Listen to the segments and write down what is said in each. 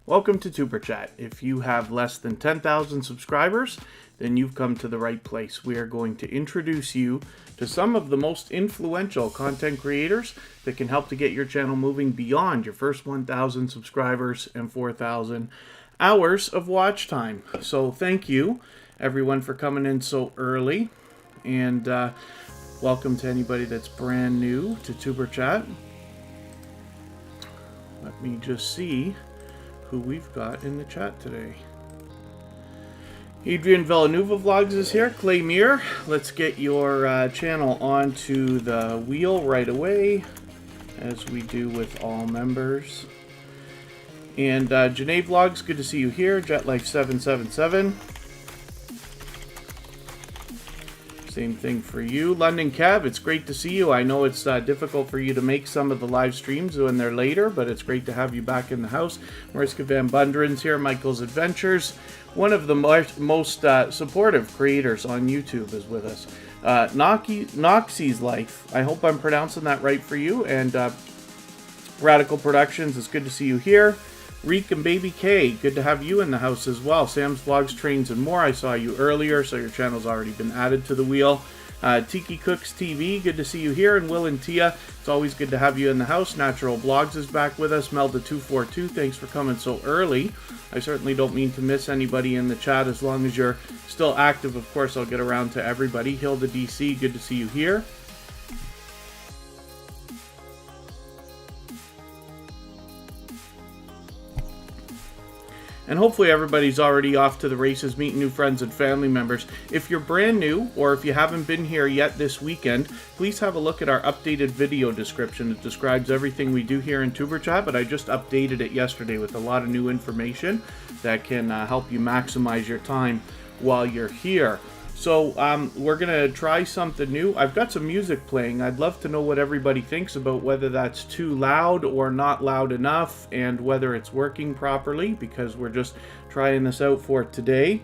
Welcome to Tuber Chat. If you have less than 10,000 subscribers, then you've come to the right place. We are going to introduce you to some of the most influential content creators that can help to get your channel moving beyond your first 1,000 subscribers and 4,000 hours of watch time. So thank you, everyone, for coming in so early. And welcome to anybody that's brand new to Tuber Chat. Let me just see who we've got in the chat today. Adrian Villanueva Vlogs is here. Clay Muir, let's get your channel onto the wheel right away, as we do with all members. And Janae Vlogs, good to see you here. JetLife777. Same thing for you. London Kev, it's great to see you. I know it's difficult for you to make some of the live streams when they're later, but it's great to have you back in the house. Mariska Van Bunderen's here. Michael's Adventures. One of the most supportive creators on YouTube is with us. Noxie's Life. I hope I'm pronouncing that right for you. And Radical Productions, it's good to see you here. Reek and Baby K, good to have you in the house as well. Sam's Vlogs, Trains, and More. I saw you earlier, so your channel's already been added to the wheel. Tiki Cooks TV, good to see you here. And Will and Tia, it's always good to have you in the house. Natural Blogs is back with us. Melda242, thanks for coming so early. I certainly don't mean to miss anybody in the chat as long as you're still active. Of course, I'll get around to everybody. Hilda DC, good to see you here. And hopefully everybody's already off to the races, meeting new friends and family members. If you're brand new, or if you haven't been here yet this weekend, please have a look at our updated video description. It describes everything we do here in Tuber Chat, but I just updated it yesterday with a lot of new information that can help you maximize your time while you're here. So we're going to try something new. I've got some music playing. I'd love to know what everybody thinks about whether that's too loud or not loud enough, and whether it's working properly, because we're just trying this out for today.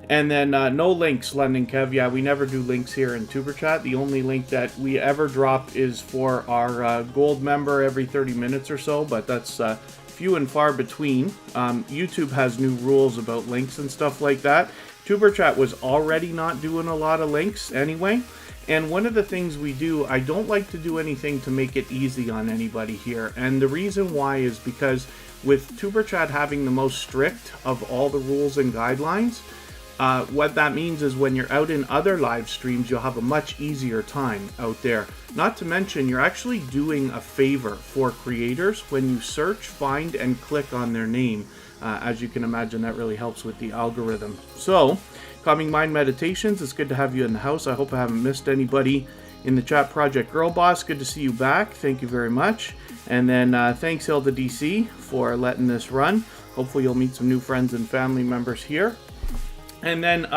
And then no links, London Kev. Yeah, we never do links here in Tuber Chat. The only link that we ever drop is for our gold member every 30 minutes or so, but that's few and far between. YouTube has new rules about links and stuff like that. Tuber Chat was already not doing a lot of links anyway, and one of the things we do, I don't like to do anything to make it easy on anybody here, and the reason why is because with Tuber Chat having the most strict of all the rules and guidelines, what that means is when you're out in other live streams, you'll have a much easier time out there. Not to mention, you're actually doing a favor for creators when you search, find, and click on their name. As you can imagine, that really helps with the algorithm. So, Calming Mind Meditations, it's good to have you in the house. I hope I haven't missed anybody in the chat. Project Girl Boss, good to see you back. Thank you very much. And then thanks Hilda DC for letting this run. Hopefully you'll meet some new friends and family members here. And then,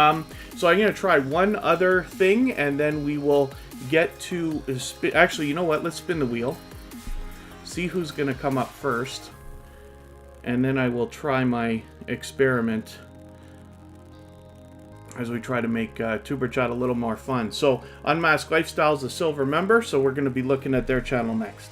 so I'm going to try one other thing, and then we will get to... Actually, you know what? Let's spin the wheel. See who's going to come up first. And then I will try my experiment as we try to make Tuber Chat a little more fun. So, Unmasked Lifestyle is a silver member, so we're going to be looking at their channel next.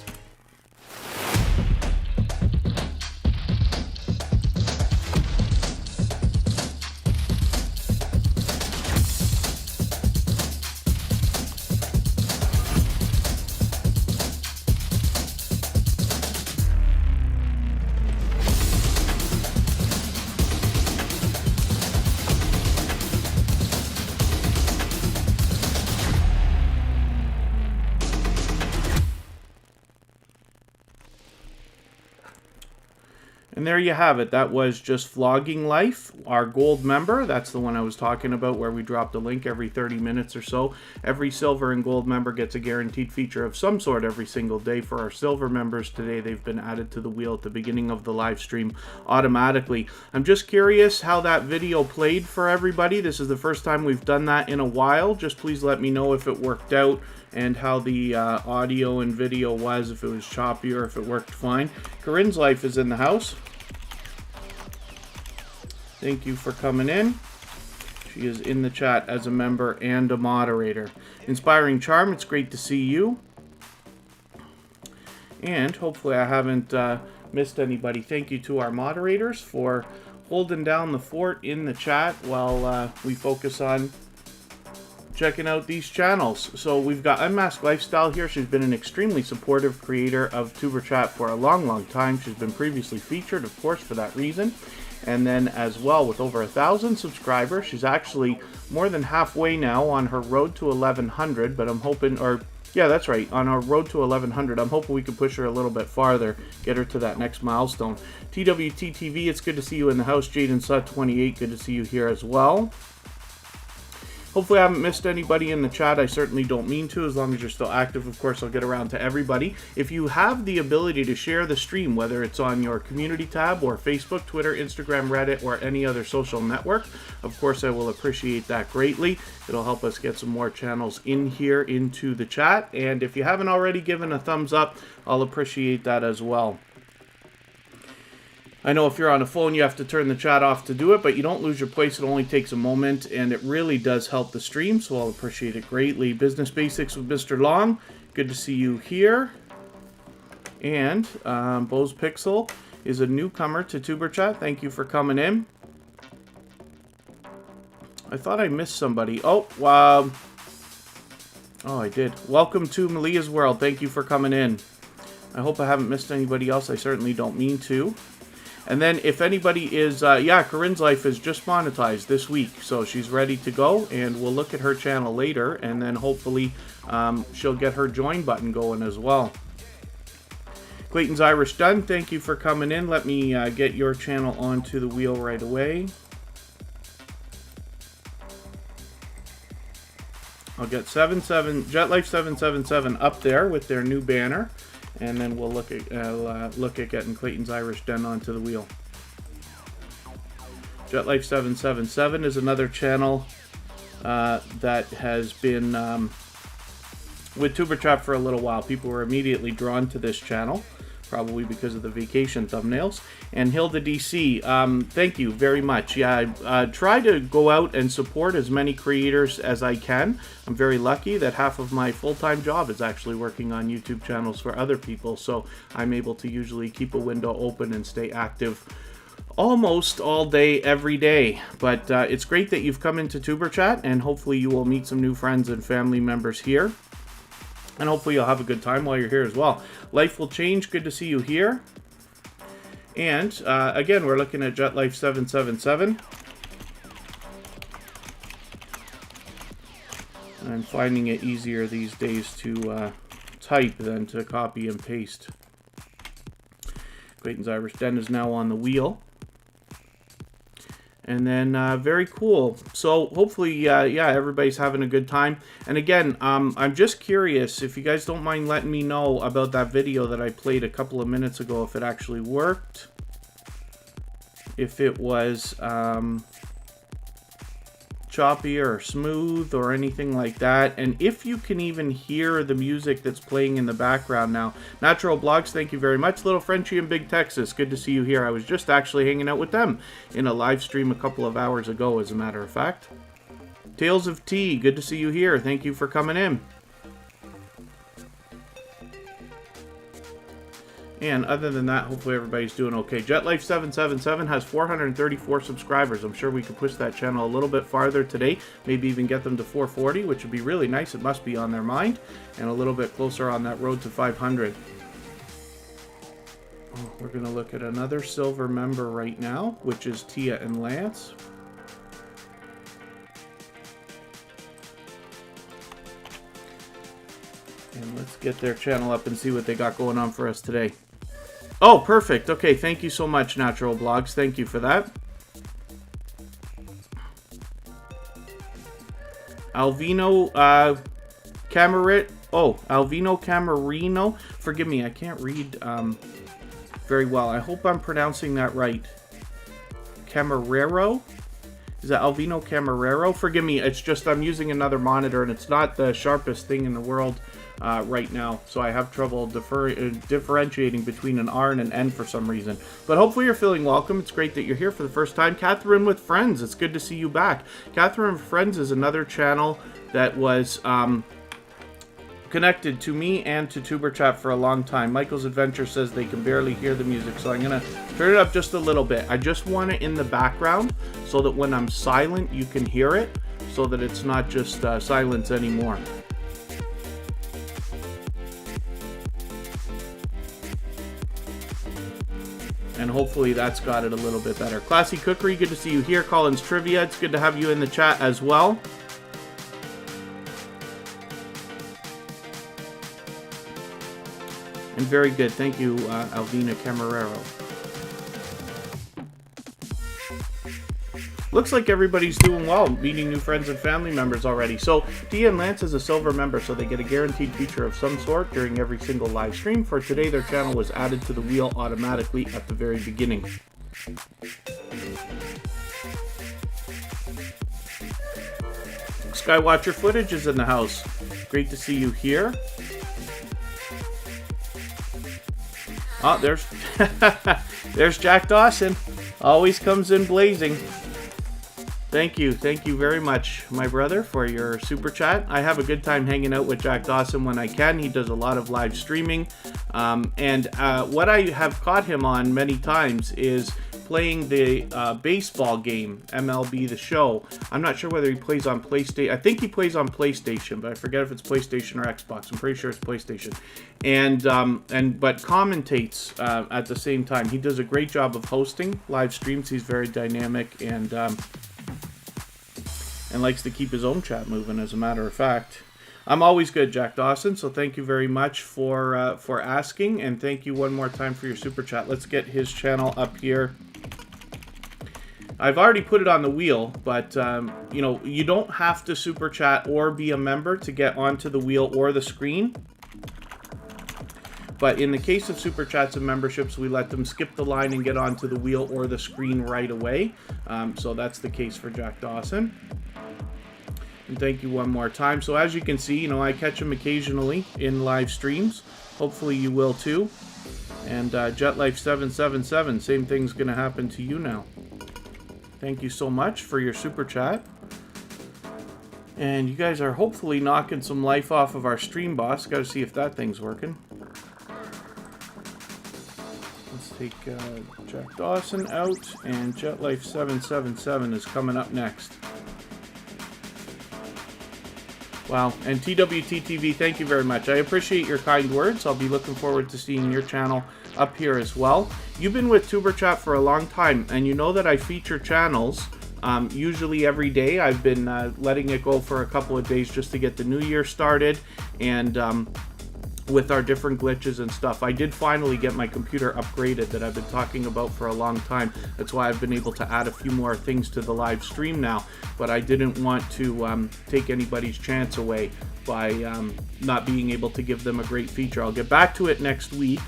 And there you have it. That was just Vlogging Life, our gold member. That's the one I was talking about, where we dropped a link every 30 minutes or so. Every silver and gold member gets a guaranteed feature of some sort every single day. For our silver members today, they've been added to the wheel at the beginning of the live stream automatically. I'm just curious how that video played for everybody. This is the first time we've done that in a while. Just please let me know if it worked out and how the audio and video was, if it was choppy or if it worked fine. Corinne's Life is in the house. Thank you for coming in. She is in the chat as a member and a moderator. Inspiring Charm, it's great to see you. And hopefully I haven't missed anybody. Thank you to our moderators for holding down the fort in the chat while we focus on checking out these channels. So we've got Unmasked Lifestyle here. She's been an extremely supportive creator of Tuber Chat for a long time. She's been previously featured, of course, for that reason. And then as well, with over 1,000 subscribers, she's actually more than halfway now on her road to 1,100, but I'm hoping, or yeah, that's right, on our road to 1,100. I'm hoping we can push her a little bit farther, get her to that next milestone. TWTTV, it's good to see you in the house. Jaden Sut 28, good to see you here as well. Hopefully I haven't missed anybody in the chat. I certainly don't mean to. As long as you're still active, of course, I'll get around to everybody. If you have the ability to share the stream, whether it's on your community tab or Facebook, Twitter, Instagram, Reddit, or any other social network, of course, I will appreciate that greatly. It'll help us get some more channels in here into the chat. And if you haven't already given a thumbs up, I'll appreciate that as well. I know if you're on a phone, you have to turn the chat off to do it, but you don't lose your place. It only takes a moment, and it really does help the stream, so I'll appreciate it greatly. Business Basics with Mr. Long, good to see you here. And Bose Pixel is a newcomer to Tuber Chat. Thank you for coming in. I thought I missed somebody. Oh, wow. Oh, I did. Welcome to Malia's World. Thank you for coming in. I hope I haven't missed anybody else. I certainly don't mean to. And then if anybody is, yeah, Corinne's Life is just monetized this week, so she's ready to go, and we'll look at her channel later, and then hopefully she'll get her join button going as well. Clayton's Irish Done, thank you for coming in. Let me get your channel onto the wheel right away. I'll get JetLife 777 up there with their new banner. And then we'll look at getting Clayton's Irish Den onto the wheel. JetLife 777 is another channel that has been with Tuber Chat for a little while. People were immediately drawn to this channel, probably because of the vacation thumbnails. And Hilda DC, thank you very much. Yeah, I try to go out and support as many creators as I can. I'm very lucky that half of my full-time job is actually working on YouTube channels for other people, so I'm able to usually keep a window open and stay active almost all day, every day. But it's great that you've come into Tuber Chat, and hopefully you will meet some new friends and family members here. And hopefully you'll have a good time while you're here as well. Life Will Change, good to see you here. And again, we're looking at JetLife 777. I'm finding it easier these days to type than to copy and paste. Clayton's Irish Den is now on the wheel. And then, very cool. So, hopefully, yeah, everybody's having a good time. And again, I'm just curious, if you guys don't mind letting me know about that video that I played a couple of minutes ago, if it actually worked. If it was choppy or smooth or anything like that. And if you can even hear the music that's playing in the background now. Natural Blogs, thank you very much. Little Frenchie in Big Texas, good to see you here. I was just actually hanging out with them in a live stream a couple of hours ago, as a matter of fact. Tales of Tea, good to see you here. Thank you for coming in. And other than that, hopefully everybody's doing okay. JetLife 777 has 434 subscribers. I'm sure we could push that channel a little bit farther today. Maybe even get them to 440, which would be really nice. It must be on their mind. And a little bit closer on that road to 500. Oh, we're going to look at another silver member right now, which is Tia and Lance. And let's get their channel up and see what they got going on for us today. Oh, perfect. Okay, thank you so much, Natural Blogs. Thank you for that. Alvino Alvino Camarino. Forgive me, I can't read very well. I hope I'm pronouncing that right. Camarero? Is that Alvino Camarero? Forgive me, it's just I'm using another monitor and it's not the sharpest thing in the world right now, so I have trouble differentiating between an R and an N for some reason. But hopefully you're feeling welcome. It's great that you're here for the first time. Catherine with Friends, it's good to see you back. Catherine with Friends is another channel that was connected to me and to Tuber Chat for a long time. Michael's Adventure says they can barely hear the music, so I'm going to turn it up just a little bit. I just want it in the background so that when I'm silent, you can hear it, so that it's not just silence anymore. And hopefully that's got it a little bit better. Classy Cookery, good to see you here. Collins Trivia, it's good to have you in the chat as well. And very good. Thank you, Alvina Camarero. Looks like everybody's doing well, meeting new friends and family members already. So, Dia and Lance is a silver member, so they get a guaranteed feature of some sort during every single live stream. For today, their channel was added to the wheel automatically at the very beginning. Skywatcher Footage is in the house. Great to see you here. Oh, there's Jack Dawson. Always comes in blazing. Thank you very much, my brother, for your super chat. I have a good time hanging out with Jack Dawson when I can. He does a lot of live streaming. And what I have caught him on many times is playing the baseball game, MLB The Show. I'm not sure whether he plays on PlayStation. I think he plays on PlayStation, but I forget if it's PlayStation or Xbox. I'm pretty sure it's PlayStation. But commentates at the same time. He does a great job of hosting live streams. He's very dynamic and likes to keep his own chat moving, as a matter of fact. I'm always good, Jack Dawson, so thank you very much for asking, and thank you one more time for your super chat. Let's get his channel up here. I've already put it on the wheel, but you know, you don't have to super chat or be a member to get onto the wheel or the screen. But in the case of super chats and memberships, we let them skip the line and get onto the wheel or the screen right away. So that's the case for Jack Dawson. And thank you one more time. So as you can see, you know, I catch him occasionally in live streams. Hopefully you will too. And JetLife777, same thing's going to happen to you now. Thank you so much for your super chat. And you guys are hopefully knocking some life off of our stream boss. Got to see if that thing's working. Let's take Jack Dawson out, and JetLife777 is coming up next. Wow, and TWTTV, thank you very much. I appreciate your kind words. I'll be looking forward to seeing your channel up here as well. You've been with Tuber Chat for a long time, and you know that I feature channels usually every day. I've been letting it go for a couple of days just to get the new year started, and with our different glitches and stuff. I did finally get my computer upgraded that I've been talking about for a long time. That's why I've been able to add a few more things to the live stream now, but I didn't want to take anybody's chance away by not being able to give them a great feature. I'll get back to it next week,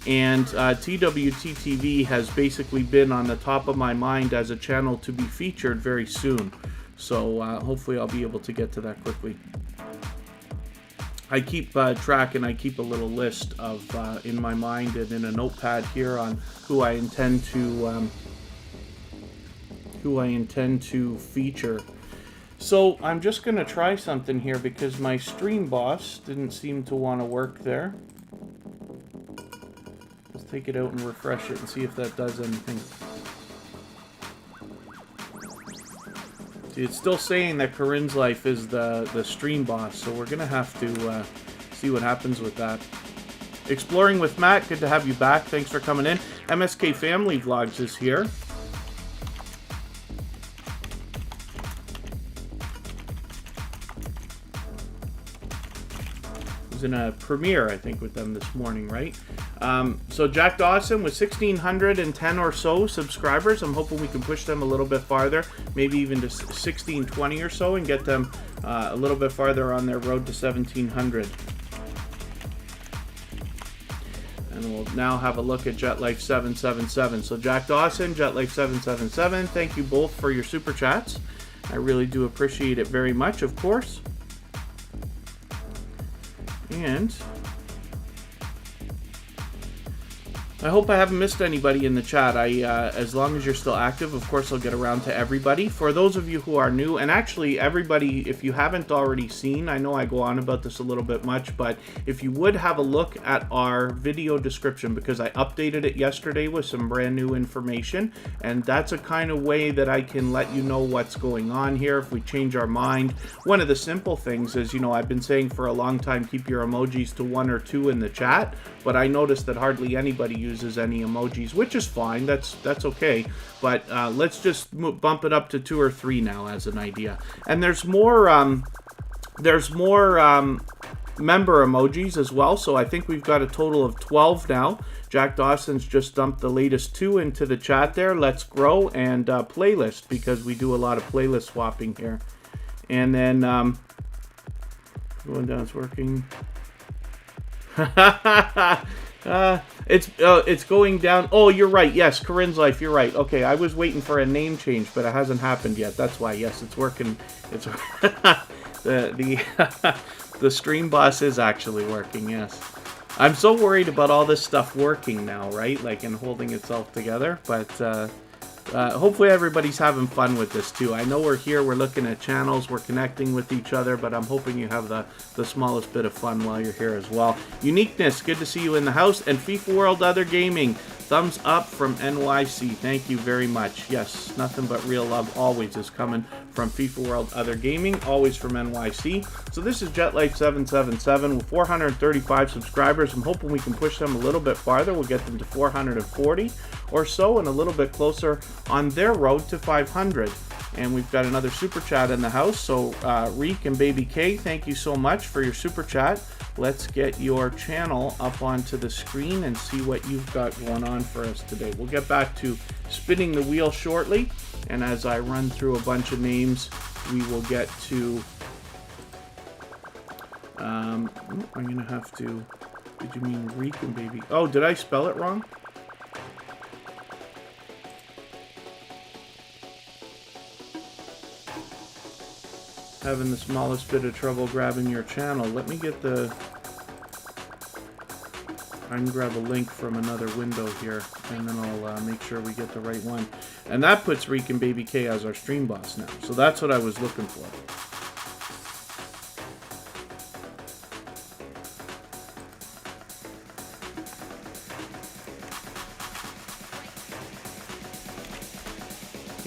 and TWTTV has basically been on the top of my mind as a channel to be featured very soon. So hopefully I'll be able to get to that quickly. I keep track, and I keep a little list of in my mind and in a notepad here on who I intend to feature. So I'm just going to try something here because my stream boss didn't seem to want to work there. Let's take it out and refresh it and see if that does anything. It's still saying that Corinne's Life is the stream boss, so we're going to have to see what happens with that. Exploring with Matt, good to have you back. Thanks for coming in. MSK Family Vlogs is here. Was in a premiere, I think, with them this morning, right? So Jack Dawson with 1,610 or so subscribers. I'm hoping we can push them a little bit farther, maybe even to 1,620 or so, and get them a little bit farther on their road to 1,700. And we'll now have a look at JetLife777. So Jack Dawson, JetLife777, thank you both for your super chats. I really do appreciate it very much, of course. And I hope I haven't missed anybody in the chat. As long as you're still active, of course, I'll get around to everybody. For those of you who are new, and actually everybody, if you haven't already seen, I know I go on about this a little bit much, but if you would have a look at our video description, because I updated it yesterday with some brand new information, and that's a kind of way that I can let you know what's going on here if we change our mind. One of the simple things is, you know, I've been saying for a long time, keep your emojis to 1 or 2 in the chat, but I noticed that hardly anybody uses any emojis, which is fine. That's okay. But let's just bump it up to 2 or 3 now as an idea. And there's more member emojis as well. So I think we've got a total of 12 now. Jack Dawson's just dumped the latest 2 into the chat there. Let's grow and playlist, because we do a lot of playlist swapping here. And then going down, it's working. It's going down. Oh, you're right. Yes, Corinne's Life, you're right. Okay, I was waiting for a name change, but it hasn't happened yet. That's why. Yes, it's working. It's the stream boss is actually working. Yes, I'm so worried about all this stuff working now, right? Like, and holding itself together. But hopefully everybody's having fun with this too. I know we're here, we're looking at channels, we're connecting with each other, but I'm hoping you have the smallest bit of fun while you're here as well. Uniqueness, good to see you in the house. And FIFA World Other Gaming, thumbs up from NYC. Thank you very much. Yes, nothing but real love always is coming from FIFA World Other Gaming, always from NYC. So this is JetLife777 with 435 subscribers. I'm hoping we can push them a little bit farther. We'll get them to 440 or so, and a little bit closer on their road to 500. And we've got another super chat in the house. So Reek and Baby K, thank you so much for your super chat. Let's get your channel up onto the screen and see what you've got going on for us today. We'll get back to spinning the wheel shortly, and as I run through a bunch of names, we will get to I'm gonna have to, did you mean Reek and Baby? Oh, did I spell it wrong? Having the smallest bit of trouble grabbing your channel. Let me get the... I can grab a link from another window here, and then I'll make sure we get the right one. And that puts Reek and Baby K as our stream boss now. So that's what I was looking for.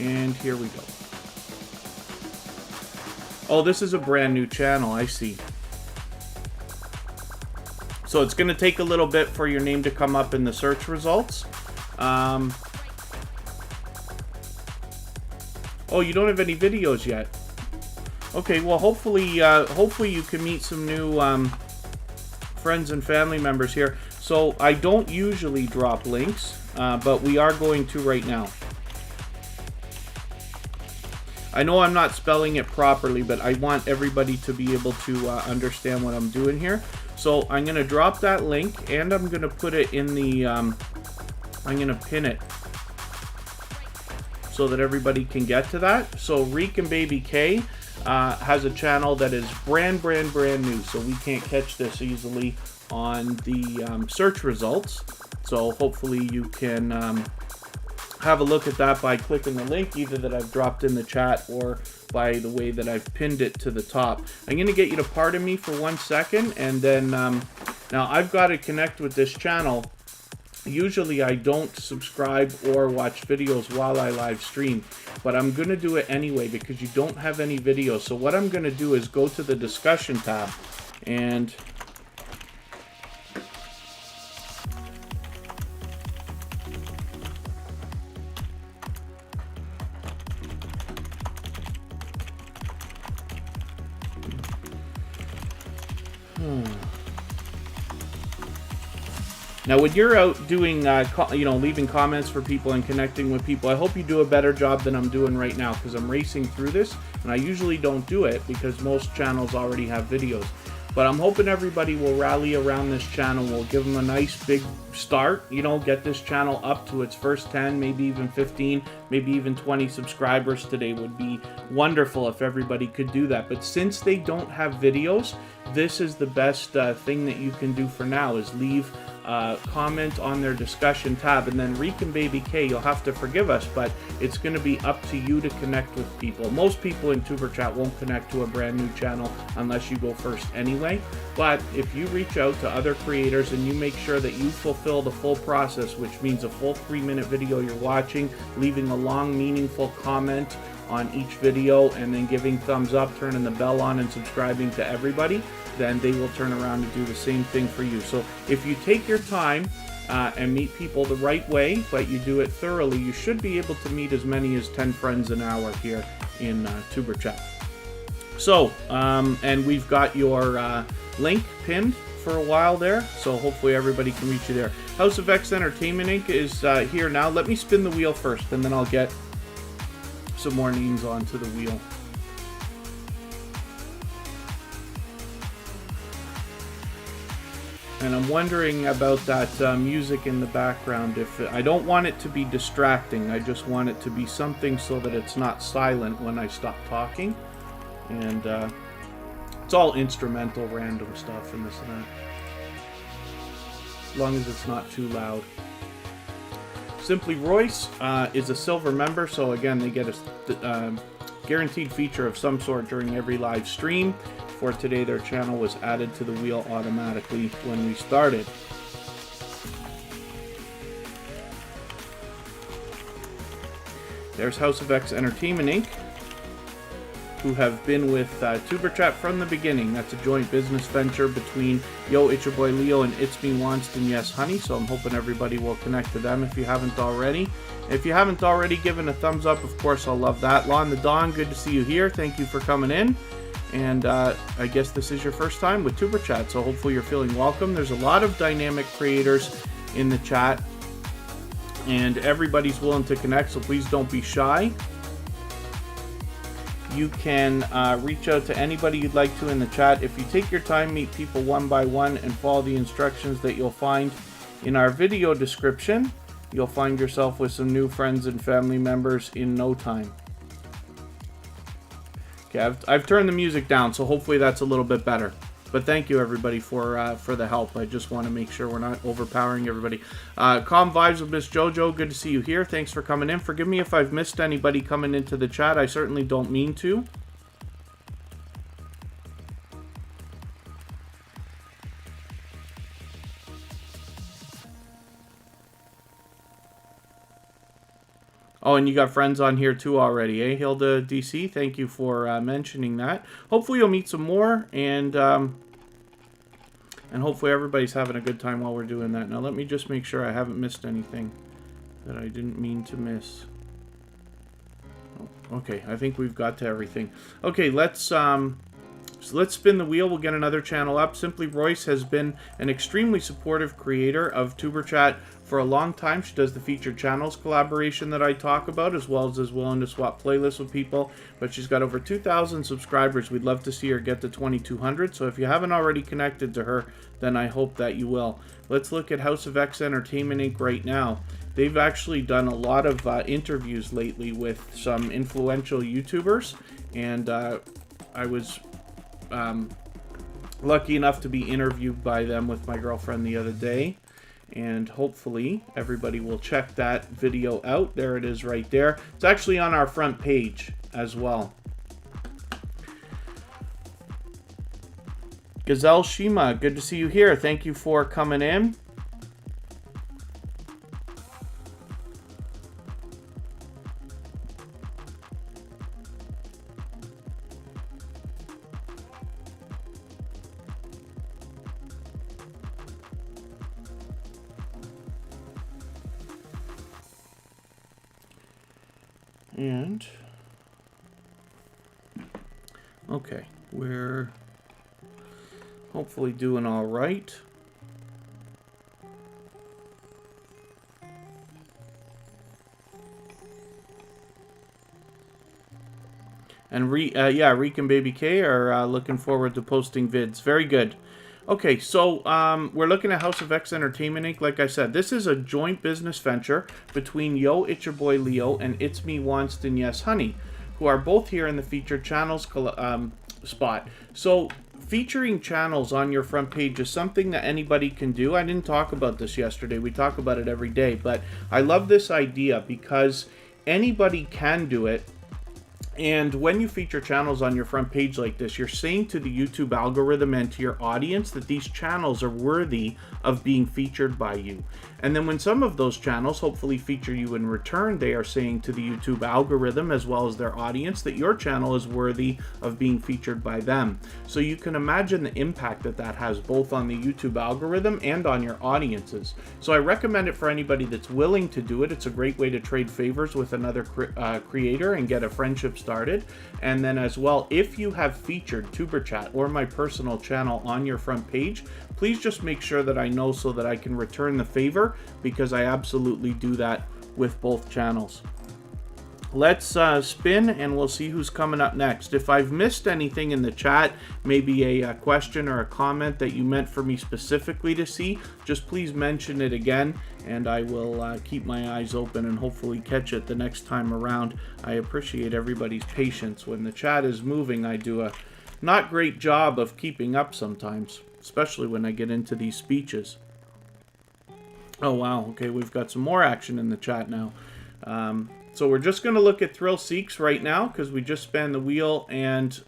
And here we go. Oh, this is a brand new channel, I see. So it's going to take a little bit for your name to come up in the search results. Oh, you don't have any videos yet. Okay, well, hopefully you can meet some new friends and family members here. So I don't usually drop links, but we are going to right now. I know I'm not spelling it properly, but I want everybody to be able to understand what I'm doing here. So I'm going to drop that link, and I'm going to put it in the, I'm going to pin it so that everybody can get to that. So Reek and Baby K has a channel that is brand new, so we can't catch this easily on the search results. So hopefully you can have a look at that by clicking the link either that I've dropped in the chat or by the way that I've pinned it to the top. I'm going to get you to pardon me for 1 second, and then now I've got to connect with this channel. Usually I don't subscribe or watch videos while I live stream, but I'm going to do it anyway because you don't have any videos. So what I'm going to do is go to the discussion tab and now, when you're out doing, leaving comments for people and connecting with people, I hope you do a better job than I'm doing right now, because I'm racing through this, and I usually don't do it because most channels already have videos. But I'm hoping everybody will rally around this channel. We'll give them a nice big start, get this channel up to its first 10, maybe even 15, maybe even 20 subscribers today. Would be wonderful if everybody could do that. But since they don't have videos, this is the best thing that you can do for now, is leave comment on their discussion tab. And then Reek and Baby K, you'll have to forgive us, but it's going to be up to you to connect with people. Most people in Tuber Chat won't connect to a brand new channel unless you go first anyway. But if you reach out to other creators and you make sure that you fulfill the full process, which means a full 3-minute video you're watching, leaving a long, meaningful comment on each video, and then giving thumbs up, turning the bell on, and subscribing to everybody, then they will turn around and do the same thing for you. So if you take your time and meet people the right way, but you do it thoroughly, you should be able to meet as many as 10 friends an hour here in Tuber Chat. So, and we've got your link pinned for a while there, so hopefully everybody can reach you there. House of X Entertainment Inc. is here now. Let me spin the wheel first, and then I'll get some more names onto the wheel. And I'm wondering about that music in the background. If I don't want it to be distracting, I just want it to be something so that it's not silent when I stop talking. And it's all instrumental, random stuff and this and that. As long as it's not too loud. Simply Royce is a silver member, so again, they get a guaranteed feature of some sort during every live stream. For today, their channel was added to the wheel automatically when we started. There's House of X Entertainment Inc., who have been with Tuber Chat from the beginning. That's a joint business venture between Yo, It's Your Boy Leo and It's Me Wanston, Yes Honey, so I'm hoping everybody will connect to them if you haven't already. If you haven't already given a thumbs up, of course, I'll love that. Lon the Dawn, good to see you here. Thank you for coming in. And I guess this is your first time with Tuber Chat, so hopefully you're feeling welcome. There's a lot of dynamic creators in the chat, and everybody's willing to connect, so please don't be shy. You can reach out to anybody you'd like to in the chat. If you take your time, meet people one by one, and follow the instructions that you'll find in our video description, you'll find yourself with some new friends and family members in no time. Okay, I've turned the music down, so hopefully that's a little bit better. But thank you, everybody, for the help. I just want to make sure we're not overpowering everybody. Calm Vibes with Miss JoJo, good to see you here. Thanks for coming in. Forgive me if I've missed anybody coming into the chat. I certainly don't mean to. Oh, and you got friends on here too already, eh, Hilda DC? Thank you for mentioning that. Hopefully you'll meet some more, and hopefully everybody's having a good time while we're doing that. Now let me just make sure I haven't missed anything that I didn't mean to miss. Oh, okay, I think we've got to everything. Okay, let's spin the wheel. We'll get another channel up. Simply Royce has been an extremely supportive creator of Tuber Chat for a long time. She does the featured channels collaboration that I talk about, as well as is willing to swap playlists with people. But she's got over 2,000 subscribers. We'd love to see her get to 2,200. So if you haven't already connected to her, then I hope that you will. Let's look at House of X Entertainment Inc. right now. They've actually done a lot of interviews lately with some influential YouTubers, and I was lucky enough to be interviewed by them with my girlfriend the other day, and hopefully everybody will check that video out. There it is right there. It's actually on our front page as well. Gazelle Shima, good to see you here. Thank you for coming in. And okay, we're hopefully doing all right. And yeah, Reek and Baby K are looking forward to posting vids. Very good. Okay, so we're looking at House of X Entertainment Inc. Like I said, this is a joint business venture between Yo, It's Your Boy Leo, and It's Me Wanston, Yes Honey, who are both here in the featured channels spot. So featuring channels on your front page is something that anybody can do. I didn't talk about this yesterday. We talk about it every day, but I love this idea because anybody can do it. And when you feature channels on your front page like this, you're saying to the YouTube algorithm and to your audience that these channels are worthy of being featured by you. And then when some of those channels hopefully feature you in return, they are saying to the YouTube algorithm as well as their audience that your channel is worthy of being featured by them. So you can imagine the impact that that has both on the YouTube algorithm and on your audiences. So I recommend it for anybody that's willing to do it. It's a great way to trade favors with another creator and get a friendship started. And then as well, if you have featured Tuber Chat or my personal channel on your front page, please just make sure that I know so that I can return the favor, because I absolutely do that with both channels. Let's spin and we'll see who's coming up next. If I've missed anything in the chat, maybe a question or a comment that you meant for me specifically to see, just please mention it again and I will keep my eyes open and hopefully catch it the next time around. I appreciate everybody's patience. When the chat is moving, I do a not great job of keeping up sometimes, especially when I get into these speeches. Oh wow, okay, we've got some more action in the chat now. So we're just going to look at Thrill Seeks right now because we just spanned the wheel, and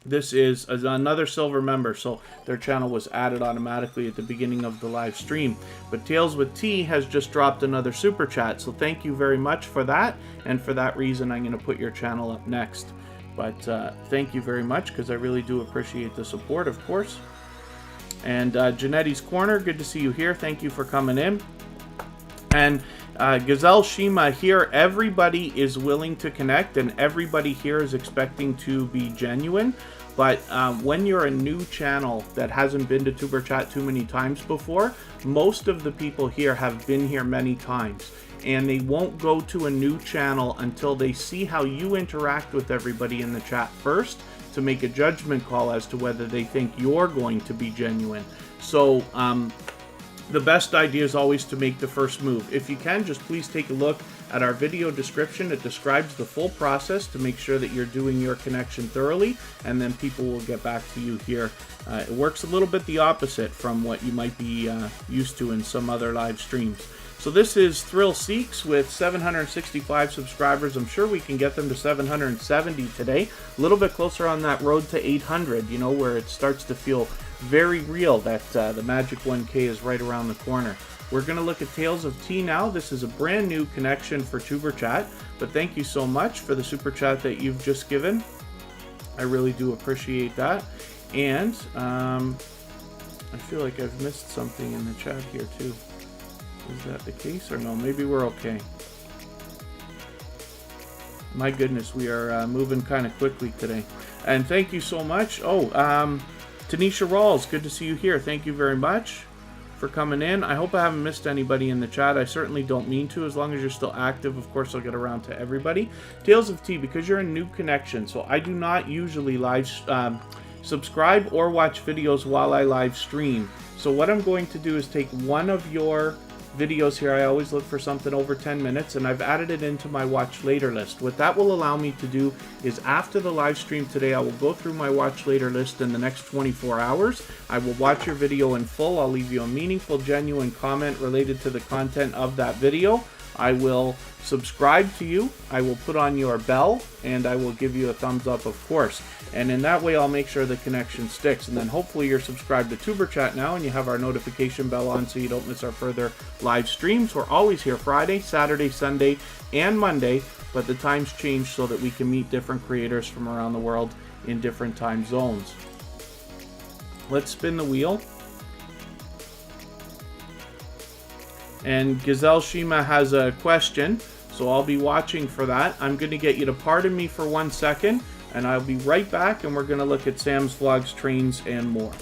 this is another silver member, so their channel was added automatically at the beginning of the live stream. But Tales with T has just dropped another super chat, so thank you very much for that, and for that reason I'm going to put your channel up next. But thank you very much because I really do appreciate the support, of course. And Janetti's Corner, good to see you here. Thank you for coming in. And Gazelle Shima here, everybody is willing to connect and everybody here is expecting to be genuine. But when you're a new channel that hasn't been to Tuber Chat too many times before, most of the people here have been here many times. And they won't go to a new channel until they see how you interact with everybody in the chat first to make a judgment call as to whether they think you're going to be genuine. So the best idea is always to make the first move. If you can, just please take a look at our video description. It describes the full process to make sure that you're doing your connection thoroughly, and then people will get back to you here. It works a little bit the opposite from what you might be used to in some other live streams. So this is Thrill Seeks with 765 subscribers. I'm sure we can get them to 770 today. A little bit closer on that road to 800, you know, where it starts to feel very real that the magic 1K is right around the corner. We're going to look at Tales of T now. This is a brand new connection for Tuber Chat, but thank you so much for the super chat that you've just given. I really do appreciate that. And I feel like I've missed something in the chat here too. Is that the case or no? Maybe we're okay. My goodness, we are moving kind of quickly today. And thank you so much. Oh, Tanisha Rawls, good to see you here. Thank you very much for coming in. I hope I haven't missed anybody in the chat. I certainly don't mean to. As long as you're still active, of course, I'll get around to everybody. Tales of T, because you're a new connection, so I do not usually live subscribe or watch videos while I live stream. So what I'm going to do is take one of your videos here. I always look for something over 10 minutes, and I've added it into my watch later list. What that will allow me to do is after the live stream today, I will go through my watch later list in the next 24 hours. I will watch your video in full. I'll leave you a meaningful, genuine comment related to the content of that video. I will subscribe to you, I will put on your bell, and I will give you a thumbs up, of course. And in that way, I'll make sure the connection sticks. And then hopefully you're subscribed to Tuber Chat now, and you have our notification bell on so you don't miss our further live streams. We're always here Friday, Saturday, Sunday, and Monday, but the times change so that we can meet different creators from around the world in different time zones. Let's spin the wheel. And Gazelle Shima has a question, so I'll be watching for that. I'm going to get you to pardon me for 1 second, and I'll be right back, and we're going to look at Sam's Vlogs, Trains, and more.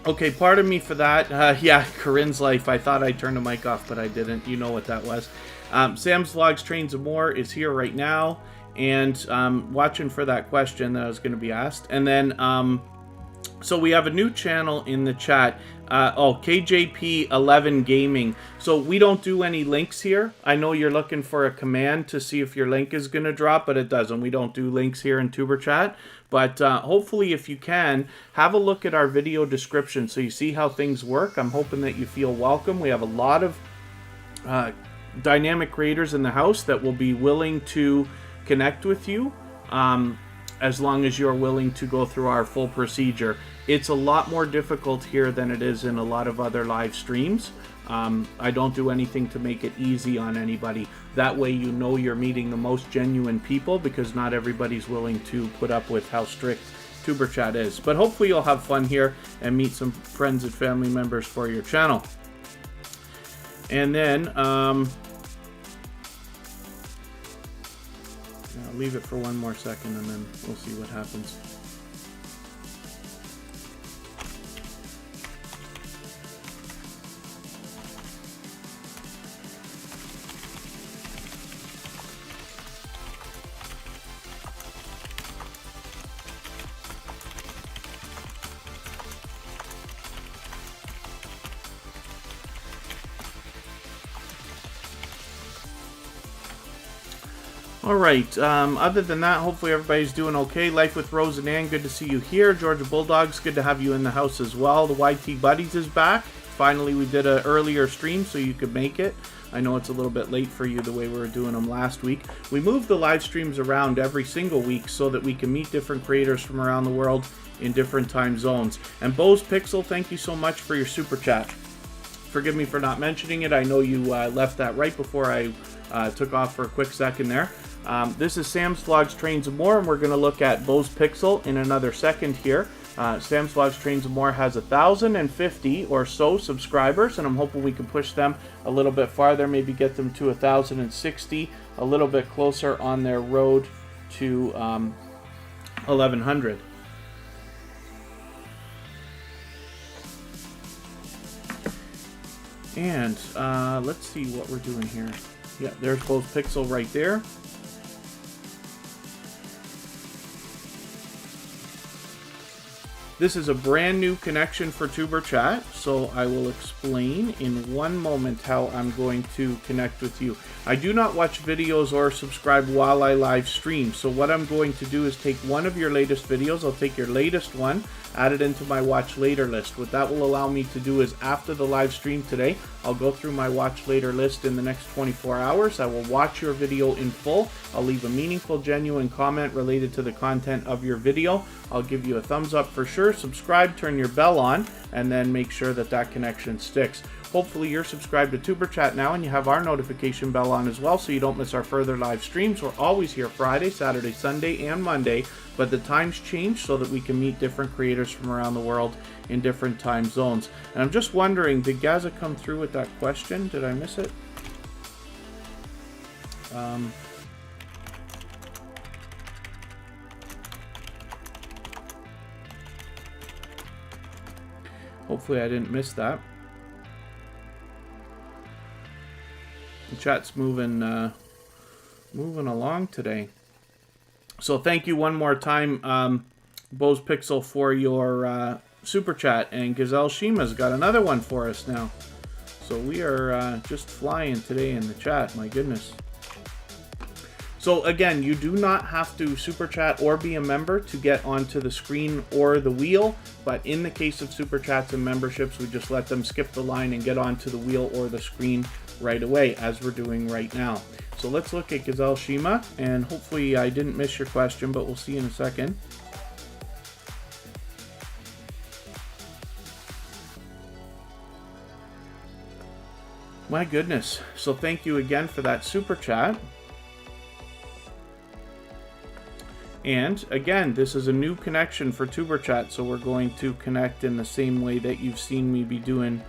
Okay, pardon me for that. Yeah, Corinne's Life. I thought I turned the mic off, but I didn't. You know what that was. Sam's Vlogs, Trains, and More is here right now, and watching for that question that I was going to be asked. And then, so we have a new channel in the chat. KJP11 Gaming. So we don't do any links here. I know you're looking for a command to see if your link is going to drop, but it doesn't. We don't do links here in Tuber Chat. But hopefully, if you can, have a look at our video description so you see how things work. I'm hoping that you feel welcome. We have a lot of dynamic creators in the house that will be willing to connect with you, as long as you're willing to go through our full procedure. It's a lot more difficult here than it is in a lot of other live streams. I don't do anything to make it easy on anybody. That way you know you're meeting the most genuine people, because not everybody's willing to put up with how strict Tuber Chat is. But hopefully you'll have fun here and meet some friends and family members for your channel. And then, I'll leave it for one more second and then we'll see what happens. Alright, other than that, hopefully everybody's doing okay. Life with Rose and Ann, good to see you here. Georgia Bulldogs, good to have you in the house as well. The YT Buddies is back. Finally, we did an earlier stream so you could make it. I know it's a little bit late for you the way we were doing them last week. We moved the live streams around every single week so that we can meet different creators from around the world in different time zones. And Bose Pixel, thank you so much for your super chat. Forgive me for not mentioning it. I know you left that right before I took off for a quick second there. This is Sam's Vlogs, Trains, and More, and we're going to look at Bose Pixel in another second here. Sam's Vlogs, Trains, and More has 1,050 or so subscribers, and I'm hoping we can push them a little bit farther, maybe get them to 1,060, a little bit closer on their road to 1,100. And let's see what we're doing here. Yeah, there's Bose Pixel right there. This is a brand new connection for Tuber Chat, so I will explain in one moment how I'm going to connect with you. I do not watch videos or subscribe while I live stream, so what I'm going to do is take one of your latest videos, I'll take your latest one, add it into my watch later list. What that will allow me to do is after the live stream today, I'll go through my watch later list in the next 24 hours. I will watch your video in full. I'll leave a meaningful, genuine comment related to the content of your video. I'll give you a thumbs up for sure. Subscribe, turn your bell on, and then make sure that that connection sticks. Hopefully you're subscribed to Tuber Chat now and you have our notification bell on as well so you don't miss our further live streams. We're always here Friday, Saturday, Sunday, and Monday, but the times change so that we can meet different creators from around the world in different time zones. And I'm just wondering, did Gaza come through with that question? Did I miss it? Hopefully I didn't miss that. The chat's moving along today. So thank you one more time, Bose Pixel, for your super chat, and Gazelle Shima's got another one for us now. So we are just flying today in the chat, my goodness. So again, you do not have to super chat or be a member to get onto the screen or the wheel, but in the case of super chats and memberships, we just let them skip the line and get onto the wheel or the screen right away, as we're doing right now. So let's look at Gazelle Shima, and hopefully I didn't miss your question, but we'll see in a second. My goodness. So thank you again for that super chat. And again, this is a new connection for Tuber Chat, so we're going to connect in the same way that you've seen me be doing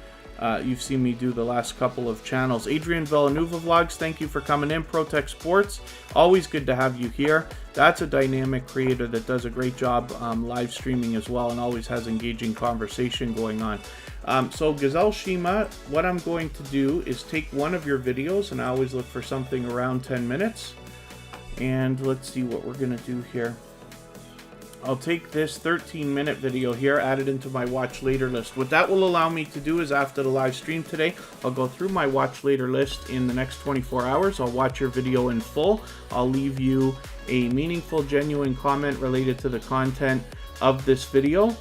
you've seen me do the last couple of channels. Adrian Villanueva Vlogs, thank you for coming in. Protect Sports, always good to have you here. That's a dynamic creator that does a great job live streaming as well, and always has engaging conversation going on. So Gazelle Shima, what I'm going to do is take one of your videos, and I always look for something around 10 minutes. And let's see what we're going to do here. I'll take this 13-minute video here, add it into my watch later list. What that will allow me to do is after the live stream today, I'll go through my watch later list in the next 24 hours. I'll watch your video in full. I'll leave you a meaningful, genuine comment related to the content of this video.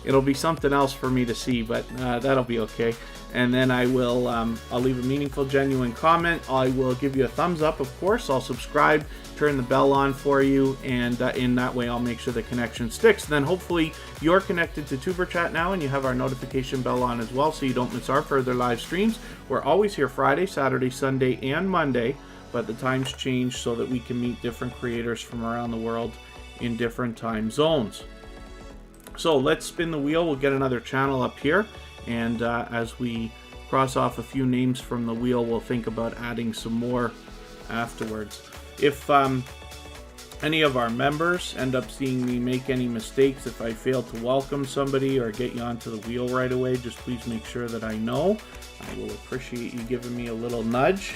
It'll be something else for me to see, but that'll be okay. And then I will, I'll leave a meaningful, genuine comment. I will give you a thumbs up, of course. I'll subscribe, turn the bell on for you, and in that way I'll make sure the connection sticks. Then hopefully you're connected to Tuber Chat now, and you have our notification bell on as well, so you don't miss our further live streams. We're always here Friday, Saturday, Sunday, and Monday, but the times change so that we can meet different creators from around the world in different time zones. So let's spin the wheel. We'll get another channel up here, and as we cross off a few names from the wheel, we'll think about adding some more afterwards. If any of our members end up seeing me make any mistakes, if I fail to welcome somebody or get you onto the wheel right away, just please make sure that I know. I will appreciate you giving me a little nudge.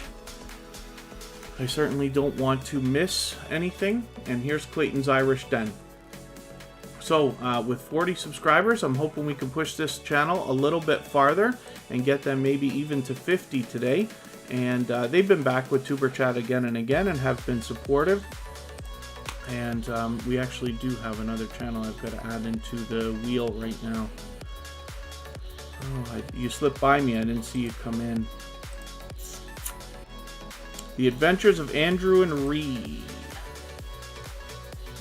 I certainly don't want to miss anything. And here's Clayton's Irish Den. So with 40 subscribers, I'm hoping we can push this channel a little bit farther and get them maybe even to 50 today. And they've been back with Tuber Chat again and again and have been supportive. And we actually do have another channel I've got to add into the wheel right now. Oh, you slipped by me. I didn't see you come in. The Adventures of Andrew and Reed.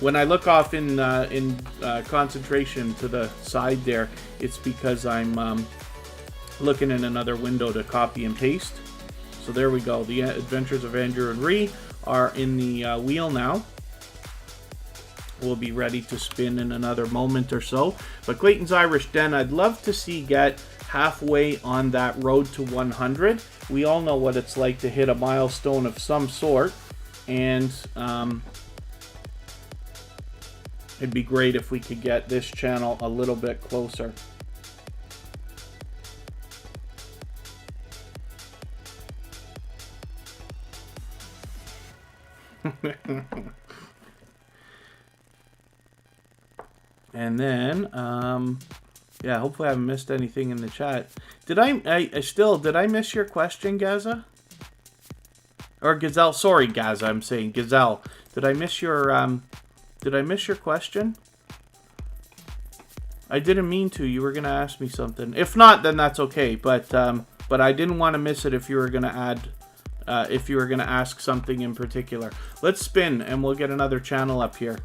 When I look off in concentration to the side there, it's because I'm looking in another window to copy and paste. So there we go. The Adventures of Andrew and Ree are in the wheel now. We'll be ready to spin in another moment or so. But Clayton's Irish Den, I'd love to see get halfway on that road to 100. We all know what it's like to hit a milestone of some sort. And it'd be great if we could get this channel a little bit closer. And then, yeah, hopefully I haven't missed anything in the chat. Did I miss your question, Gaza? Or Gazelle, sorry, Gaza, I'm saying Gazelle. Did I miss your question? I didn't mean to. You were going to ask me something. If not, then that's okay. But I didn't want to miss it if you were going to add, if you were going to ask something in particular. Let's spin, and we'll get another channel up here.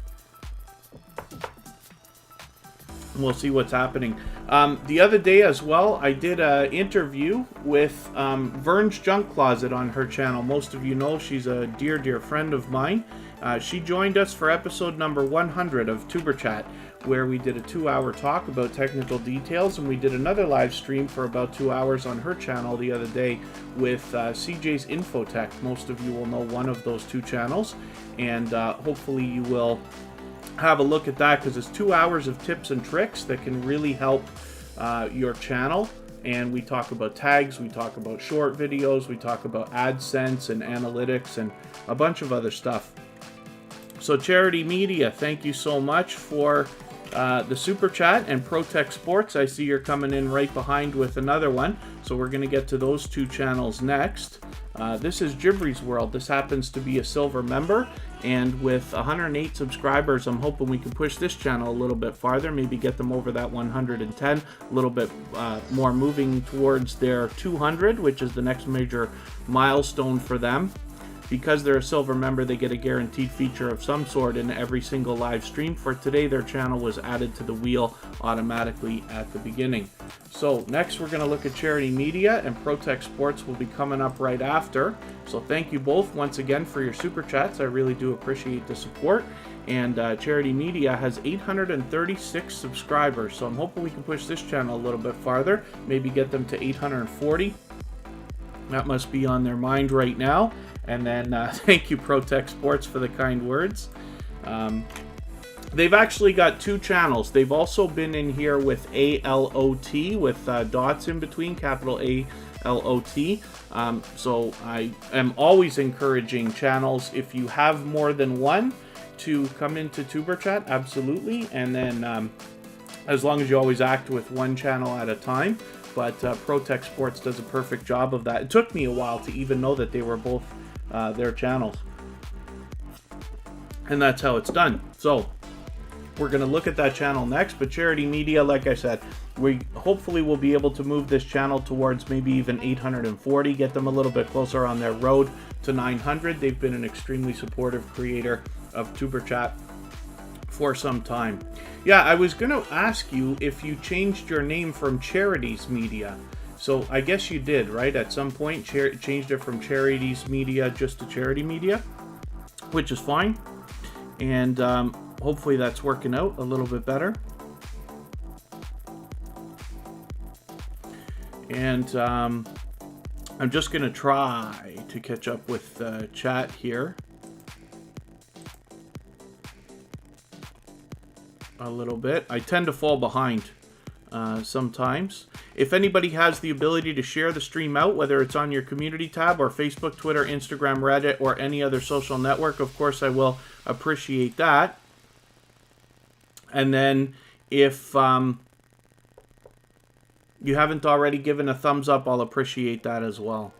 We'll see what's happening. The other day as well, I did an interview with Vern's Junk Closet on her channel. Most of you know she's a dear, dear friend of mine. She joined us for episode number 100 of Tuber Chat, where we did a 2-hour talk about technical details, and we did another live stream for about 2 hours on her channel the other day with CJ's Infotech. Most of you will know one of those two channels, and hopefully you will have a look at that, because it's 2 hours of tips and tricks that can really help your channel. And we talk about tags, we talk about short videos, we talk about AdSense and analytics and a bunch of other stuff. So Charity Media, thank you so much for the super chat. And Protect Sports, I see you're coming in right behind with another one, so we're going to get to those two channels next. This is Gibry's World. This happens to be a silver member, and with 108 subscribers, I'm hoping we can push this channel a little bit farther, maybe get them over that 110, a little bit more, moving towards their 200, which is the next major milestone for them. Because they're a silver member, they get a guaranteed feature of some sort in every single live stream. For today, their channel was added to the wheel automatically at the beginning. So next, we're going to look at Charity Media, and ProTech Sports will be coming up right after. So thank you both once again for your super chats. I really do appreciate the support. And Charity Media has 836 subscribers, so I'm hoping we can push this channel a little bit farther, maybe get them to 840. That must be on their mind right now. And then thank you, ProTech Sports, for the kind words. They've actually got 2 channels. They've also been in here with ALOT with dots in between, capital ALOT. So I am always encouraging channels, if you have more than one, to come into Tuber Chat, absolutely. And then as long as you always act with one channel at a time. But ProTech Sports does a perfect job of that. It took me a while to even know that they were both their channels. And that's how it's done. So we're going to look at that channel next. But Charity Media, like I said, we hopefully will be able to move this channel towards maybe even 840, get them a little bit closer on their road to 900. They've been an extremely supportive creator of Tuber Chat for some time. Yeah, I was going to ask you if you changed your name from Charities Media. So I guess you did, right? At some point, changed it from Charities Media just to Charity Media, which is fine. And hopefully that's working out a little bit better. And I'm just going to try to catch up with chat here a little bit. I tend to fall behind sometimes. If anybody has the ability to share the stream out, whether it's on your community tab or Facebook, Twitter, Instagram, Reddit, or any other social network, of course I will appreciate that. And then if you haven't already given a thumbs up, I'll appreciate that as well.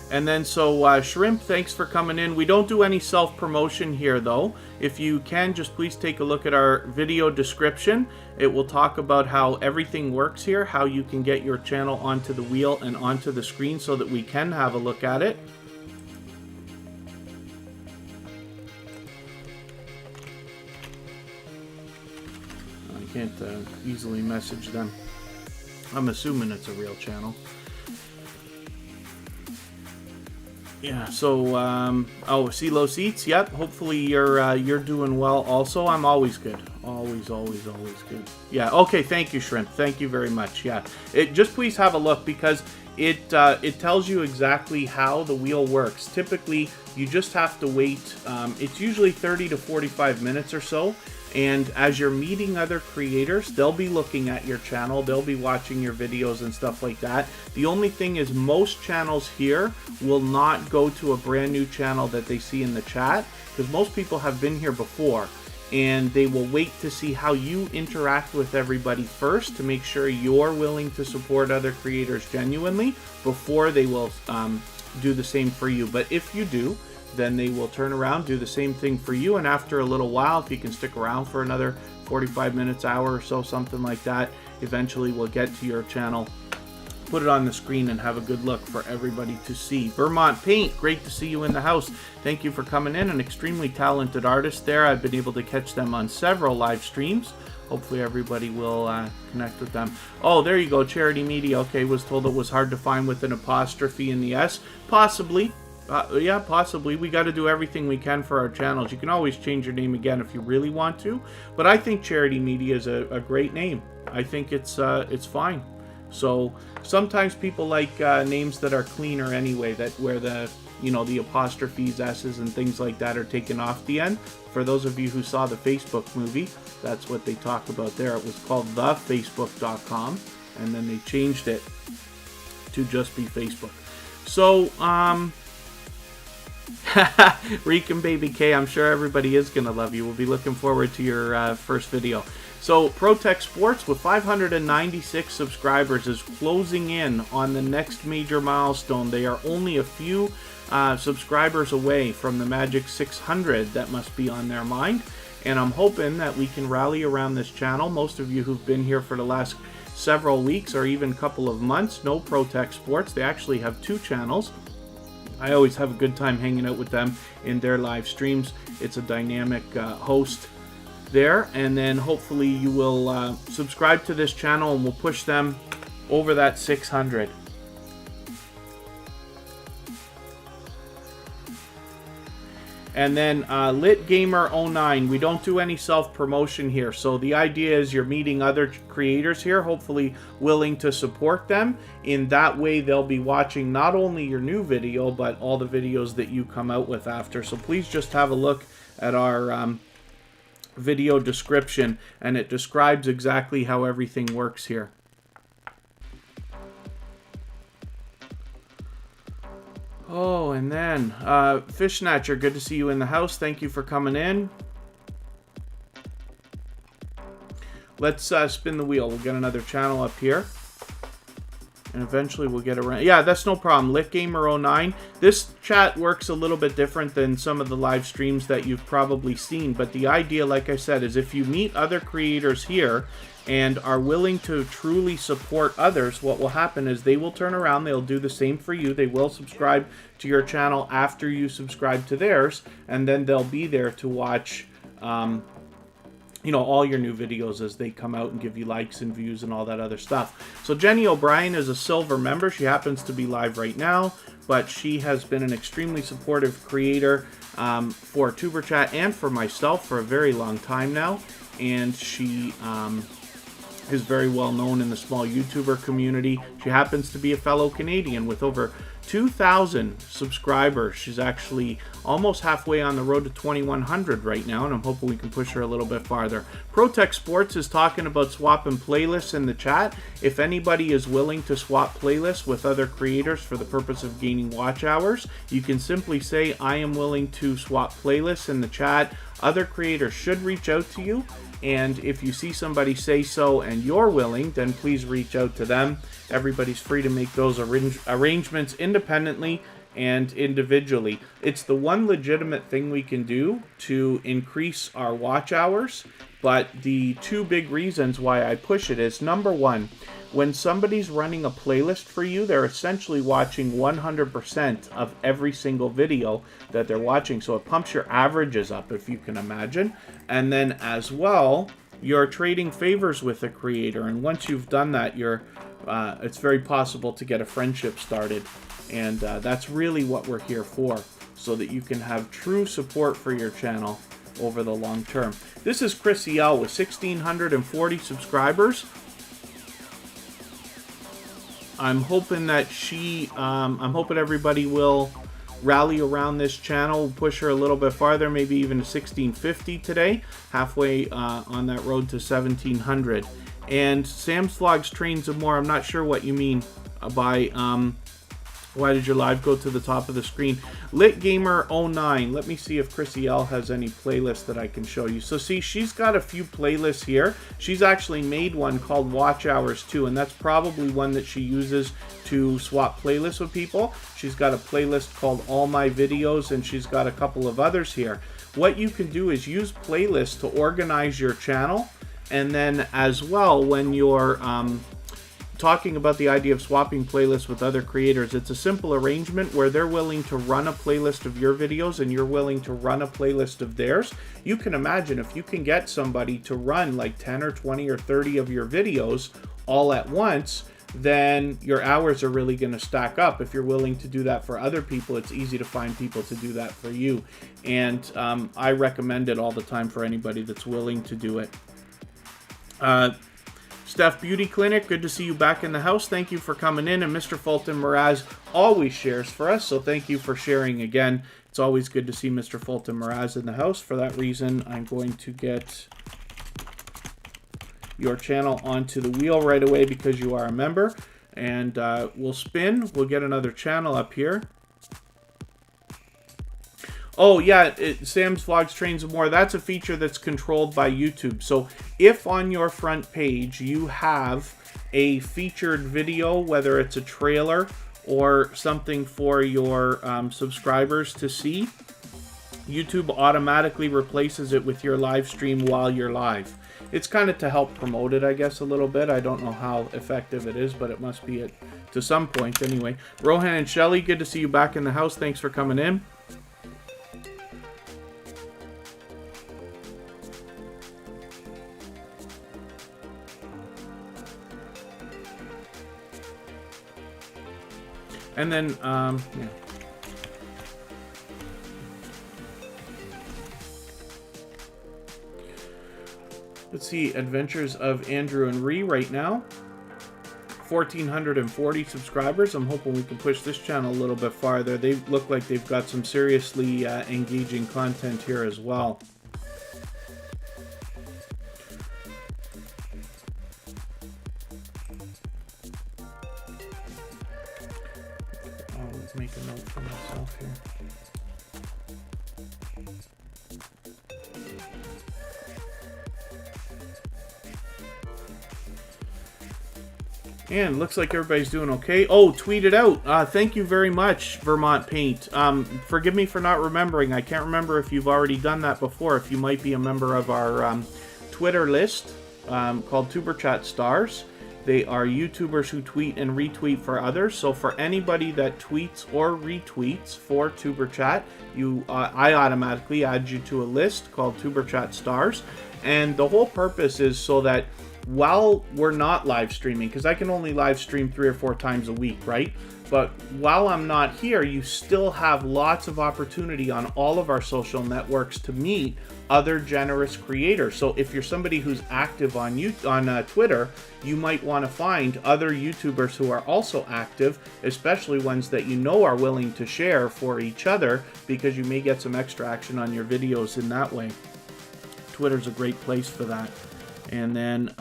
And then Shrimp, thanks for coming in. We don't do any self-promotion here though. If you can, just please take a look at our video description. It will talk about how everything works here, how you can get your channel onto the wheel and onto the screen so that we can have a look at it. I can't easily message them. I'm assuming it's a real channel. Yeah, so, CeeLo Seats, yep, hopefully you're doing well also. I'm always good. Always good. Yeah, okay, thank you, Shrimp. Thank you very much, yeah. Just please have a look because it tells you exactly how the wheel works. Typically, you just have to wait. It's usually 30 to 45 minutes or so. And as you're meeting other creators, they'll be looking at your channel, they'll be watching your videos and stuff like that. The only thing is most channels here will not go to a brand new channel that they see in the chat, because most people have been here before, and they will wait to see how you interact with everybody first to make sure you're willing to support other creators genuinely before they will do the same for you. But if you do, then they will turn around, do the same thing for you, and after a little while, if you can stick around for another 45 minutes, hour or so, something like that, eventually we'll get to your channel, put it on the screen, and have a good look for everybody to see. Vermont Paint, great to see you in the house. Thank you for coming in. An extremely talented artist there. I've been able to catch them on several live streams. Hopefully everybody will connect with them. Oh, there you go, Charity Media. Okay, was told it was hard to find with an apostrophe in the S. Possibly. Yeah, possibly. We got to do everything we can for our channels. You can always change your name again if you really want to, but I think Charity Media is a great name. I think it's fine. So sometimes people like names that are cleaner anyway, that where the apostrophes, S's, and things like that are taken off the end. For those of you who saw the Facebook movie, that's what they talk about there. It was called thefacebook.com, and then they changed it to just be Facebook. So, Reek and Baby K, I'm sure everybody is going to love you. We'll be looking forward to your first video. So, ProTech Sports, with 596 subscribers, is closing in on the next major milestone. They are only a few subscribers away from the magic 600 that must be on their mind. And I'm hoping that we can rally around this channel. Most of you who've been here for the last several weeks or even couple of months know ProTech Sports. They actually have 2 channels. I always have a good time hanging out with them in their live streams. It's a dynamic host there. And then hopefully you will subscribe to this channel and we'll push them over that 600. And then LitGamer09, we don't do any self-promotion here. So the idea is you're meeting other creators here, hopefully willing to support them. In that way, they'll be watching not only your new video, but all the videos that you come out with after. So please just have a look at our video description, and it describes exactly how everything works here. Oh, and then Fish Snatcher, good to see you in the house. Thank you for coming in. Let's spin the wheel. We'll get another channel up here. And eventually we'll get around. Yeah, that's no problem. LitGamer09. This chat works a little bit different than some of the live streams that you've probably seen. But the idea, like I said, is if you meet other creators here and are willing to truly support others, what will happen is they will turn around, they'll do the same for you, they will subscribe to your channel after you subscribe to theirs, and then they'll be there to watch you know, all your new videos as they come out and give you likes and views and all that other stuff. So Jenny O'Brien is a silver member. She happens to be live right now, but she has been an extremely supportive creator for Tuber Chat and for myself for a very long time now, and she is very well known in the small YouTuber community. She happens to be a fellow Canadian with over 2,000 subscribers. She's actually almost halfway on the road to 2,100 right now, and I'm hoping we can push her a little bit farther. Protech Sports is talking about swapping playlists in the chat. If anybody is willing to swap playlists with other creators for the purpose of gaining watch hours, you can simply say, I am willing to swap playlists in the chat. Other creators should reach out to you, and if you see somebody say so and you're willing, then please reach out to them. Everybody's free to make those arrangements independently and individually. It's the one legitimate thing we can do to increase our watch hours, but the two big reasons why I push it is, number one, when somebody's running a playlist for you, they're essentially watching 100% of every single video that they're watching. So it pumps your averages up, if you can imagine. And then as well, you're trading favors with a creator. And once you've done that, it's very possible to get a friendship started. And that's really what we're here for, so that you can have true support for your channel over the long term. This is Chrissy L with 1,640 subscribers. I'm hoping that I'm hoping everybody will rally around this channel, push her a little bit farther, maybe even to 1,650 today, halfway on that road to 1,700. And Sam's Vlogs Trains and More, I'm not sure what you mean by why did your live go to the top of the screen? LitGamer09. Let me see if Chrissy L has any playlists that I can show you. So see, she's got a few playlists here. She's actually made one called Watch Hours too, and that's probably one that she uses to swap playlists with people. She's got a playlist called All My Videos, and she's got a couple of others here. What you can do is use playlists to organize your channel, and then as well, when you're talking about the idea of swapping playlists with other creators, it's a simple arrangement where they're willing to run a playlist of your videos and you're willing to run a playlist of theirs. You can imagine if you can get somebody to run like 10 or 20 or 30 of your videos all at once, then your hours are really going to stack up. If you're willing to do that for other people, it's easy to find people to do that for you. And I recommend it all the time for anybody that's willing to do it. Steph Beauty Clinic, good to see you back in the house. Thank you for coming in. And Mr. Fulton Mraz always shares for us, so thank you for sharing again. It's always good to see Mr. Fulton Mraz in the house. For that reason, I'm going to get your channel onto the wheel right away because you are a member. And we'll spin. We'll get another channel up here. Oh, yeah, Sam's Vlogs, Trains, and More. That's a feature that's controlled by YouTube. So if on your front page you have a featured video, whether it's a trailer or something for your subscribers to see, YouTube automatically replaces it with your live stream while you're live. It's kind of to help promote it, I guess, a little bit. I don't know how effective it is, but it must be to some point anyway. Rohan and Shelly, good to see you back in the house. Thanks for coming in. And then, yeah. Let's see, Adventures of Andrew and Ree right now. 1,440 subscribers. I'm hoping we can push this channel a little bit farther. They look like they've got some seriously engaging content here as well. Let's make a note for myself here. And looks like everybody's doing okay. Oh, tweet it out. Thank you very much, Vermont Paint. Forgive me for not remembering. I can't remember if you've already done that before. If you might be a member of our Twitter list called Tuber Chat Stars. They are YouTubers who tweet and retweet for others. So for anybody that tweets or retweets for Tuber Chat, I automatically add you to a list called Tuber Chat Stars. And the whole purpose is so that while we're not live streaming, because I can only live stream 3 or 4 times a week, right? But while I'm not here, you still have lots of opportunity on all of our social networks to meet other generous creators. So if you're somebody who's active on Twitter, you might want to find other YouTubers who are also active, especially ones that you know are willing to share for each other, because you may get some extra action on your videos in that way. Twitter's a great place for that. And then,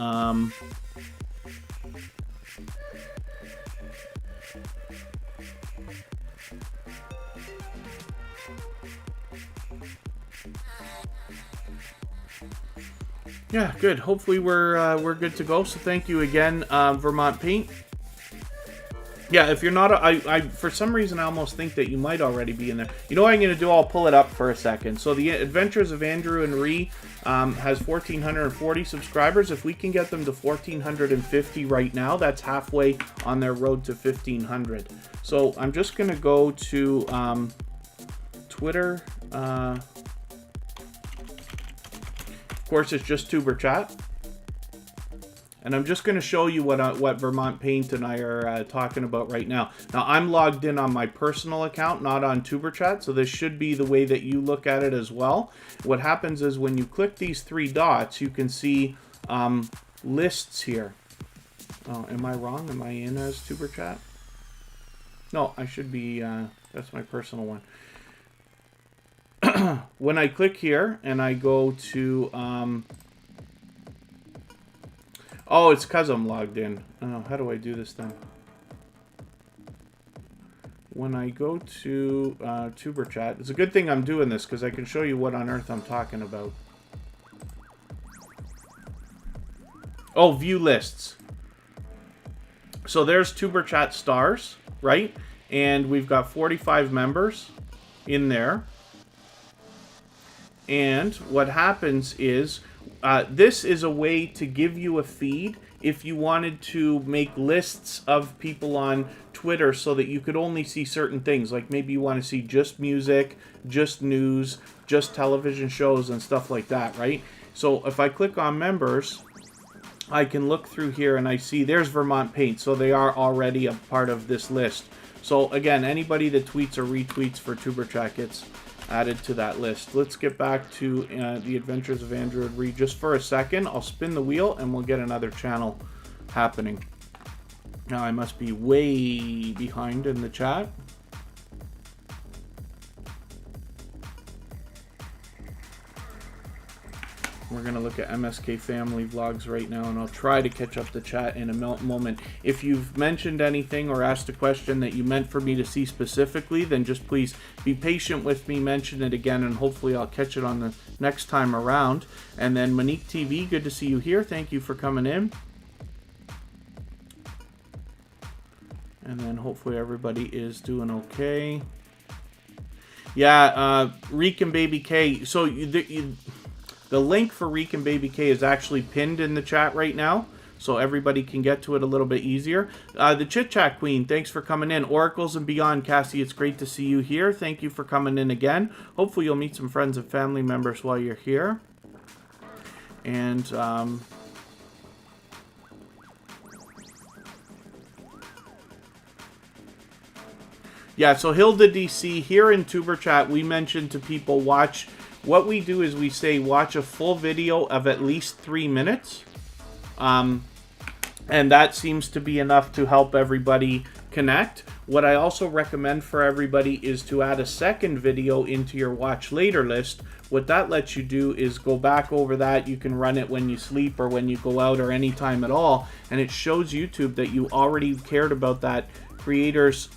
yeah, good. Hopefully we're good to go. So thank you again, Vermont Paint. Yeah, if you're not, I for some reason I almost think that you might already be in there. You know what I'm going to do? I'll pull it up for a second. So the Adventures of Andrew and Ree has 1,440 subscribers. If we can get them to 1,450 right now, that's halfway on their road to 1,500. So I'm just going to go to Twitter. Of course, it's just Tuber Chat. And I'm just going to show you what Vermont Paint and I are talking about right now. Now, I'm logged in on my personal account, not on Tuber Chat, so this should be the way that you look at it as well. What happens is when you click these 3 dots, you can see lists here. Oh, am I wrong? Am I in as Tuber Chat? No, I should be, that's my personal one. When I click here and I go to... oh, it's because I'm logged in. Oh, how do I do this then? When I go to Tuber Chat, it's a good thing I'm doing this because I can show you what on earth I'm talking about. Oh, view lists. So there's Tuber Chat Stars, right? And we've got 45 members in there. And what happens is... this is a way to give you a feed if you wanted to make lists of people on Twitter so that you could only see certain things. Like maybe you want to see just music, just news, just television shows and stuff like that, right? So if I click on members, I can look through here and I see there's Vermont Paint. So they are already a part of this list. So again, anybody that tweets or retweets for Tuber Chat gets added to that list. Let's get back to the Adventures of Andrew and Ree just for a second. I'll spin the wheel and we'll get another channel happening. Now I must be way behind in the chat. We're going to look at MSK Family Vlogs right now, and I'll try to catch up the chat in a moment. If you've mentioned anything or asked a question that you meant for me to see specifically, then just please be patient with me, mention it again, and hopefully I'll catch it on the next time around. And then Monique TV, good to see you here. Thank you for coming in. And then hopefully everybody is doing okay. Yeah, Reek and Baby K. So the link for Reek and Baby K is actually pinned in the chat right now. so everybody can get to it a little bit easier. The Chit Chat Queen, thanks for coming in. Oracles and Beyond, Cassie, it's great to see you here. Thank you for coming in again. Hopefully you'll meet some friends and family members while you're here. And yeah, so Hilda DC, here in Tuber Chat, we mentioned to people, what we do is we say watch a full video of at least 3 minutes. And that seems to be enough to help everybody connect. What I also recommend for everybody is to add a second video into your watch later list. What that lets you do is go back over that. You can run it when you sleep or when you go out or any time at all. And it shows YouTube that you already cared about that creators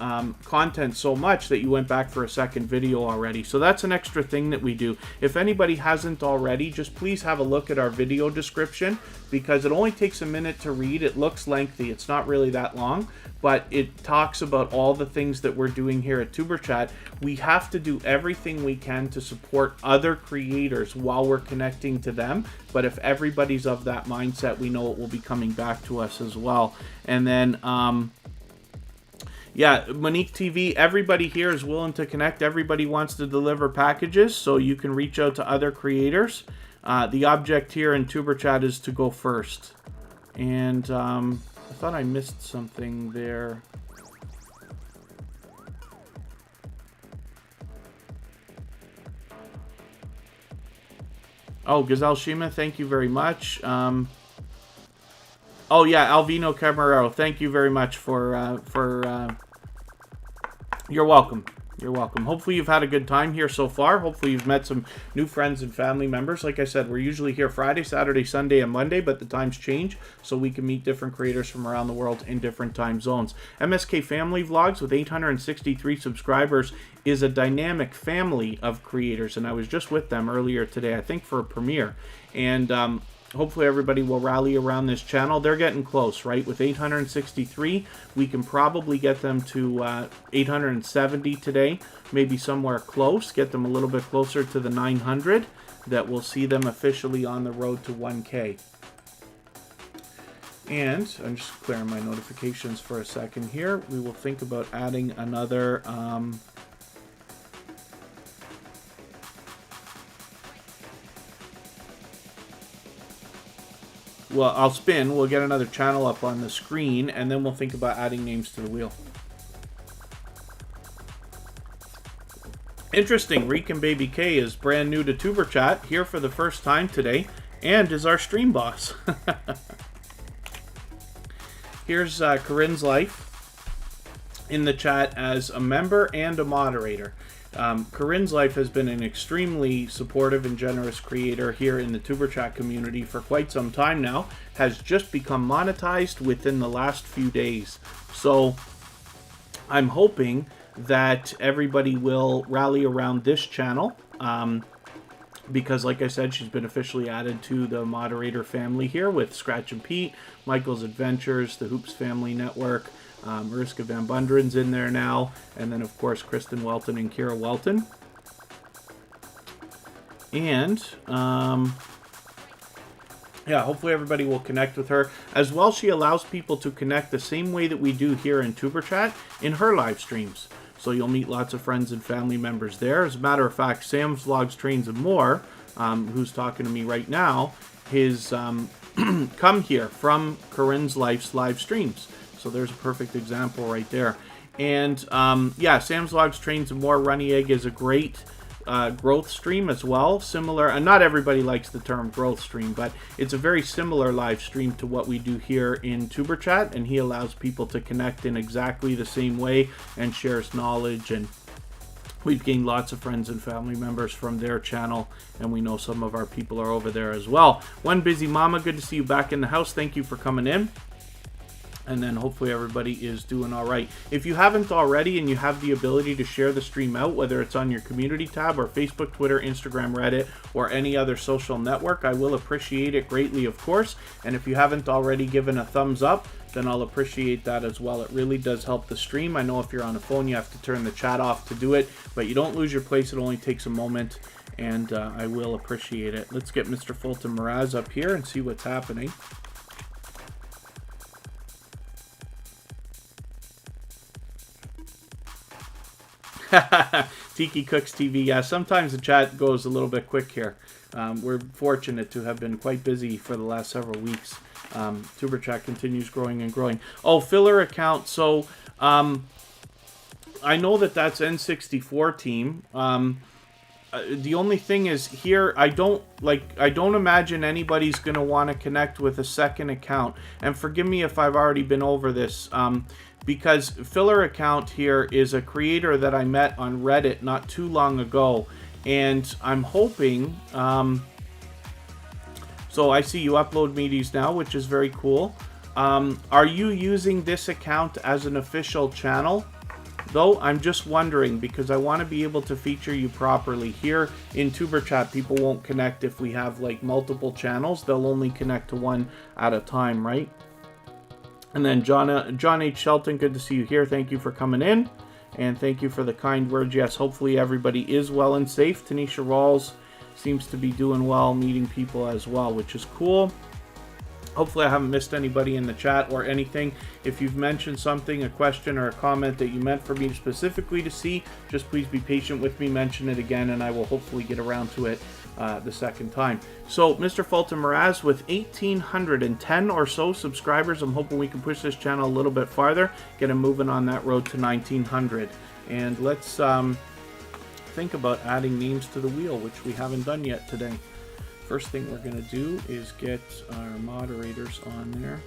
content so much that you went back for a second video already. So that's an extra thing that we do. If anybody hasn't already, just please have a look at our video description, because it only takes a minute to read. It looks lengthy, it's not really that long, but it talks about all the things that we're doing here at Tuber Chat. We have to do everything we can to support other creators while we're connecting to them, but if everybody's of that mindset, we know it will be coming back to us as well. And then yeah, Monique TV, everybody here is willing to connect. Everybody wants to deliver packages, so you can reach out to other creators. The object here in Tuber Chat is to go first. And I thought I missed something there. Oh, Gazelle Shima, thank you very much. Oh yeah, Alvino Camarero, thank you very much for you're welcome. You're welcome. Hopefully you've had a good time here so far. Hopefully you've met some new friends and family members. Like I said, we're usually here Friday, Saturday, Sunday, and Monday, but the times change, so we can meet different creators from around the world in different time zones. MSK Family Vlogs with 863 subscribers is a dynamic family of creators, and I was just with them earlier today, I think for a premiere. And hopefully everybody will rally around this channel. They're getting close, right? With 863, we can probably get them to 870 today, maybe somewhere close, get them a little bit closer to the 900, that will see them officially on the road to 1K. And I'm just clearing my notifications for a second here. We will think about adding another well, I'll spin, we'll get another channel up on the screen, and then we'll think about adding names to the wheel. Interesting, Reek and Baby K is brand new to Tuber Chat, here for the first time today, and is our stream boss. Here's Corinne's Life in the chat as a member and a moderator. Corinne's Life has been an extremely supportive and generous creator here in the Tuber Chat community for quite some time now, has just become monetized within the last few days. So I'm hoping that everybody will rally around this channel, because like I said, she's been officially added to the moderator family here with Scratch and Pete, Michael's Adventures, the Hoops Family Network, Mariska Van Bunderen's in there now, and then of course Kristen Welton and Kira Welton. And yeah, hopefully everybody will connect with her. As well, she allows people to connect the same way that we do here in Tuber Chat in her live streams. So you'll meet lots of friends and family members there. As a matter of fact, Sam's Vlogs, Trains, and More, who's talking to me right now, his come here from Corinne's Life's live streams. So there's a perfect example right there. And yeah, Sam's Vlogs, Trains, and More, Runny Egg is a great growth stream as well. Similar, and not everybody likes the term growth stream, but it's a very similar live stream to what we do here in Tuber Chat, and he allows people to connect in exactly the same way and shares knowledge, and we've gained lots of friends and family members from their channel, and we know some of our people are over there as well. One Busy Mama, good to see you back in the house. Thank you for coming in. And then hopefully everybody is doing all right. If you haven't already and you have the ability to share the stream out, whether it's on your community tab or Facebook, Twitter, Instagram, Reddit, or any other social network, I will appreciate it greatly, of course. And if you haven't already given a thumbs up, then I'll appreciate that as well. It really does help the stream. I know if you're on a phone, you have to turn the chat off to do it, but you don't lose your place. It only takes a moment, and I will appreciate it. Let's get Mr. Fulton Miraz up here and see what's happening. Tiki Cooks TV. Yeah, sometimes the chat goes a little bit quick here. We're fortunate to have been quite busy for the last several weeks. Tuber Chat continues growing and growing. Oh, filler account. So I know that that's N64 team. The only thing is here, I don't imagine anybody's going to want to connect with a second account. And forgive me if I've already been over this, because filler account here is a creator that I met on Reddit not too long ago. And I'm hoping, so I see you upload media now, which is very cool. Are you using this account as an official channel? Though I'm just wondering, because I want to be able to feature you properly. Here in Tuber Chat, people won't connect if we have like multiple channels. They'll only connect to one at a time, right? And then John H. Shelton, good to see you here. Thank you for coming in. And thank you for the kind words. Yes, hopefully everybody is well and safe. Tanisha Rawls seems to be doing well, meeting people as well, which is cool. Hopefully I haven't missed anybody in the chat or anything. If you've mentioned something, a question or a comment that you meant for me specifically to see, just please be patient with me, mention it again, and I will hopefully get around to it the second time. So, Mr. Fulton Mraz, with 1,810 or so subscribers, I'm hoping we can push this channel a little bit farther, get him moving on that road to 1,900. And let's think about adding names to the wheel, which we haven't done yet today. First thing we're going to do is get our moderators on there.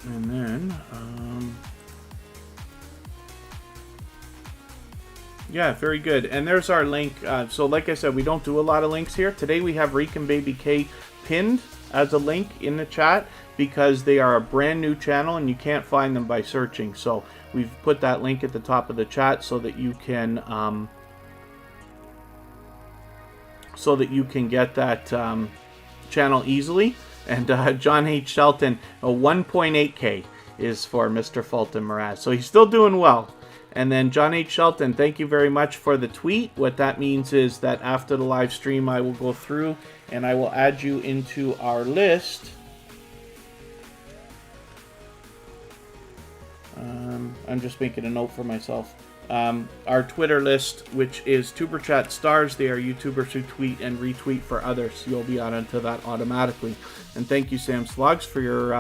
And then, yeah, very good. And there's our link. So like I said, we don't do a lot of links here. Today we have Reek and Baby K pinned as a link in the chat, because they are a brand new channel and you can't find them by searching. So we've put that link at the top of the chat so that you can get that channel easily. And John H. Shelton, 1.8K is for Mr. Fulton Mraz. So he's still doing well. And then John H. Shelton, thank you very much for the tweet. What that means is that after the live stream, I will go through and I will add you into our list. I'm just making a note for myself. Our Twitter list, which is Tuber Chat Stars. They are YouTubers who tweet and retweet for others. You'll be on into that automatically. And thank you, Sam Slugs, for your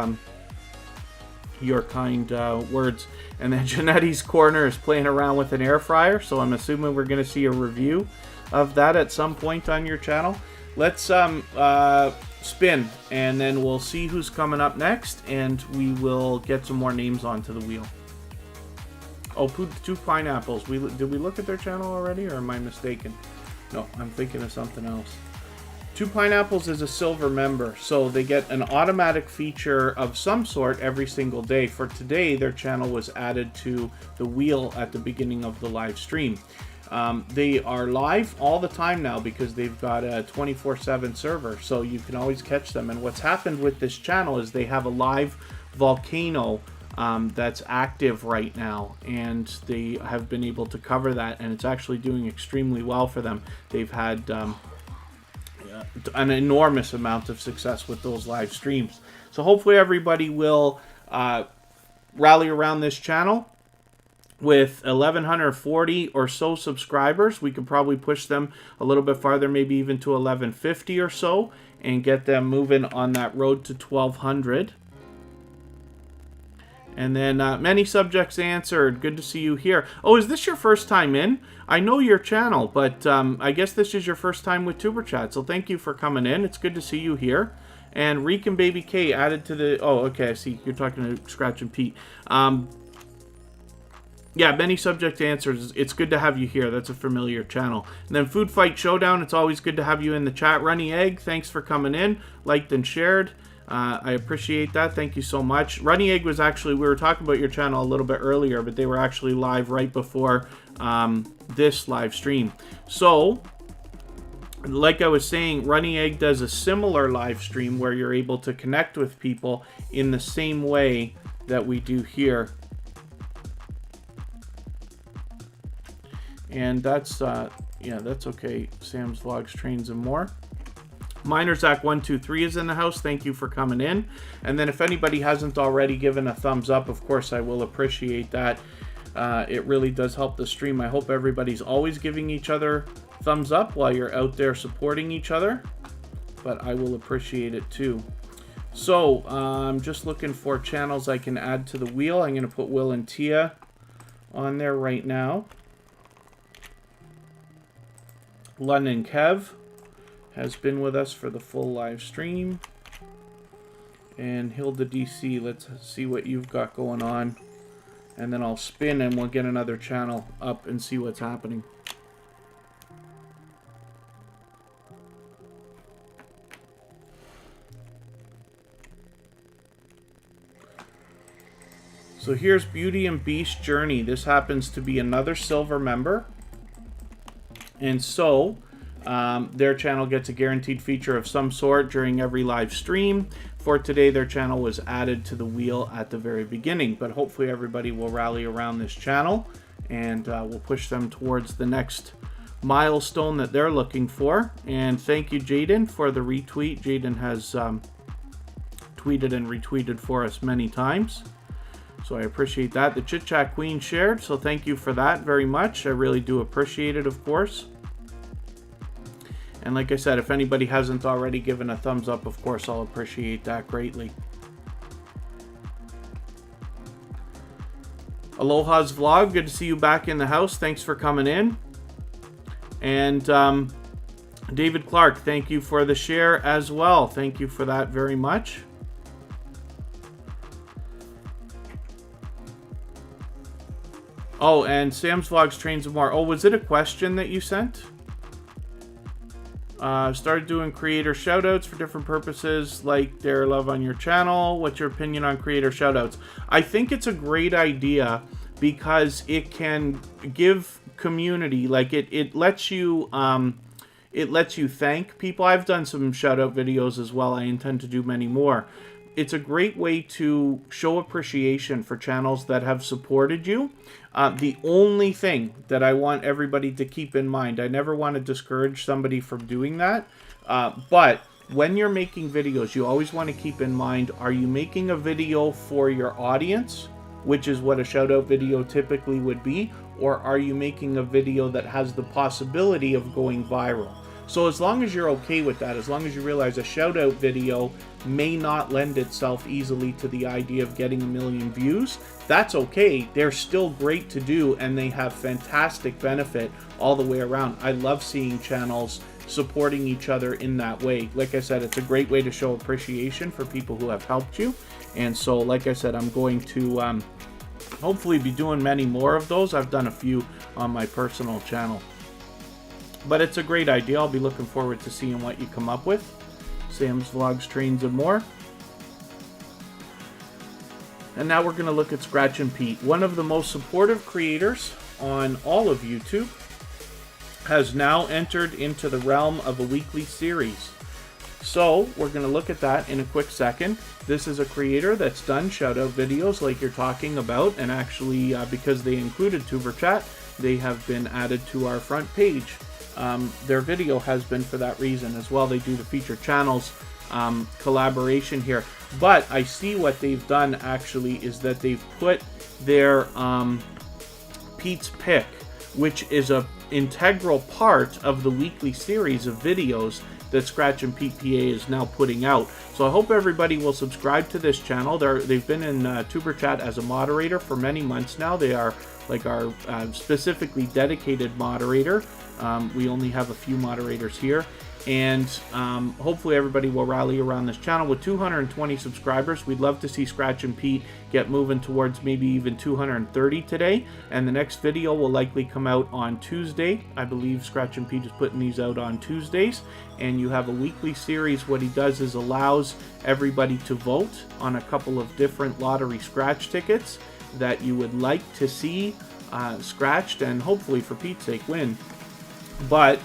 kind words. And then Janetti's Corner is playing around with an air fryer, so I'm assuming we're going to see a review of that at some point on your channel. Let's spin, and then we'll see who's coming up next, and we will get some more names onto the wheel. Oh, Two Pineapples. Did we look at their channel already, or am I mistaken? No, I'm thinking of something else. Two Pineapples is a silver member, so they get an automatic feature of some sort every single day. For today, their channel was added to the wheel at the beginning of the live stream. They are live all the time now because they've got a 24/7 server, so you can always catch them. And what's happened with this channel is they have a live volcano that's active right now, and they have been able to cover that, and it's actually doing extremely well for them. They've had an enormous amount of success with those live streams. So hopefully everybody will rally around this channel. With 1,140 or so subscribers, we could probably push them a little bit farther, maybe even to 1,150 or so, and get them moving on that road to 1,200. And then many subjects answered. Good to see you here. Oh, is this your first time in? I know your channel, but I guess this is your first time with Tuber Chat. So thank you for coming in. It's good to see you here. And Reek and Baby K added to the... Oh, okay, I see. You're talking to Scratch and Pete. Yeah, many subject answers. It's good to have you here. That's a familiar channel. And then Food Fight Showdown. It's always good to have you in the chat. Runny Egg, thanks for coming in. Liked and shared. I appreciate that. Thank you so much. Runny Egg was actually, we were talking about your channel a little bit earlier, but they were actually live right before this live stream. So, like I was saying, Runny Egg does a similar live stream where you're able to connect with people in the same way that we do here. And that's Yeah, that's okay. Sam's Vlogs, Trains, and More. Minerzach123 is in the house. Thank you for coming in. And then if anybody hasn't already given a thumbs up, of course, I will appreciate that. It really does help the stream. I hope everybody's always giving each other thumbs up while you're out there supporting each other. But I will appreciate it too. So, I'm just looking for channels I can add to the wheel. I'm going to put Will and Tia on there right now. London Kev has been with us for the full live stream. And Hilda DC, let's see what you've got going on. And then I'll spin and we'll get another channel up and see what's happening. So here's Beauty and Beast Journey. This happens to be another silver member. And so their channel gets a guaranteed feature of some sort during every live stream. For today, their channel was added to the wheel at the very beginning, but hopefully everybody will rally around this channel and we'll push them towards the next milestone that they're looking for. And thank you, Jaden, for the retweet. Jaden has tweeted and retweeted for us many times, so I appreciate that. The Chit Chat Queen shared, so thank you for that very much. I really do appreciate it, of course. And like I said, if anybody hasn't already given a thumbs up, of course, I'll appreciate that greatly. Aloha's Vlog, good to see you back in the house. Thanks for coming in. And David Clark, thank you for the share as well. Thank you for that very much. Oh, and Sam's Vlogs, Trains, and More. Oh, was it a question that you sent? Started doing creator shoutouts for different purposes, like their love on your channel. What's your opinion on creator shoutouts? I think it's a great idea because it can give community, like it lets you thank people. I've done some shoutout videos as well. I intend to do many more. It's a great way to show appreciation for channels that have supported you. The only thing that I want everybody to keep in mind, I never want to discourage somebody from doing that, but when you're making videos, you always want to keep in mind, are you making a video for your audience, which is what a shout out video typically would be, or are you making a video that has the possibility of going viral? So as long as you're okay with that, as long as you realize a shout out video may not lend itself easily to the idea of getting 1 million views, that's okay. They're still great to do and they have fantastic benefit all the way around. I love seeing channels supporting each other in that way. Like I said, it's a great way to show appreciation for people who have helped you. And so, like I said, I'm going to hopefully be doing many more of those. I've done a few on my personal channel. But it's a great idea. I'll be looking forward to seeing what you come up with. Sam's Vlogs, Trains, and More. And now we're going to look at Scratch and Pete. One of the most supportive creators on all of YouTube has now entered into the realm of a weekly series. So we're going to look at that in a quick second. This is a creator that's done shout-out videos like you're talking about, and actually because they included Tuber Chat, they have been added to our front page. Their video has been for that reason as well. They do the featured channels collaboration here. But I see what they've done actually is that they've put their Pete's Pick, which is a integral part of the weekly series of videos that Scratch and Pete PA is now putting out. So I hope everybody will subscribe to this channel. They've been in Tuber Chat as a moderator for many months now. They are like our specifically dedicated moderator. We only have a few moderators here. And hopefully everybody will rally around this channel. With 220 subscribers, we'd love to see Scratch and Pete get moving towards maybe even 230 today. And the next video will likely come out on Tuesday. I believe Scratch and Pete is putting these out on Tuesdays. And you have a weekly series. What he does is allows everybody to vote on a couple of different lottery scratch tickets that you would like to see scratched and hopefully for Pete's sake win. But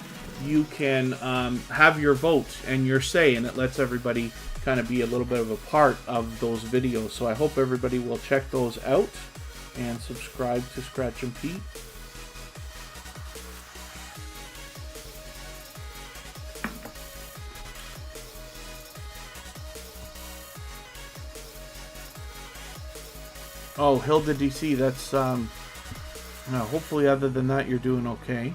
you can have your vote and your say, and it lets everybody kind of be a little bit of a part of those videos. So I hope everybody will check those out and subscribe to Scratch and Pete. Oh, Hilda DC, that's, hopefully other than that, you're doing okay.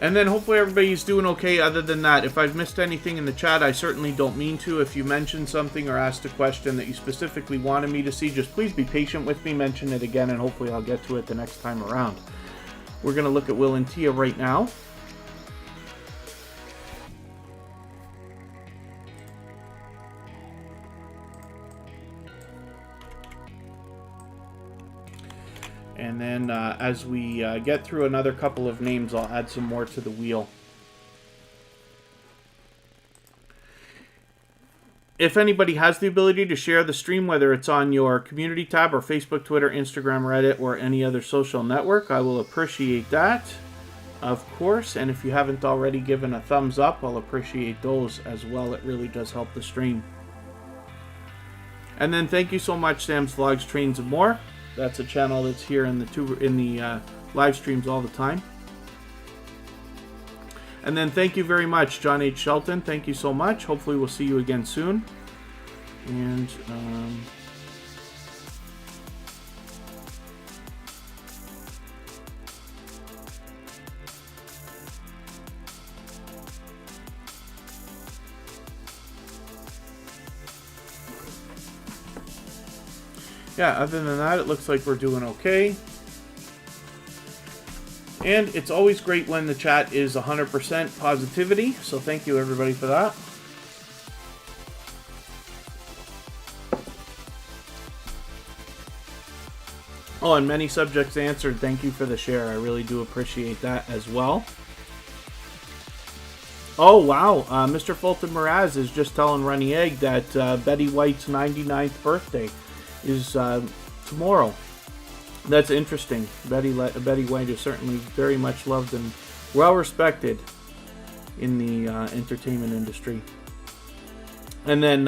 And then hopefully everybody's doing okay other than that. If I've missed anything in the chat, I certainly don't mean to. If you mentioned something or asked a question that you specifically wanted me to see, just please be patient with me, mention it again, and hopefully I'll get to it the next time around. We're going to look at Will and Tia right now. And then as we get through another couple of names, I'll add some more to the wheel. If anybody has the ability to share the stream, whether it's on your community tab or Facebook, Twitter, Instagram, Reddit, or any other social network, I will appreciate that, of course. And if you haven't already given a thumbs up, I'll appreciate those as well. It really does help the stream. And then thank you so much, Sam's Vlogs, Trains, and More. That's a channel that's here in the live streams all the time. And then thank you very much, John H. Shelton. Thank you so much. Hopefully we'll see you again soon. And yeah, other than that, it looks like we're doing okay. And it's always great when the chat is 100% positivity, so thank you everybody for that. Oh, and many subjects answered. Thank you for the share. I really do appreciate that as well. Oh, wow. Mr. Fulton Mraz is just telling Runny Egg that Betty White's 99th birthday is tomorrow. That's interesting. Betty White is certainly very much loved and well respected in the entertainment industry. And then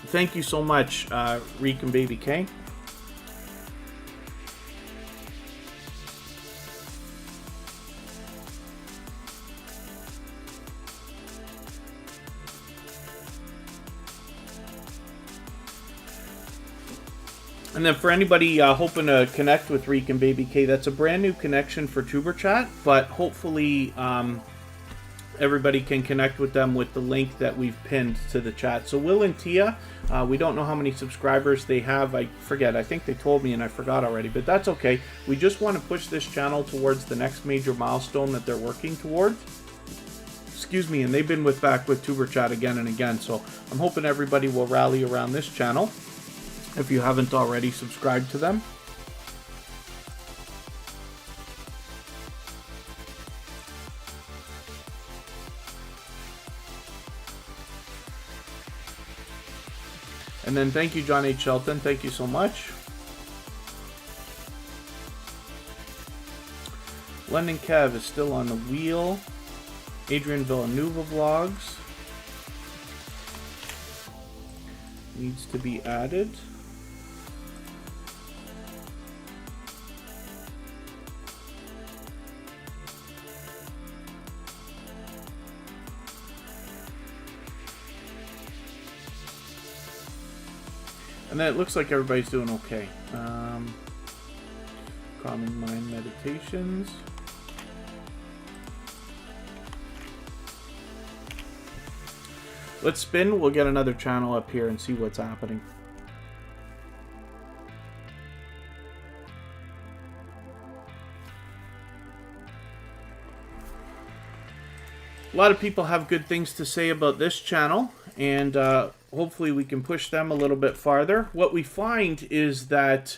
thank you so much, Reek and Baby K. And then for anybody hoping to connect with Reek and Baby K, that's a brand new connection for Tuber Chat, but hopefully everybody can connect with them with the link that we've pinned to the chat. So Will and Tia, we don't know how many subscribers they have. I forget. I think they told me and I forgot already, but that's okay. We just want to push this channel towards the next major milestone that they're working towards. Excuse me, and they've been back with Tuber Chat again and again, so I'm hoping everybody will rally around this channel if you haven't already subscribed to them. And then thank you, John H. Shelton. Thank you so much. London Kev is still on the wheel. Adrian Villanueva Vlogs needs to be added. And then it looks like everybody's doing okay. Calming Mind Meditations. Let's spin. We'll get another channel up here and see what's happening. A lot of people have good things to say about this channel, and hopefully we can push them a little bit farther. What we find is that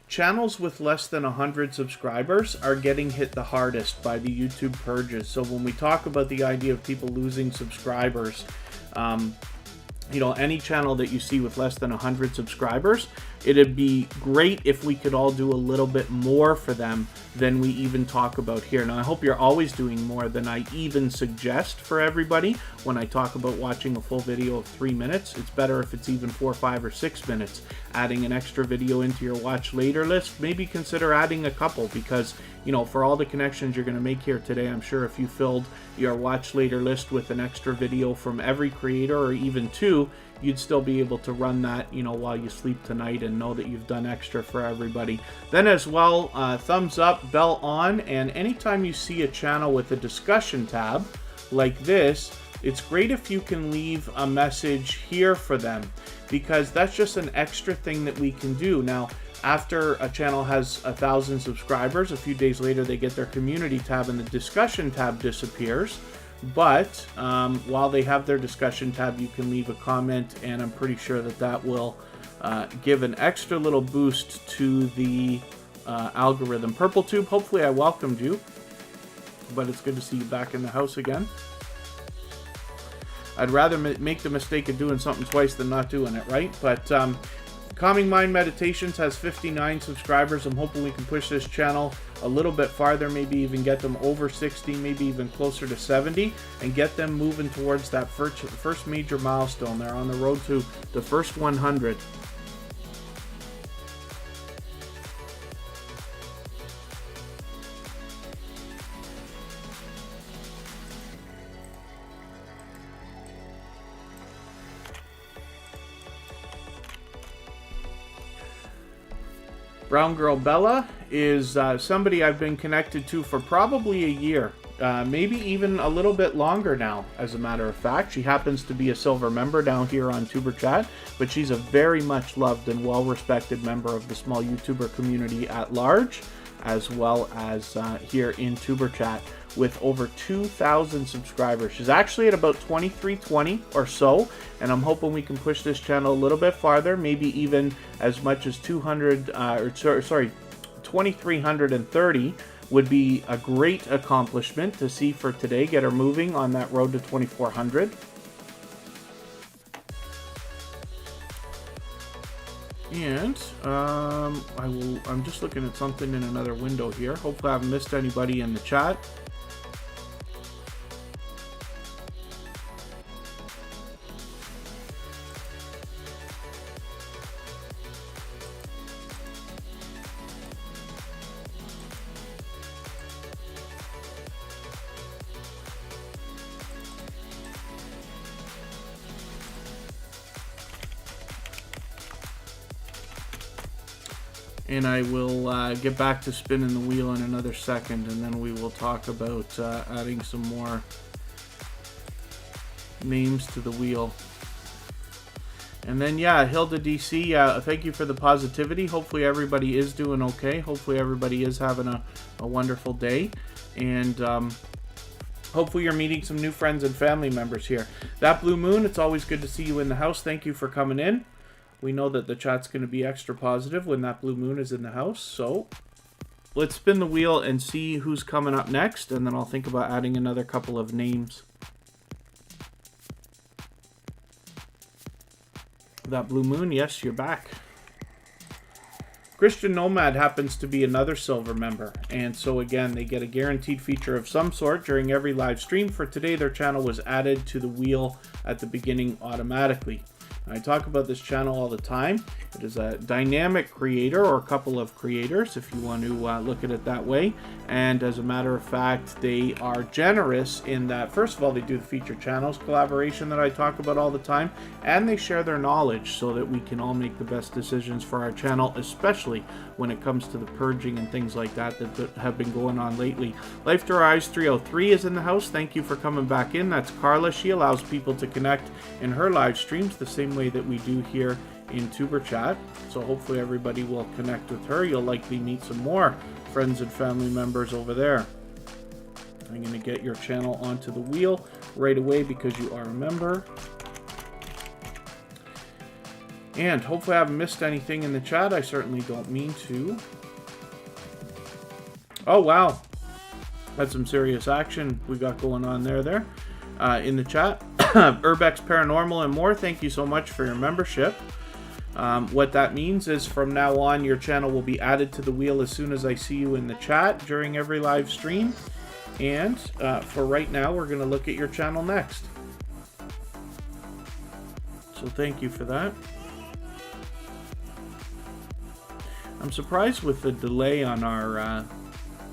channels with less than 100 subscribers are getting hit the hardest by the YouTube purges. So when we talk about the idea of people losing subscribers, you know, any channel that you see with less than 100 subscribers, it'd be great if we could all do a little bit more for them than we even talk about here. Now, I hope you're always doing more than I even suggest for everybody when I talk about watching a full video of 3 minutes. It's better if it's even 4, 5, or 6 minutes. Adding an extra video into your watch later list, maybe consider adding a couple, because, you know, for all the connections you're going to make here today, I'm sure if you filled your watch later list with an extra video from every creator, or even 2, you'd still be able to run that, you know, while you sleep tonight and know that you've done extra for everybody. Then as well, thumbs up, bell on, and anytime you see a channel with a discussion tab like this, it's great if you can leave a message here for them, because that's just an extra thing that we can do. Now, after a channel has 1,000 subscribers, a few days later they get their community tab and the discussion tab disappears. But while they have their discussion tab, you can leave a comment, and I'm pretty sure that that will give an extra little boost to the algorithm. Purple Tube, hopefully I welcomed you, but it's good to see you back in the house again. I'd rather make the mistake of doing something twice than not doing it, right? But Calming Mind Meditations has 59 subscribers. I'm hoping we can push this channel a little bit farther, maybe even get them over 60, maybe even closer to 70, and get them moving towards that first major milestone. They're on the road to the first 100. Brown Girl Bella is somebody I've been connected to for probably a year, maybe even a little bit longer now, as a matter of fact. She happens to be a silver member down here on Tuber Chat, but she's a very much loved and well-respected member of the small YouTuber community at large, as well as here in Tuber Chat, with over 2,000 subscribers. She's actually at about 2320 or so, and I'm hoping we can push this channel a little bit farther, maybe even as much as 2330 would be a great accomplishment to see for today. Get her moving on that road to 2400. And I'm just looking at something in another window here. Hopefully I haven't missed anybody in the chat. And I will get back to spinning the wheel in another second, and then we will talk about adding some more names to the wheel. And then, yeah, Hilda DC, thank you for the positivity. Hopefully everybody is doing okay. Hopefully everybody is having a wonderful day. And hopefully you're meeting some new friends and family members here. That Blue Moon, it's always good to see you in the house. Thank you for coming in. We know that the chat's going to be extra positive when that Blue Moon is in the house. So let's spin the wheel and see who's coming up next, and then I'll think about adding another couple of names. That Blue Moon, yes, you're back. Christian Nomad happens to be another silver member, and so again, they get a guaranteed feature of some sort during every live stream. For today, their channel was added to the wheel at the beginning automatically. I talk about this channel all the time. It is a dynamic creator, or a couple of creators, if you want to look at it that way. And as a matter of fact, they are generous in that, first of all, they do the featured channels collaboration that I talk about all the time, and they share their knowledge so that we can all make the best decisions for our channel, especially when it comes to the purging and things like that have been going on lately. Life to Our Eyes 303 is in the house. Thank you for coming back in. That's Carla. She allows people to connect in her live streams the same way that we do here in Tuber Chat. So hopefully everybody will connect with her. You'll likely meet some more friends and family members over there. I'm going to get your channel onto the wheel right away because you are a member. And hopefully I haven't missed anything in the chat. I certainly don't mean to. Oh, wow. That's some serious action we got going on there in the chat. Urbex Paranormal and more, thank you so much for your membership. What that means is from now on, your channel will be added to the wheel as soon as I see you in the chat during every live stream. And for right now, we're going to look at your channel next. So thank you for that. I'm surprised with the delay on our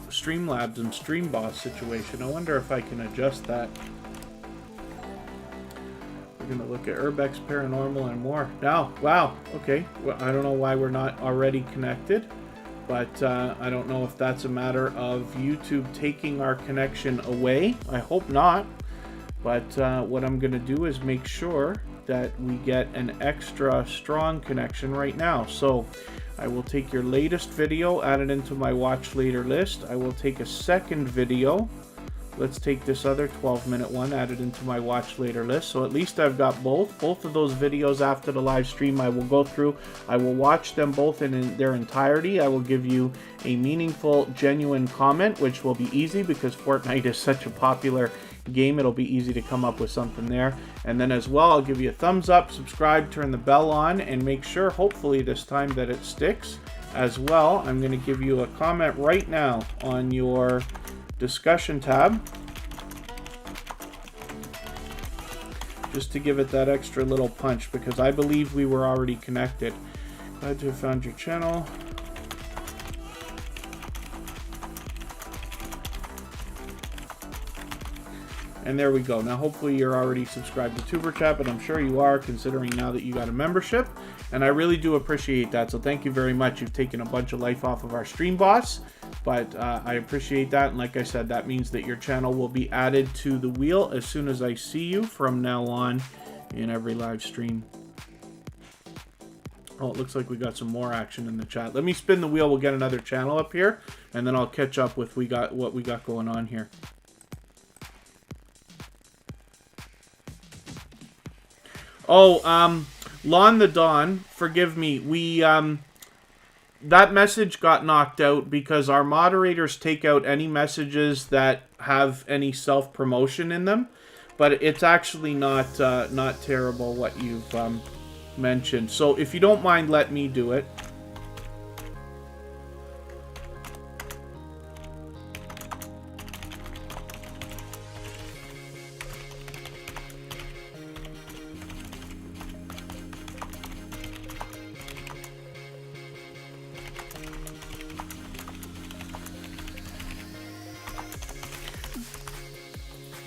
Streamlabs and StreamBoss situation. I wonder if I can adjust that. We're going to look at Urbex Paranormal and more. Now, wow, okay. Well, I don't know why we're not already connected, but I don't know if that's a matter of YouTube taking our connection away. I hope not. But what I'm going to do is make sure that we get an extra strong connection right now. So I will take your latest video, add it into my watch later list. I will take a second video. Let's take this other 12-minute one, add it into my watch later list. So at least I've got both of those videos after the live stream. I will go through, I will watch them both in their entirety. I will give you a meaningful, genuine comment, which will be easy because Fortnite is such a popular game. It'll be easy to come up with something there. And then as well, I'll give you a thumbs up, subscribe, turn the bell on, and make sure, hopefully this time, that it sticks. As well, I'm going to give you a comment right now on your discussion tab, just to give it that extra little punch, because I believe we were already connected. Glad to have found your channel. And there we go. Now hopefully you're already subscribed to Tuber Chat, but I'm sure you are, considering now that you got a membership. And I really do appreciate that. So thank you very much. You've taken a bunch of life off of our stream boss, but I appreciate that. And like I said, that means that your channel will be added to the wheel as soon as I see you from now on in every live stream. Oh, it looks like we got some more action in the chat. Let me spin the wheel. We'll get another channel up here, and then I'll catch up with what we got going on here. Oh, Lon the Dawn, forgive me. We that message got knocked out because our moderators take out any messages that have any self-promotion in them. But it's actually not terrible what you've mentioned. So if you don't mind, let me do it.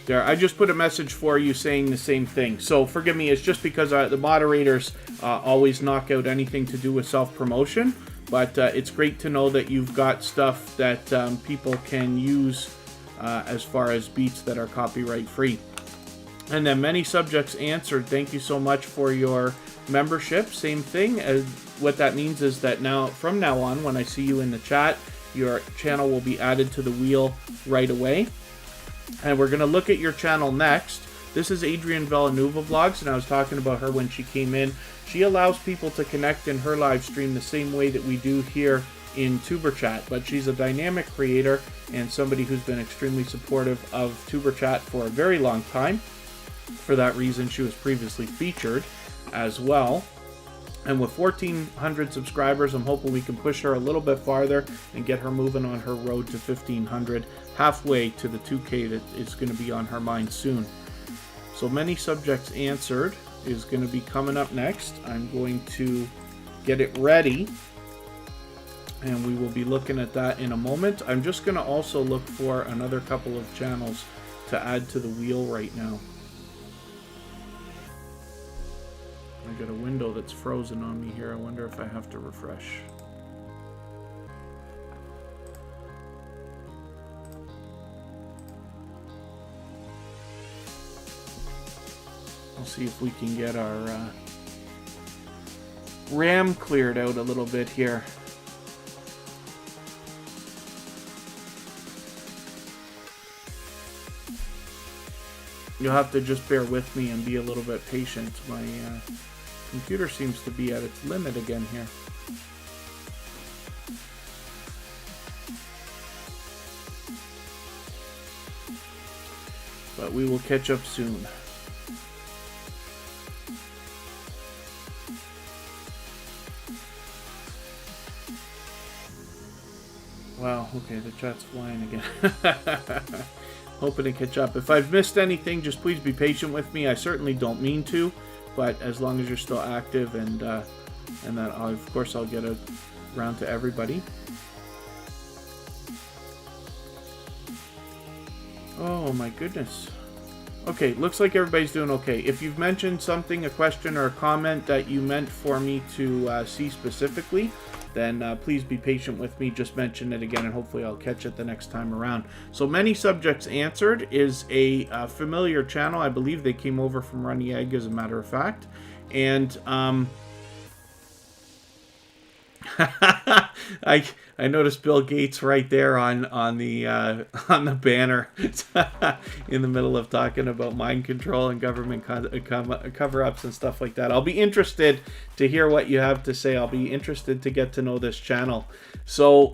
There, I just put a message for you saying the same thing. So forgive me, it's just because the moderators always knock out anything to do with self-promotion. But it's great to know that you've got stuff that people can use as far as beats that are copyright free. And then many subjects answered. Thank you so much for your membership. Same thing. What that means is that now, from now on, when I see you in the chat, your channel will be added to the wheel right away. And we're going to look at your channel next. This is Adrienne Villanueva Vlogs, and I was talking about her when she came in. She allows people to connect in her live stream the same way that we do here in Tuber Chat, but she's a dynamic creator and somebody who's been extremely supportive of Tuber Chat for a very long time. For that reason, she was previously featured as well. And with 1,400 subscribers, I'm hoping we can push her a little bit farther and get her moving on her road to 1,500, halfway to the 2K that is going to be on her mind soon. So many subjects answered is going to be coming up next. I'm going to get it ready, and we will be looking at that in a moment. I'm just going to also look for another couple of channels to add to the wheel right now. I got a window that's frozen on me here. I wonder if I have to refresh. I'll see if we can get our RAM cleared out a little bit here. You'll have to just bear with me and be a little bit patient. My computer seems to be at its limit again here. But we will catch up soon. Wow, okay, the chat's flying again. Hoping to catch up. If I've missed anything, just please be patient with me. I certainly don't mean to, but as long as you're still active, and that, of course, I'll get around to everybody. Oh my goodness. Okay, looks like everybody's doing okay. If you've mentioned something, a question or a comment that you meant for me to see specifically, then please be patient with me. Just mention it again, and hopefully I'll catch it the next time around. So Many Subjects Answered is a familiar channel. I believe they came over from Runny Egg, as a matter of fact. And I noticed Bill Gates right there on the banner in the middle of talking about mind control and government cover-ups and stuff like that. I'll be interested to hear what you have to say. I'll be interested to get to know this channel. So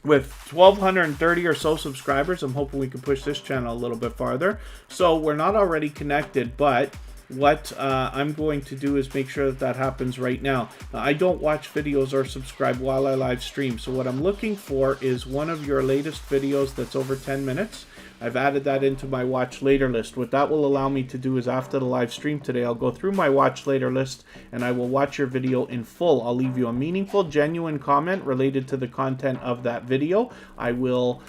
with 1,230 or so subscribers, I'm hoping we can push this channel a little bit farther. So we're not already connected, but what I'm going to do is make sure that happens right now. I don't watch videos or subscribe while I live stream, so what I'm looking for is one of your latest videos that's over 10 minutes. I've added that into my watch later list. What that will allow me to do is, after the live stream today, I'll go through my watch later list and I will watch your video in full. I'll leave you a meaningful, genuine comment related to the content of that video. I will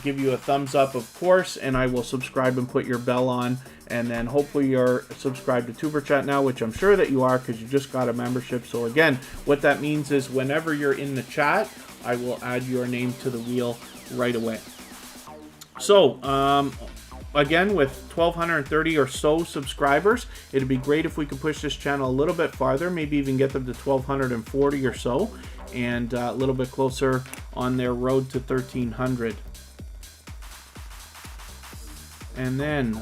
give you a thumbs up, of course, and I will subscribe and put your bell on. And then hopefully you're subscribed to Tuber Chat now, which I'm sure that you are, because you just got a membership. So again, what that means is whenever you're in the chat, I will add your name to the wheel right away. So, again, with 1,230 or so subscribers, it'd be great if we could push this channel a little bit farther, maybe even get them to 1,240 or so, and a little bit closer on their road to 1,300. And then,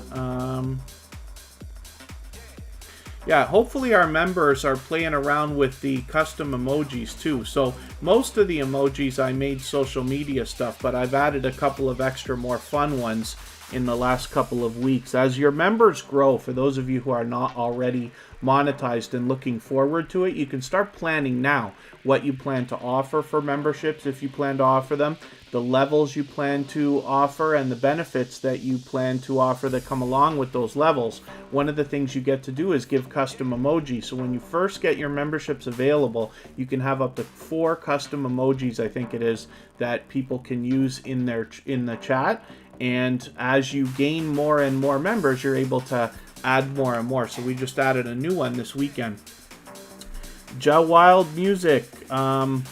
yeah, hopefully our members are playing around with the custom emojis too. So most of the emojis I made social media stuff, but I've added a couple of extra more fun ones in the last couple of weeks. As your members grow, for those of you who are not already monetized and looking forward to it, you can start planning now what you plan to offer for memberships, if you plan to offer them, the levels you plan to offer, and the benefits that you plan to offer that come along with those levels. One of the things you get to do is give custom emojis. So when you first get your memberships available, you can have up to 4 custom emojis, I think it is, that people can use in the chat. And as you gain more and more members, you're able to add more and more. So we just added a new one this weekend. Ja Wild Music. Oh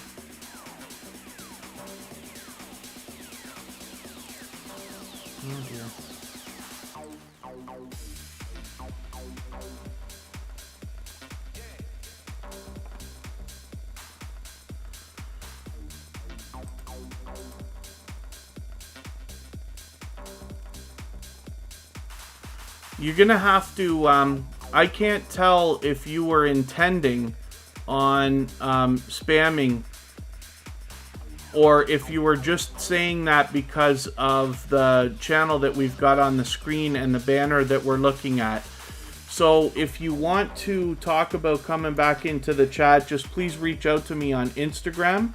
dear. You're gonna have to, I can't tell if you were intending on spamming, or if you were just saying that because of the channel that we've got on the screen and the banner that we're looking at. So if you want to talk about coming back into the chat, just please reach out to me on Instagram.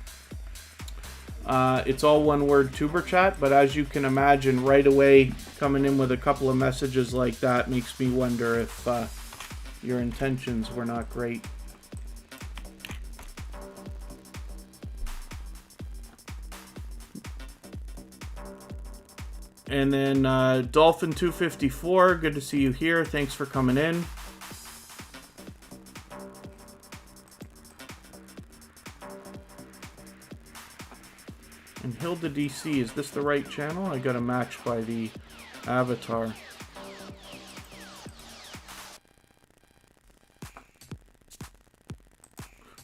It's all one word, Tuber Chat, but as you can imagine, right away coming in with a couple of messages like that makes me wonder if your intentions were not great. And then Dolphin254, good to see you here. Thanks for coming in. And Hilda DC, is this the right channel? I got a match by the avatar.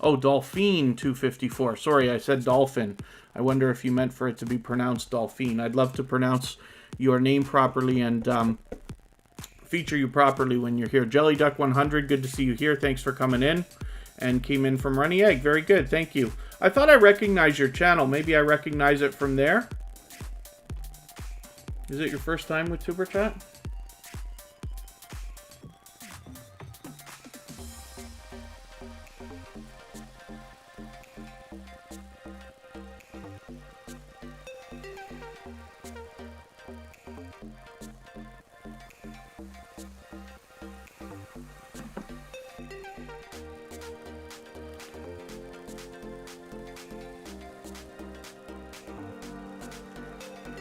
Oh, Dolphin254. Sorry, I said Dolphin. I wonder if you meant for it to be pronounced Dolphin. I'd love to pronounce your name properly and feature you properly when you're here. JellyDuck100, good to see you here. Thanks for coming in. And came in from Runny Egg. Very good, thank you. I thought I recognized your channel. Maybe I recognize it from there. Is it your first time with Tuber Chat?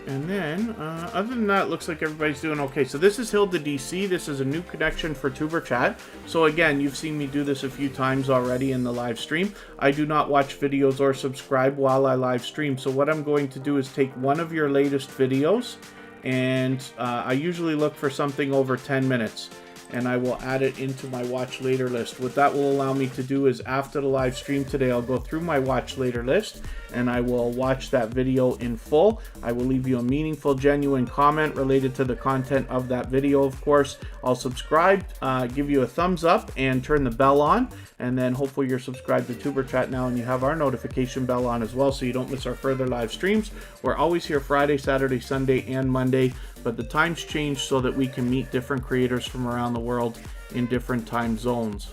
And then, other than that, it looks like everybody's doing okay. So this is Hilda DC. This is a new connection for Tuber Chat. So again, you've seen me do this a few times already in the live stream. I do not watch videos or subscribe while I live stream. So what I'm going to do is take one of your latest videos, and I usually look for something over 10 minutes. And I will add it into my watch later list. What that will allow me to do is after the live stream today, I'll go through my watch later list and I will watch that video in full. I will leave you a meaningful, genuine comment related to the content of that video, of course. I'll subscribe, give you a thumbs up, and turn the bell on. And then hopefully you're subscribed to Tuber Chat now and you have our notification bell on as well so you don't miss our further live streams. We're always here Friday, Saturday, Sunday, and Monday, but the times change so that we can meet different creators from around the world in different time zones.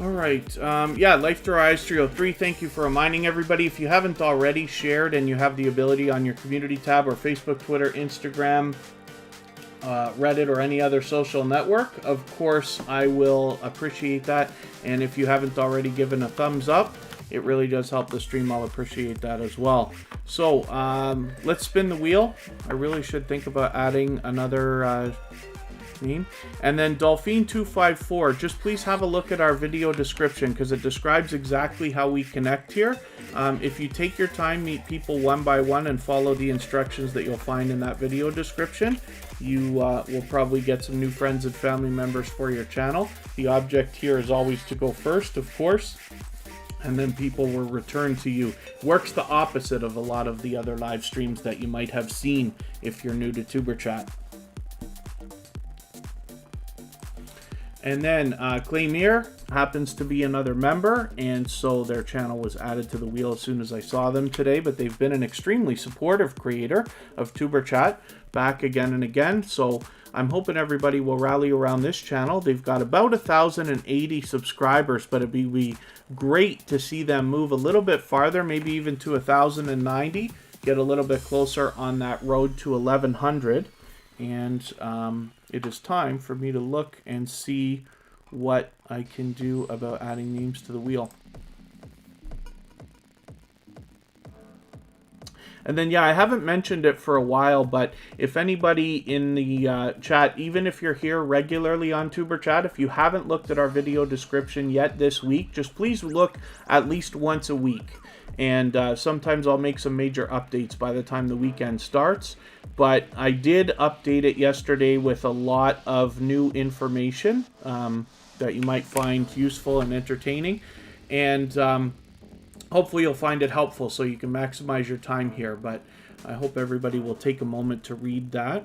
Alright, yeah, Life Through Eyes 303, thank you for reminding everybody. If you haven't already shared and you have the ability on your community tab or Facebook, Twitter, Instagram, Reddit, or any other social network, of course, I will appreciate that. And if you haven't already given a thumbs up, it really does help the stream. I'll appreciate that as well. So, let's spin the wheel. I really should think about adding another name. And then Dolphine254, just please have a look at our video description because it describes exactly how we connect here. If you take your time, meet people one by one, and follow the instructions that you'll find in that video description, you will probably get some new friends and family members for your channel. The object here is always to go first, of course, and then people will return to you. Works the opposite of a lot of the other live streams that you might have seen if you're new to Tuber Chat. And then Claymere happens to be another member, and so their channel was added to the wheel as soon as I saw them today, but they've been an extremely supportive creator of Tuber Chat back again and again, so I'm hoping everybody will rally around this channel. They've got about 1,080 subscribers, but it'd be great to see them move a little bit farther, maybe even to 1,090, get a little bit closer on that road to 1,100, and it is time for me to look and see what I can do about adding names to the wheel. And then, yeah, I haven't mentioned it for a while, but if anybody in the chat, even if you're here regularly on Tuber Chat, if you haven't looked at our video description yet this week, just please look at least once a week. And sometimes I'll make some major updates by the time the weekend starts. But I did update it yesterday with a lot of new information that you might find useful and entertaining. And hopefully you'll find it helpful so you can maximize your time here. But I hope everybody will take a moment to read that.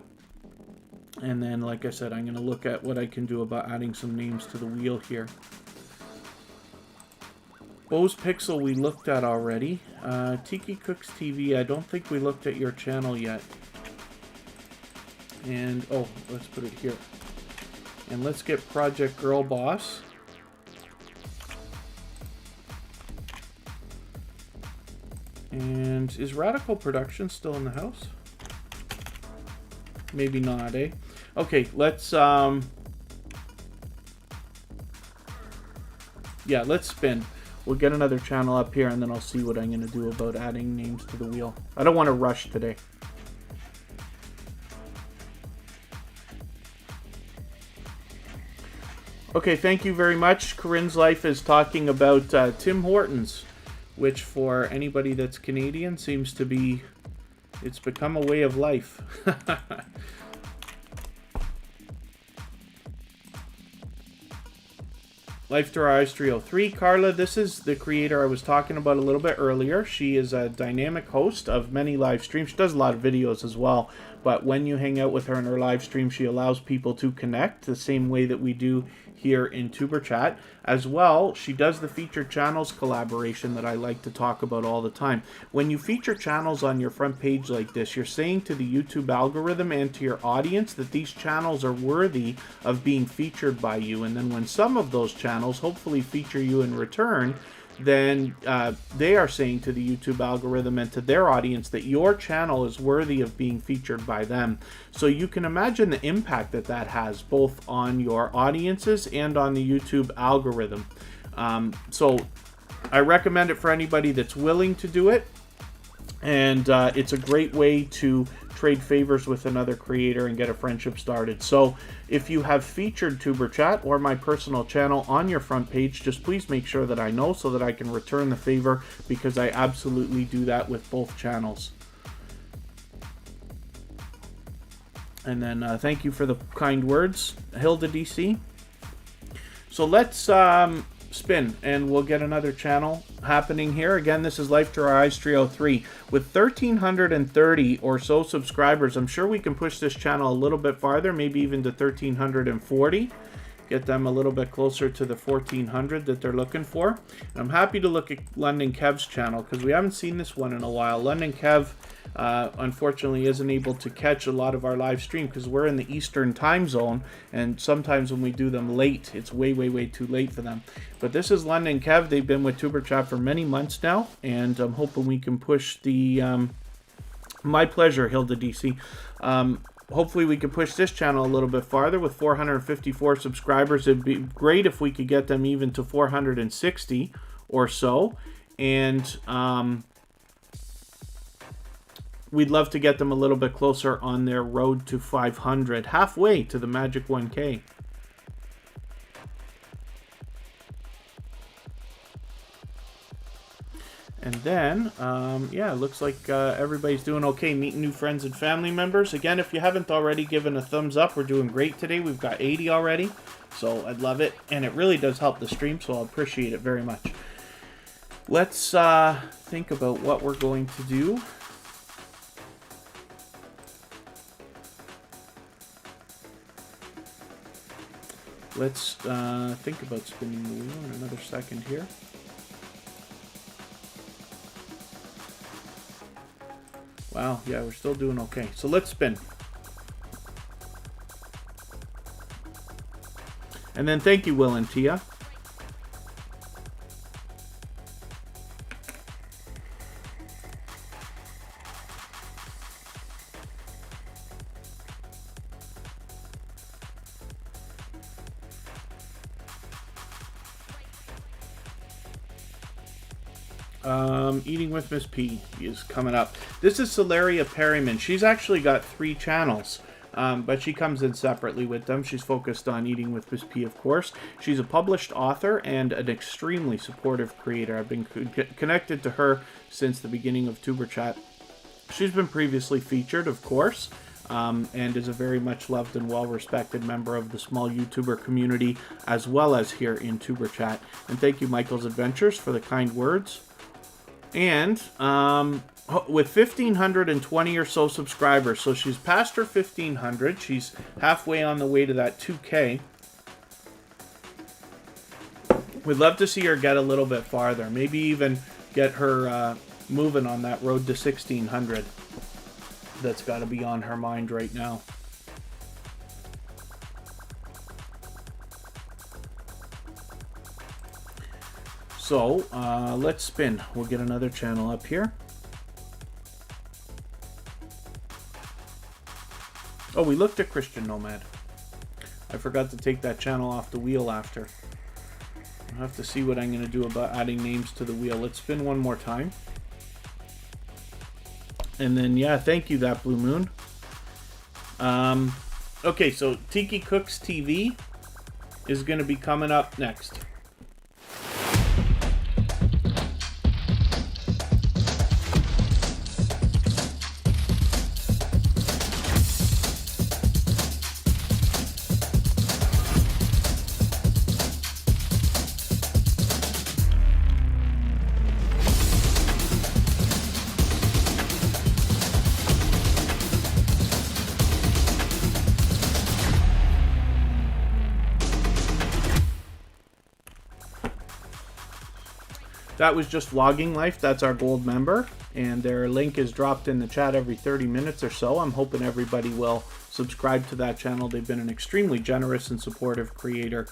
And then, like I said, I'm going to look at what I can do about adding some names to the wheel here. Bose Pixel we looked at already. Tiki Cooks TV, I don't think we looked at your channel yet. And, oh, let's put it here. And let's get Project Girl Boss. And is Radical Production still in the house? Maybe not, eh? Okay, let's, yeah, let's spin. We'll get another channel up here, and then I'll see what I'm going to do about adding names to the wheel. I don't want to rush today. Okay, thank you very much. Corinne's Life is talking about Tim Hortons, which for anybody that's Canadian seems to be, it's become a way of life. Life Through Eyes 303. Carla, this is the creator I was talking about a little bit earlier. She is a dynamic host of many live streams. She does a lot of videos as well, but when you hang out with her in her live stream, she allows people to connect the same way that we do here in Tuber Chat. As well, she does the featured channels collaboration that I like to talk about all the time. When you feature channels on your front page like this, you're saying to the YouTube algorithm and to your audience that these channels are worthy of being featured by you. And then when some of those channels hopefully feature you in return, then they are saying to the YouTube algorithm and to their audience that your channel is worthy of being featured by them. So you can imagine the impact that that has both on your audiences and on the YouTube algorithm. So I recommend it for anybody that's willing to do it. And it's a great way to trade favors with another creator and get a friendship started. So if you have featured Tuber Chat or my personal channel on your front page, just please make sure that I know so that I can return the favor, because I absolutely do that with both channels. And then thank you for the kind words, Hilda DC. So let's spin and we'll get another channel happening here. Again, this is Life to Our Eyes 303 with 1,330 or so subscribers. I'm sure we can push this channel a little bit farther, maybe even to 1,340. Get them a little bit closer to the 1,400 that they're looking for. And I'm happy to look at London Kev's channel because we haven't seen this one in a while. London Kev unfortunately isn't able to catch a lot of our live stream because we're in the Eastern time zone, and sometimes when we do them late, it's way too late for them. But this is London Kev. They've been with Tuber Chat for many months now, and I'm hoping we can push the my pleasure, Hilda DC. Hopefully we can push this channel a little bit farther with 454 subscribers. It'd be great if we could get them even to 460 or so. And we'd love to get them a little bit closer on their road to 500, halfway to the magic 1K. And then, yeah, it looks like everybody's doing okay, meeting new friends and family members. Again, if you haven't already given a thumbs up, we're doing great today. We've got 80 already, so I'd love it. And it really does help the stream, so I'll appreciate it very much. Let's think about what we're going to do. Let's think about spinning the wheel in another second here. Wow, yeah, we're still doing okay. So let's spin. And then thank you, Will and Tia. Eating with Miss P is coming up. This is Celeria Perryman. She's actually got 3 channels, but she comes in separately with them. She's focused on Eating with Miss P, of course. She's a published author and an extremely supportive creator. I've been connected to her since the beginning of Tuber Chat. She's been previously featured, of course, and is a very much loved and well-respected member of the small YouTuber community, as well as here in Tuber Chat. And thank you, Michael's Adventures, for the kind words. And with 1,520 or so subscribers, so she's past her 1,500. She's halfway on the way to that 2K. We'd love to see her get a little bit farther. Maybe even get her moving on that road to 1,600. That's got to be on her mind right now. So, let's spin. We'll get another channel up here. Oh, we looked at Christian Nomad. I forgot to take that channel off the wheel after. I'll have to see what I'm going to do about adding names to the wheel. Let's spin one more time. And then, yeah, thank you, That Blue Moon. Okay, so Tiki Cooks TV is going to be coming up next. That was just Vlogging Life. That's our gold member, and their link is dropped in the chat every 30 minutes or so. I'm hoping everybody will subscribe to that channel. They've been an extremely generous and supportive creator.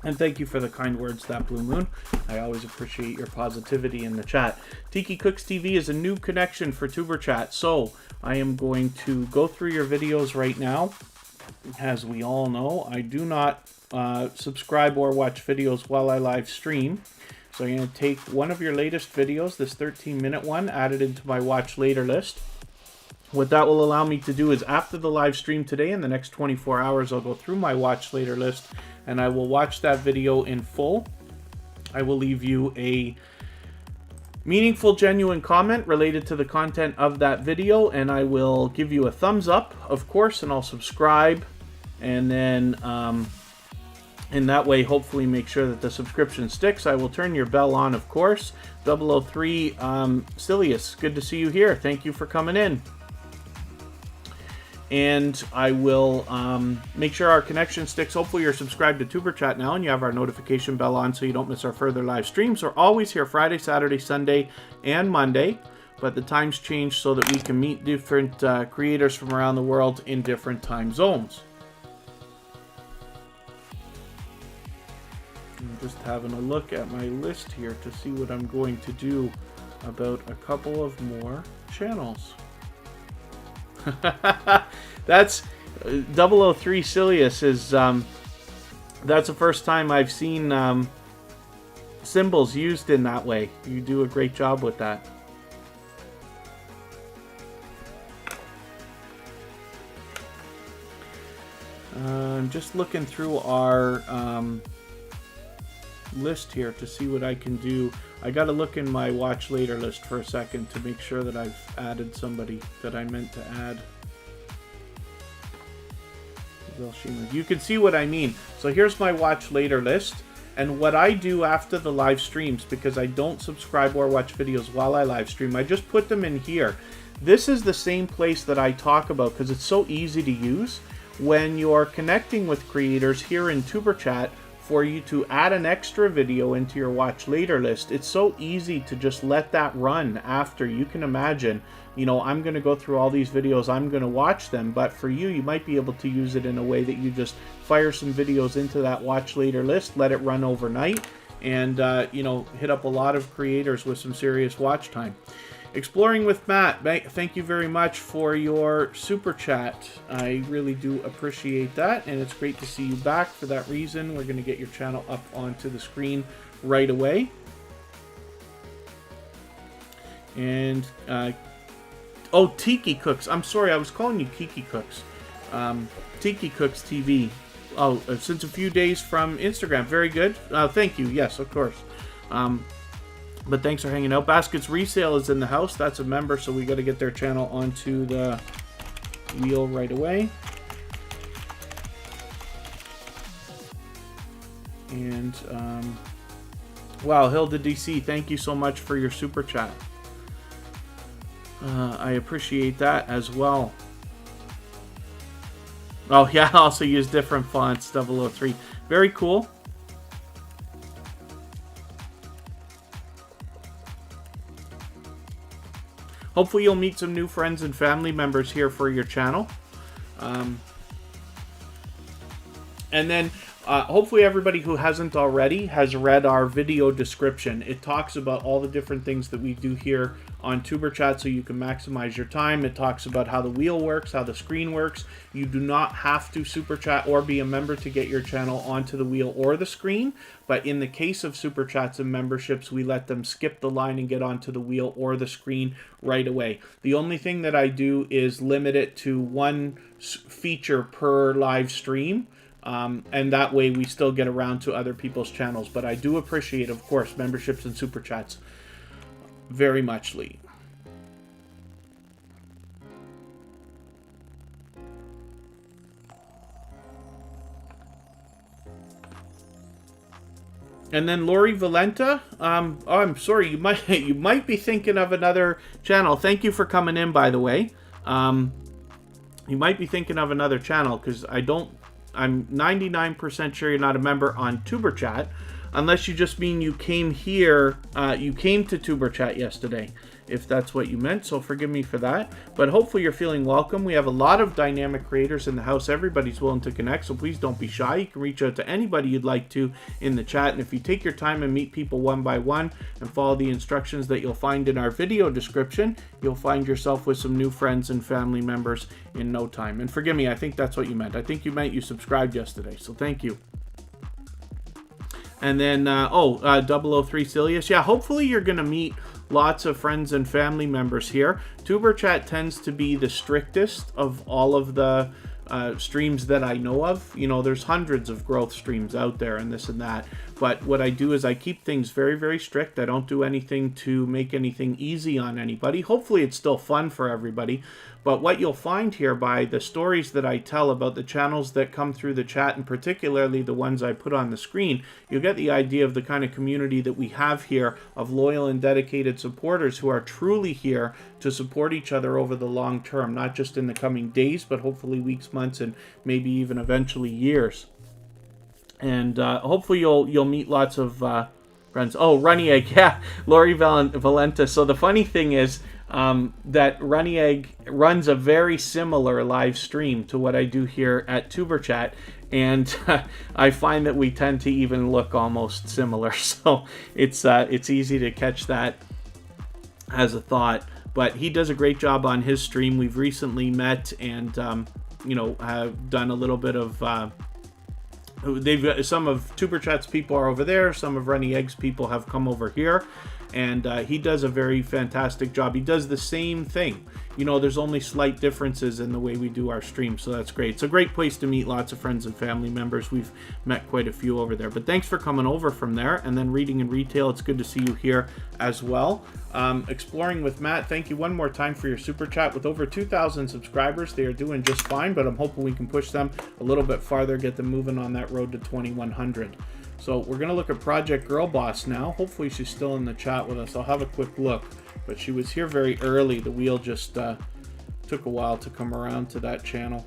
And thank you for the kind words, That Blue Moon. I always appreciate your positivity in the chat. Tiki Cooks TV is a new connection for Tuber Chat, so I am going to go through your videos right now. As we all know, I do not subscribe or watch videos while I live stream. So I'm going to take one of your latest videos, this 13-minute one, add it into my watch later list. What that will allow me to do is after the live stream today, in the next 24 hours, I'll go through my watch later list and I will watch that video in full. I will leave you a meaningful, genuine comment related to the content of that video, and I will give you a thumbs up, of course, and I'll subscribe, and then in that way, hopefully make sure that the subscription sticks. I will turn your bell on, of course. 003 Silius, good to see you here. Thank you for coming in. And I will make sure our connection sticks. Hopefully you're subscribed to Tuber Chat now and you have our notification bell on so you don't miss our further live streams. We're always here Friday, Saturday, Sunday, and Monday. But the times change so that we can meet different creators from around the world in different time zones. I'm just having a look at my list here to see what I'm going to do about a couple of more channels. That's 003 Silius is that's the first time I've seen symbols used in that way. You do a great job with that. I'm just looking through our list here to see what I can do. I gotta look in my watch later list for a second to make sure that I've added somebody that I meant to add. You can see what I mean. So here's my watch later list, and what I do after the live streams, because I don't subscribe or watch videos while I live stream, I just put them in here. This is the same place that I talk about because it's so easy to use when you're connecting with creators here in Tuber Chat. For you to add an extra video into your watch later list, it's so easy to just let that run after. You can imagine, you know, I'm going to go through all these videos, I'm going to watch them, but for you, you might be able to use it in a way that you just fire some videos into that watch later list, let it run overnight, and, you know, hit up a lot of creators with some serious watch time. Exploring with Matt, thank you very much for your super chat. I really do appreciate that, and it's great to see you back. For that reason, we're going to get your channel up onto the screen right away. And, oh, Tiki Cooks. I'm sorry, I was calling you Kiki Cooks. Tiki Cooks TV. Oh, since a few days from Instagram. Very good. Thank you. Yes, of course. But thanks for hanging out. Baskets Resale is in the house. That's a member, so we got to get their channel onto the wheel right away. And, wow, Hilda DC, thank you so much for your super chat. I appreciate that as well. Oh, yeah, I also use different fonts, 003. Very cool. Hopefully you'll meet some new friends and family members here for your channel. And then hopefully everybody who hasn't already has read our video description. It talks about all the different things that we do here on Tuber Chat so you can maximize your time. It talks about how the wheel works, how the screen works. You do not have to super chat or be a member to get your channel onto the wheel or the screen. But in the case of super chats and memberships, we let them skip the line and get onto the wheel or the screen right away. The only thing that I do is limit it to one feature per live stream. And that way we still get around to other people's channels. But I do appreciate, of course, memberships and super chats very much, Lee. And then Lori Valenta, oh, I'm sorry, you might be thinking of another channel. Thank you for coming in, by the way. You might be thinking of another channel because I'm 99% sure you're not a member on Tuber Chat. unless you just mean you came here, you came to Tuber Chat yesterday, if that's what you meant, so forgive me for that. But hopefully you're feeling welcome. We have a lot of dynamic creators in the house. Everybody's willing to connect, so please don't be shy. You can reach out to anybody you'd like to in the chat, and if you take your time and meet people one by one and follow the instructions that you'll find in our video description, you'll find yourself with some new friends and family members in no time. And forgive me, I think that's what you meant. I think you meant you subscribed yesterday, so thank you. And then, 003 Cilius. Yeah, hopefully you're going to meet lots of friends and family members here. Tuber Chat tends to be the strictest of all of the streams that I know of. You know, there's hundreds of growth streams out there and this and that. But what I do is I keep things very, very strict. I don't do anything to make anything easy on anybody. Hopefully it's still fun for everybody. But what you'll find here by the stories that I tell about the channels that come through the chat, and particularly the ones I put on the screen, you'll get the idea of the kind of community that we have here of loyal and dedicated supporters who are truly here to support each other over the long term, not just in the coming days, but hopefully weeks, months, and maybe even eventually years. And hopefully you'll meet lots of friends. Oh, Runny Egg, yeah, Lori Valenta. So the funny thing is that Runny Egg runs a very similar live stream to what I do here at Tuber Chat, and I find that we tend to even look almost similar. So it's easy to catch that as a thought. But he does a great job on his stream. We've recently met and have done a little bit of. Some of Tuber Chat's people are over there. Some of Runny Egg's people have come over here. And he does a very fantastic job. He does the same thing. You know, there's only slight differences in the way we do our streams, so that's great. It's a great place to meet lots of friends and family members. We've met quite a few over there. But thanks for coming over from there. And then Reading in Retail, it's good to see you here as well. Exploring with Matt, thank you one more time for your super chat. With over 2,000 subscribers, they are doing just fine, but I'm hoping we can push them a little bit farther, get them moving on that road to 2,100. So we're going to look at Project Girl Boss now. Hopefully she's still in the chat with us. I'll have a quick look. But she was here very early. The wheel just took a while to come around to that channel.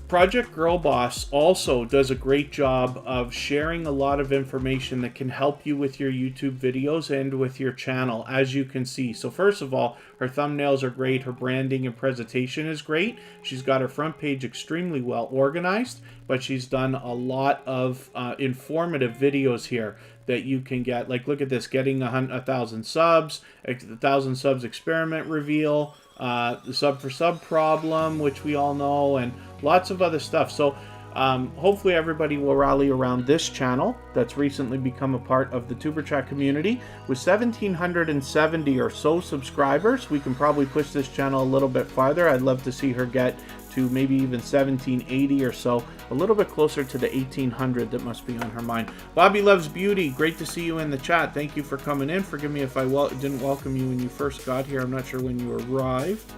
Project Girl Boss also does a great job of sharing a lot of information that can help you with your YouTube videos and with your channel, as you can see. So first of all, her thumbnails are great, her branding and presentation is great. She's got her front page extremely well organized, but she's done a lot of informative videos here that you can get. Like, look at this, getting 1,000 subs, 1,000 subs experiment reveal, the sub for sub problem, which we all know, and lots of other stuff. So hopefully everybody will rally around this channel that's recently become a part of the Tuber Chat community. With 1,770 or so subscribers, we can probably push this channel a little bit farther. I'd love to see her get to maybe even 1,780 or so, a little bit closer to the 1,800 that must be on her mind. Bobby Loves Beauty, great to see you in the chat. Thank you for coming in. Forgive me if I didn't welcome you when you first got here. I'm not sure when you arrived.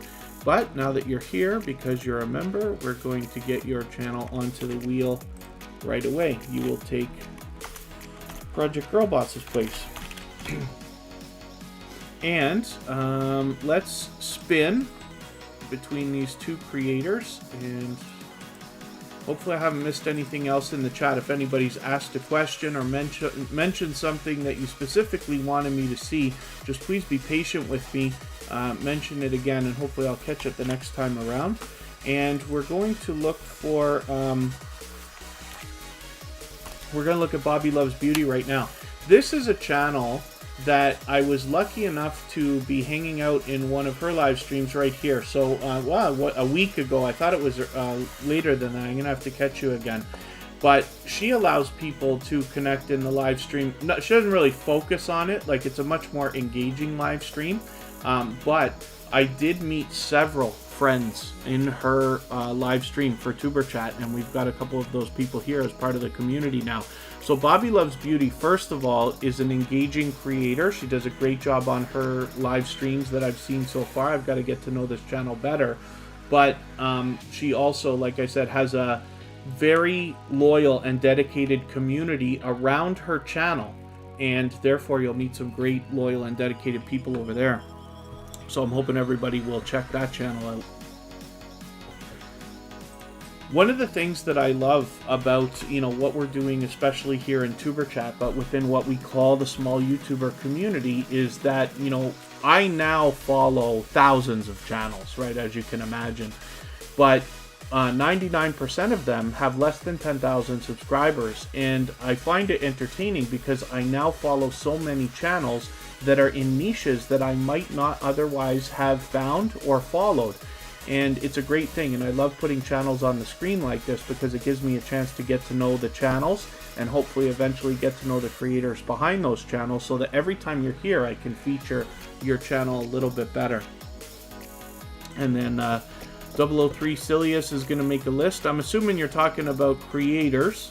But now that you're here, because you're a member, we're going to get your channel onto the wheel right away. You will take Project Girl Boss's place. And let's spin between these two creators, and hopefully I haven't missed anything else in the chat. If anybody's asked a question or mentioned something that you specifically wanted me to see, just please be patient with me. Mention it again, and hopefully I'll catch it the next time around. And we're going to look for we're going to look at Bobby Loves Beauty right now. This is a channel that I was lucky enough to be hanging out in one of her live streams right here. So, a week ago. I thought it was later than that. I'm going to have to catch you again. But she allows people to connect in the live stream. No, she doesn't really focus on it. Like, it's a much more engaging live stream. But I did meet several friends in her live stream for Tuber Chat, and we've got a couple of those people here as part of the community now. So Bobby Loves Beauty, first of all, is an engaging creator. She does a great job on her live streams that I've seen so far. I've got to get to know this channel better. But she also, like I said, has a very loyal and dedicated community around her channel. And therefore, you'll meet some great, loyal, and dedicated people over there. So I'm hoping everybody will check that channel out. One of the things that I love about, what we're doing, especially here in Tuber Chat, but within what we call the small YouTuber community, is that, I now follow thousands of channels, right, as you can imagine. But 99% of them have less than 10,000 subscribers. And I find it entertaining because I now follow so many channels that are in niches that I might not otherwise have found or followed. And it's a great thing, and I love putting channels on the screen like this because it gives me a chance to get to know the channels and hopefully eventually get to know the creators behind those channels, so that every time you're here I can feature your channel a little bit better. And then 003 Silius is going to make a list. I'm assuming you're talking about creators.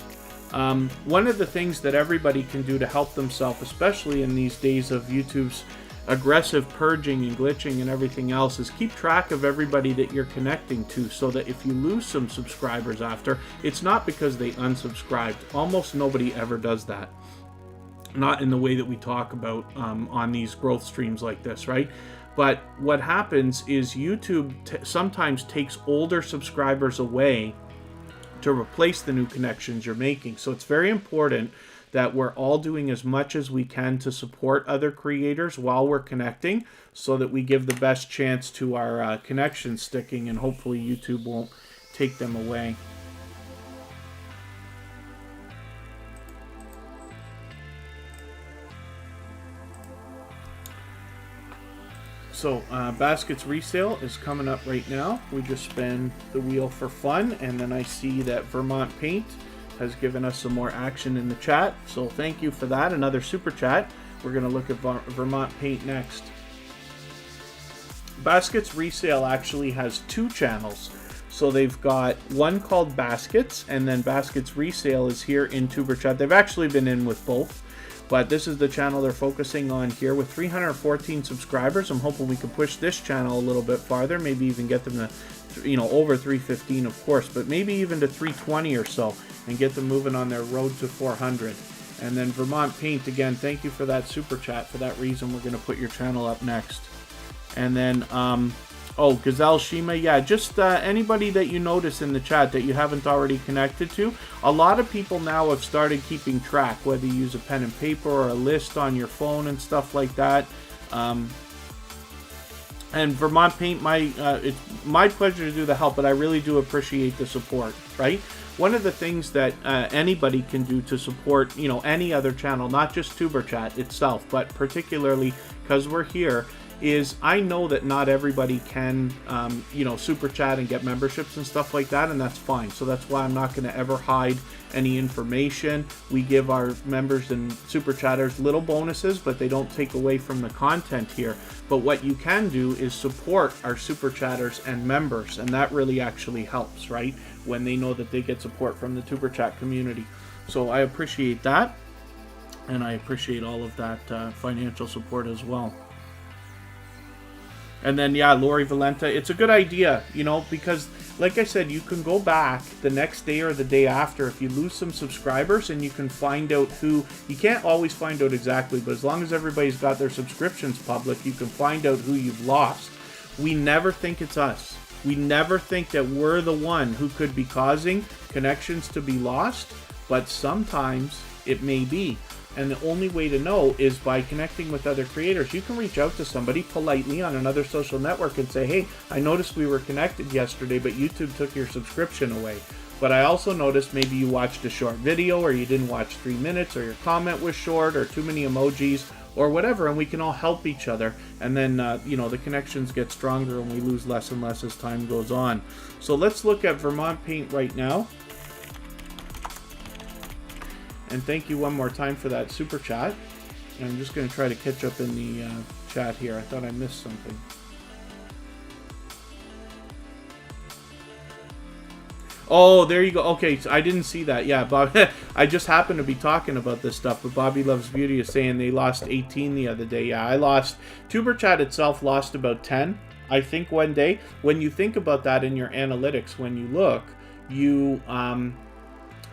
One of the things that everybody can do to help themselves, especially in these days of YouTube's aggressive purging and glitching and everything else, is keep track of everybody that you're connecting to, so that if you lose some subscribers after, it's not because they unsubscribed. Almost nobody ever does that. Not in the way that we talk about on these growth streams like this, right? But what happens is YouTube sometimes takes older subscribers away to replace the new connections you're making. So it's very important that we're all doing as much as we can to support other creators while we're connecting, so that we give the best chance to our connections sticking, and hopefully YouTube won't take them away. So Baskets resale is coming up right now. We just spin the wheel for fun, and then I see that Vermont Paint has given us some more action in the chat, so thank you for that. Another super chat. We're going to look at Vermont Paint next. Baskets resale actually has two channels. So they've got one called Baskets, and then Baskets resale is here in Tuber Chat. They've actually been in with both, but this is the channel they're focusing on here with 314 subscribers. I'm hoping we can push this channel a little bit farther, maybe even get them to, over 315, of course, but maybe even to 320 or so, and get them moving on their road to 400. And then Vermont Paint, again, thank you for that super chat. For that reason, we're going to put your channel up next. And then, Gazelle Shima, yeah, just anybody that you notice in the chat that you haven't already connected to. A lot of people now have started keeping track, whether you use a pen and paper or a list on your phone and stuff like that. And Vermont Paint, it's my pleasure to do the help, but I really do appreciate the support, right? One of the things that anybody can do to support, any other channel, not just Tuber Chat itself, but particularly because we're here, is I know that not everybody can, super chat and get memberships and stuff like that, and that's fine. So that's why I'm not going to ever hide any information. We give our members and super chatters little bonuses, but they don't take away from the content here. But what you can do is support our super chatters and members, and that really actually helps, right? When they know that they get support from the Tuber Chat community. So I appreciate that, and I appreciate all of that financial support as well. And then, yeah, Lori Valenta, it's a good idea, because, like I said, you can go back the next day or the day after if you lose some subscribers, and you can find out who, you can't always find out exactly, but as long as everybody's got their subscriptions public, you can find out who you've lost. We never think it's us. We never think that we're the one who could be causing connections to be lost, but sometimes it may be. And the only way to know is by connecting with other creators. You can reach out to somebody politely on another social network and say, hey, I noticed we were connected yesterday, but YouTube took your subscription away. But I also noticed maybe you watched a short video, or you didn't watch 3 minutes, or your comment was short, or too many emojis, or whatever, and we can all help each other. And then, the connections get stronger and we lose less and less as time goes on. So let's look at Vermont Paint right now. And thank you one more time for that super chat. And I'm just going to try to catch up in the chat here. I thought I missed something. Oh, there you go. Okay, so I didn't see that. Yeah, Bob. I just happened to be talking about this stuff, but Bobby Loves Beauty is saying they lost 18 the other day. Yeah, I lost. Tuber Chat itself lost about 10, I think, one day. When you think about that in your analytics, when you look,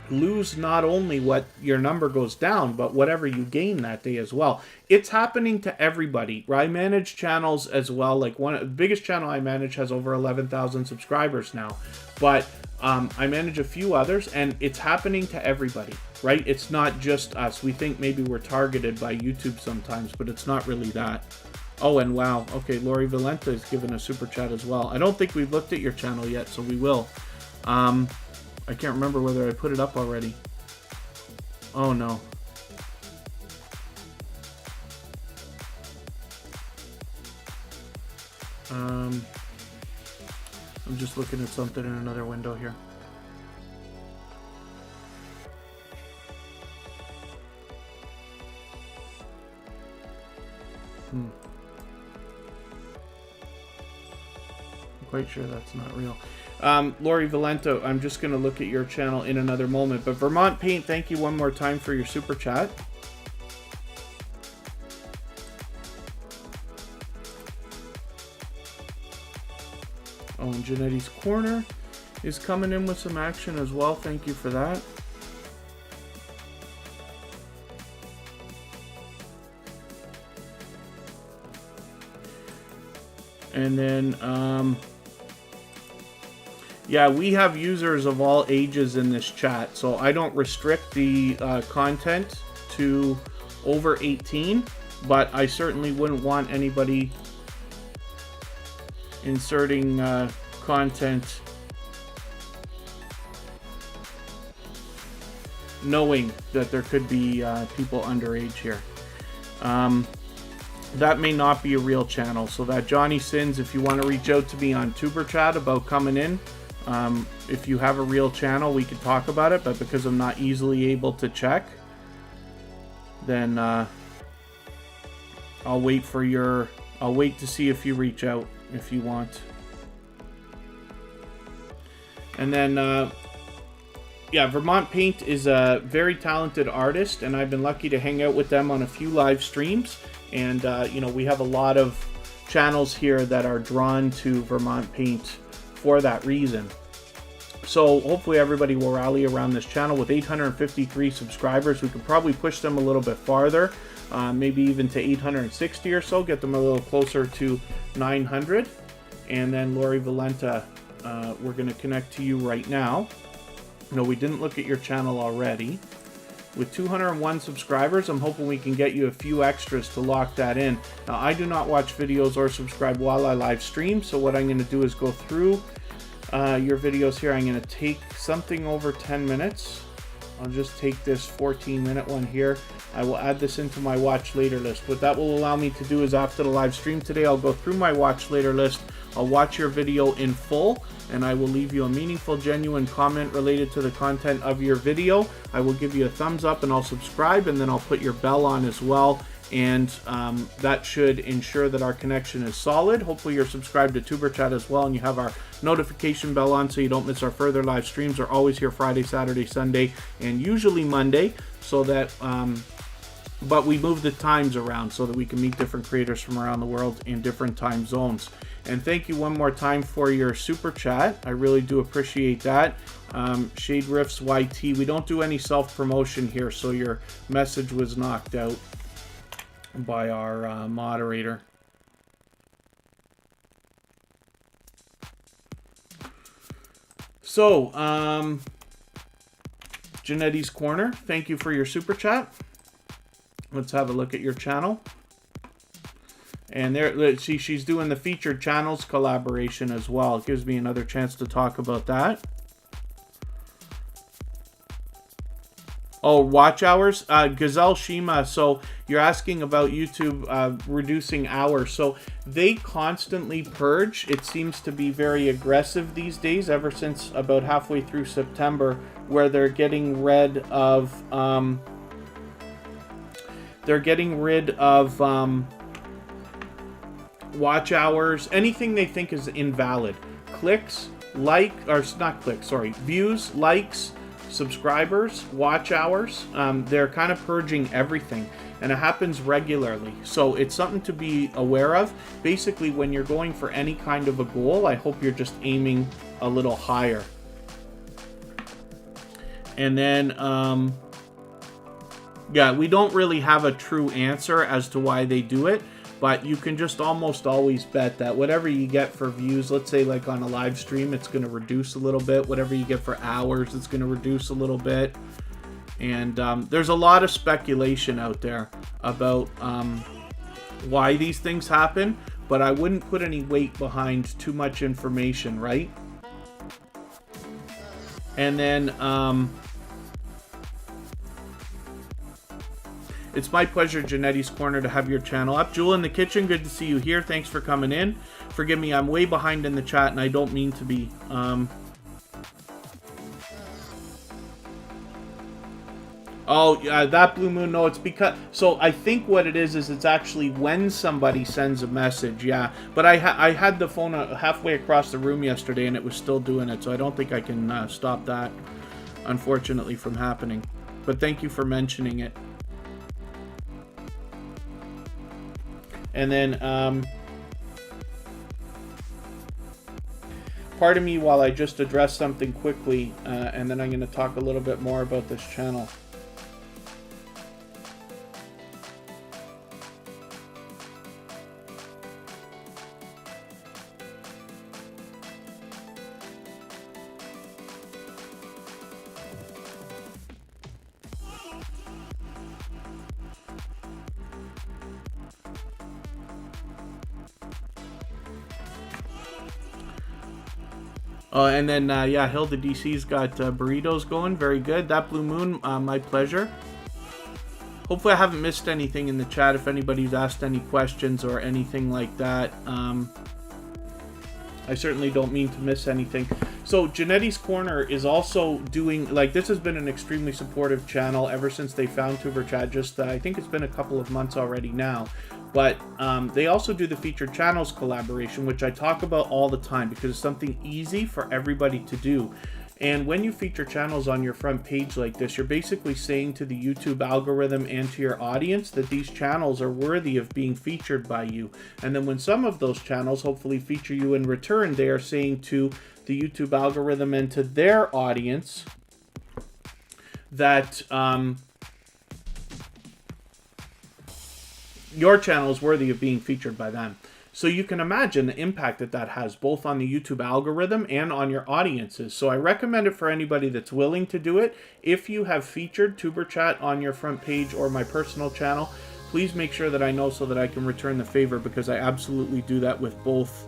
lose not only what your number goes down, but whatever you gain that day as well. It's happening to everybody. I manage channels as well. Like the biggest channel I manage has over 11,000 subscribers now, but I manage a few others, and it's happening to everybody, right? It's not just us. We think maybe we're targeted by YouTube sometimes, but it's not really that. Oh, and wow. Okay, Lori Valenta is giving a super chat as well. I don't think we've looked at your channel yet, so we will. I can't remember whether I put it up already. Oh, no. I'm just looking at something in another window here. I'm quite sure that's not real. Lori Valento, I'm just going to look at your channel in another moment. But Vermont Paint, thank you one more time for your super chat. Oh, and Janetti's Corner is coming in with some action as well. Thank you for that. And then, yeah, we have users of all ages in this chat, so I don't restrict the content to over 18, but I certainly wouldn't want anybody inserting content knowing that there could be people underage here. That may not be a real channel, so that Johnny Sins, if you want to reach out to me on Tuber Chat about coming in, if you have a real channel, we could talk about it, but because I'm not easily able to check, then I'll wait to see if you reach out if you want. And then, yeah, Vermont Paint is a very talented artist, and I've been lucky to hang out with them on a few live streams. And, you know, we have a lot of channels here that are drawn to Vermont Paint for that reason. So hopefully everybody will rally around this channel. With 853 subscribers, we could probably push them a little bit farther, maybe even to 860 or so, get them a little closer to 900. And then Lori Valenta, we're going to connect to you right now. No, we didn't look at your channel already. With 201 subscribers, I'm hoping we can get you a few extras to lock that in. Now, I do not watch videos or subscribe while I live stream, so what I'm going to do is go through your videos here. I'm going to take something over 10 minutes. I'll just take this 14-minute one here. I will add this into my watch later list. What that will allow me to do is after the live stream today, I'll go through my watch later list. I'll watch your video in full, and I will leave you a meaningful, genuine comment related to the content of your video. I will give you a thumbs up, and I'll subscribe, and then I'll put your bell on as well. And that should ensure that our connection is solid. Hopefully you're subscribed to Tuber Chat as well, and you have our notification bell on so you don't miss our further live streams. We're always here Friday, Saturday, Sunday, and usually Monday, so that but we move the times around so that we can meet different creators from around the world in different time zones. And thank you one more time for your super chat. I really do appreciate that. Shade Riffs YT, we don't do any self-promotion here, so your message was knocked out by our moderator. So, Janetti's Corner, thank you for your super chat. Let's have a look at your channel. And there, let's see, she's doing the featured channels collaboration as well. It gives me another chance to talk about that. Oh, watch hours? Gazelle Shima, so you're asking about YouTube reducing hours. So they constantly purge. It seems to be very aggressive these days, ever since about halfway through September, where they're getting rid of watch hours, anything they think is invalid. Clicks, views, likes, subscribers, watch hours. They're kind of purging everything, and it happens regularly. So it's something to be aware of. Basically, when you're going for any kind of a goal, I hope you're just aiming a little higher. And then, yeah, we don't really have a true answer as to why they do it, but you can just almost always bet that whatever you get for views, let's say like on a live stream, it's going to reduce a little bit. Whatever you get for hours, it's going to reduce a little bit. And there's a lot of speculation out there about why these things happen, but I wouldn't put any weight behind too much information, right? And then it's my pleasure, Janetti's Corner, to have your channel up. Jewel in the kitchen, good to see you here. Thanks for coming in. Forgive me, I'm way behind in the chat, and I don't mean to be. Oh, yeah, that blue moon, no, it's because... So I think what it is it's actually when somebody sends a message, yeah. But I had the phone halfway across the room yesterday, and it was still doing it, so I don't think I can stop that, unfortunately, from happening. But thank you for mentioning it. And then, pardon me while I just address something quickly, and then I'm going to talk a little bit more about this channel. And then, yeah, Hilda DC's got burritos going. Very good. That blue moon, my pleasure. Hopefully I haven't missed anything in the chat. If anybody's asked any questions or anything like that, I certainly don't mean to miss anything. So Janetti's Corner is also doing, like, this has been an extremely supportive channel ever since they found Tuber Chat. Just, I think it's been a couple of months already now. But they also do the featured channels collaboration, which I talk about all the time because it's something easy for everybody to do. And when you feature channels on your front page like this, you're basically saying to the YouTube algorithm and to your audience that these channels are worthy of being featured by you. And then when some of those channels hopefully feature you in return, they are saying to the YouTube algorithm and to their audience that your channel is worthy of being featured by them. So you can imagine the impact that that has both on the YouTube algorithm and on your audiences. So I recommend it for anybody that's willing to do it. If you have featured Tuber Chat on your front page or my personal channel, please make sure that I know so that I can return the favor, because I absolutely do that with both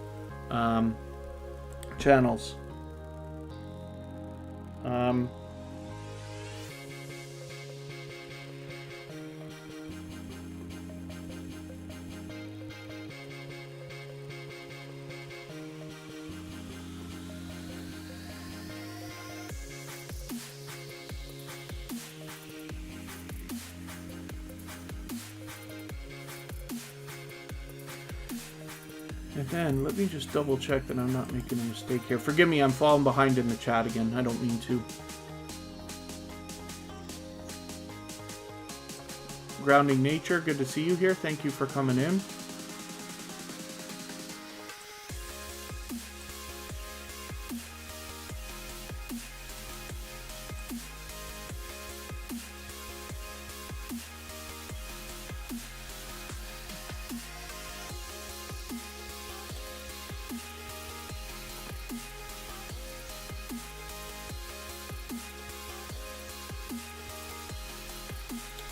channels. And then, let me just double check that I'm not making a mistake here. Forgive me, I'm falling behind in the chat again. I don't mean to. Grounding Nature, good to see you here. Thank you for coming in.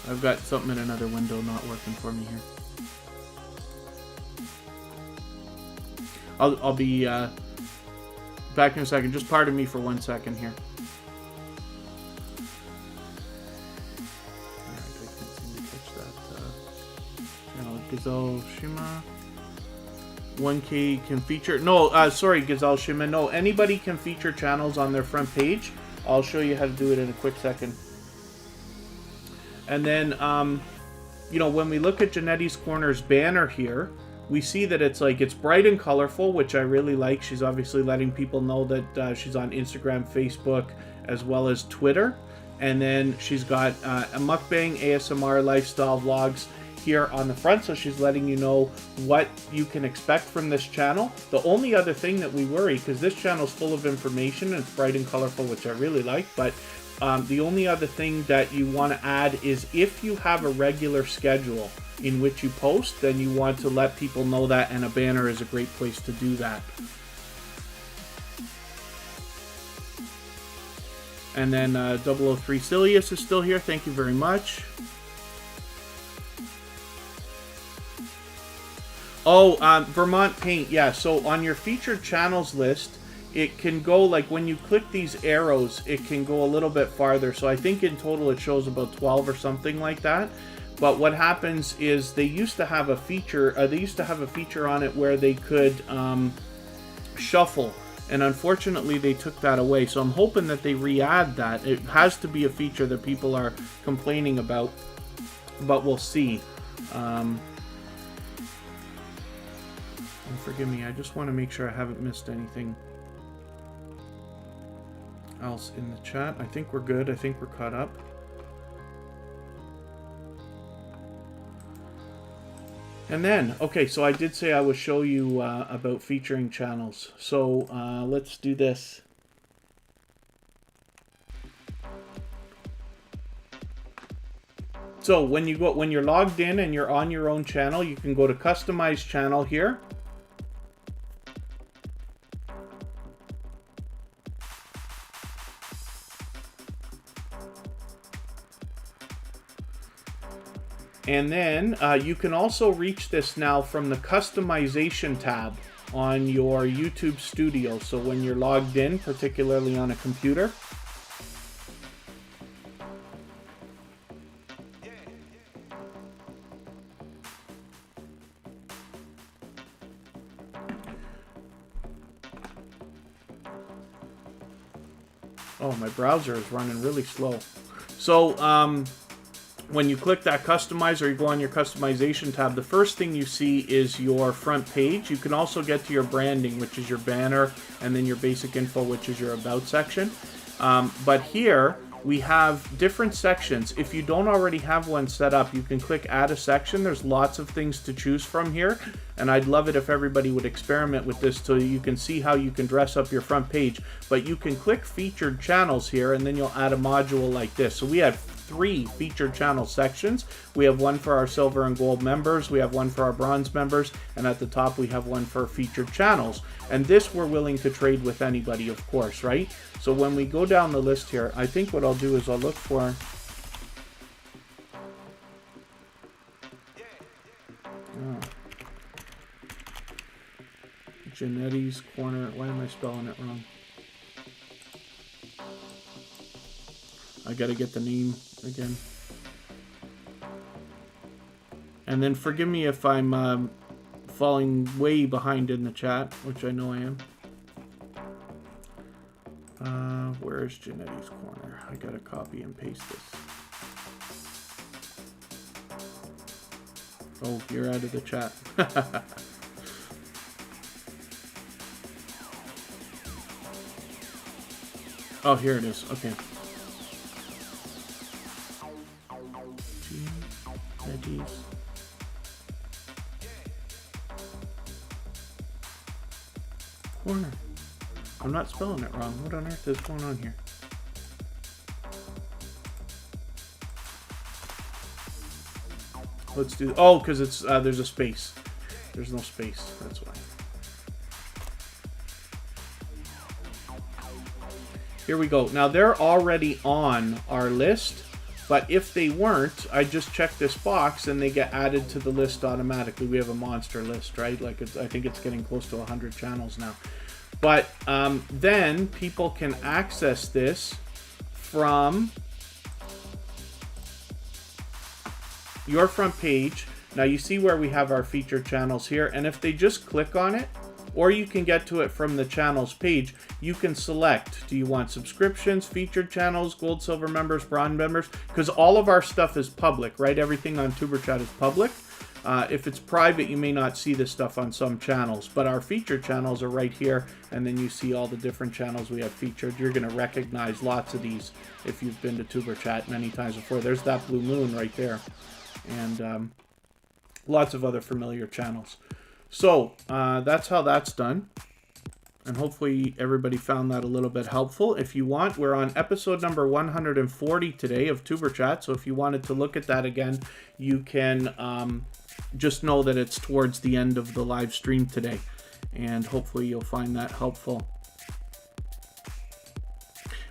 I've got something in another window not working for me here. I'll be back in a second. Just pardon me for 1 second here. Alright, I can't seem to catch that. Channel Gazelle Shima. 1K can feature... No, sorry, Gazelle Shima. No, anybody can feature channels on their front page. I'll show you how to do it in a quick second. And then, you know, when we look at Janetti's Corner's banner here, we see that it's like, it's bright and colorful, which I really like. She's obviously letting people know that she's on Instagram, Facebook, as well as Twitter. And then she's got a mukbang, ASMR, lifestyle vlogs here on the front. So she's letting you know what you can expect from this channel. The only other thing that we worry, because this channel is full of information and it's bright and colorful, which I really like, but The only other thing that you want to add is if you have a regular schedule in which you post, then you want to let people know that, and a banner is a great place to do that. And then 003 Silius is still here. Thank you very much. Oh, Vermont Paint. Yeah, so on your featured channels list, it can go, like when you click these arrows, it can go a little bit farther. So I think in total it shows about 12 or something like that. But what happens is they used to have a feature, on it where they could shuffle. And unfortunately, they took that away. So I'm hoping that they re-add that. It has to be a feature that people are complaining about, but we'll see. And forgive me, I just want to make sure I haven't missed anything else in the chat. I think we're good. I think we're caught up. And then, okay, so I did say I would show you about featuring channels. So let's do this. So when you're logged in and you're on your own channel, you can go to Customize Channel here. And then you can also reach this now from the Customization tab on your YouTube Studio. So when you're logged in, particularly on a computer. Oh, my browser is running really slow. So, when you click that customize, or you go on your customization tab, the first thing you see is your front page. You can also get to your branding, which is your banner, and then your basic info, which is your about section. But here we have different sections. If you don't already have one set up, you can click add a section. There's lots of things to choose from here, and I'd love it if everybody would experiment with this so you can see how you can dress up your front page. But you can click featured channels here, and then you'll add a module like this. So we have 3 featured channel sections. We have one for our silver and gold members, we have one for our bronze members, and at the top we have one for featured channels. And this we're willing to trade with anybody, of course, right? So when we go down the list here, I think what I'll do is I'll look for Janetti's Corner. Why am I spelling it wrong? I gotta get the name again. And then forgive me if I'm falling way behind in the chat, which I know I am. Where's Janetti's Corner? I gotta copy and paste this. Oh, you're out of the chat. Oh, here it is. Okay. Janetti's Corner. I'm not spelling it wrong. What on earth is going on here? Let's do. Oh, because it's there's a space. There's no space. That's why. Here we go. Now they're already on our list, but if they weren't, I just check this box and they get added to the list automatically. We have a monster list, right? Like I think it's getting close to 100 channels now. But then people can access this from your front page. Now you see where we have our featured channels here, and if they just click on it, or you can get to it from the channels page, you can select, do you want subscriptions, featured channels, gold, silver members, bronze members? Because all of our stuff is public, right? Everything on TuberChat is public. If it's private, you may not see this stuff on some channels, but our featured channels are right here, and then you see all the different channels we have featured. You're going to recognize lots of these if you've been to TuberChat many times before. There's that blue moon right there, and lots of other familiar channels. So that's how that's done. And hopefully everybody found that a little bit helpful. If you want, we're on episode number 140 today of Tuber Chat. So if you wanted to look at that again, you can just know that it's towards the end of the live stream today. And hopefully you'll find that helpful.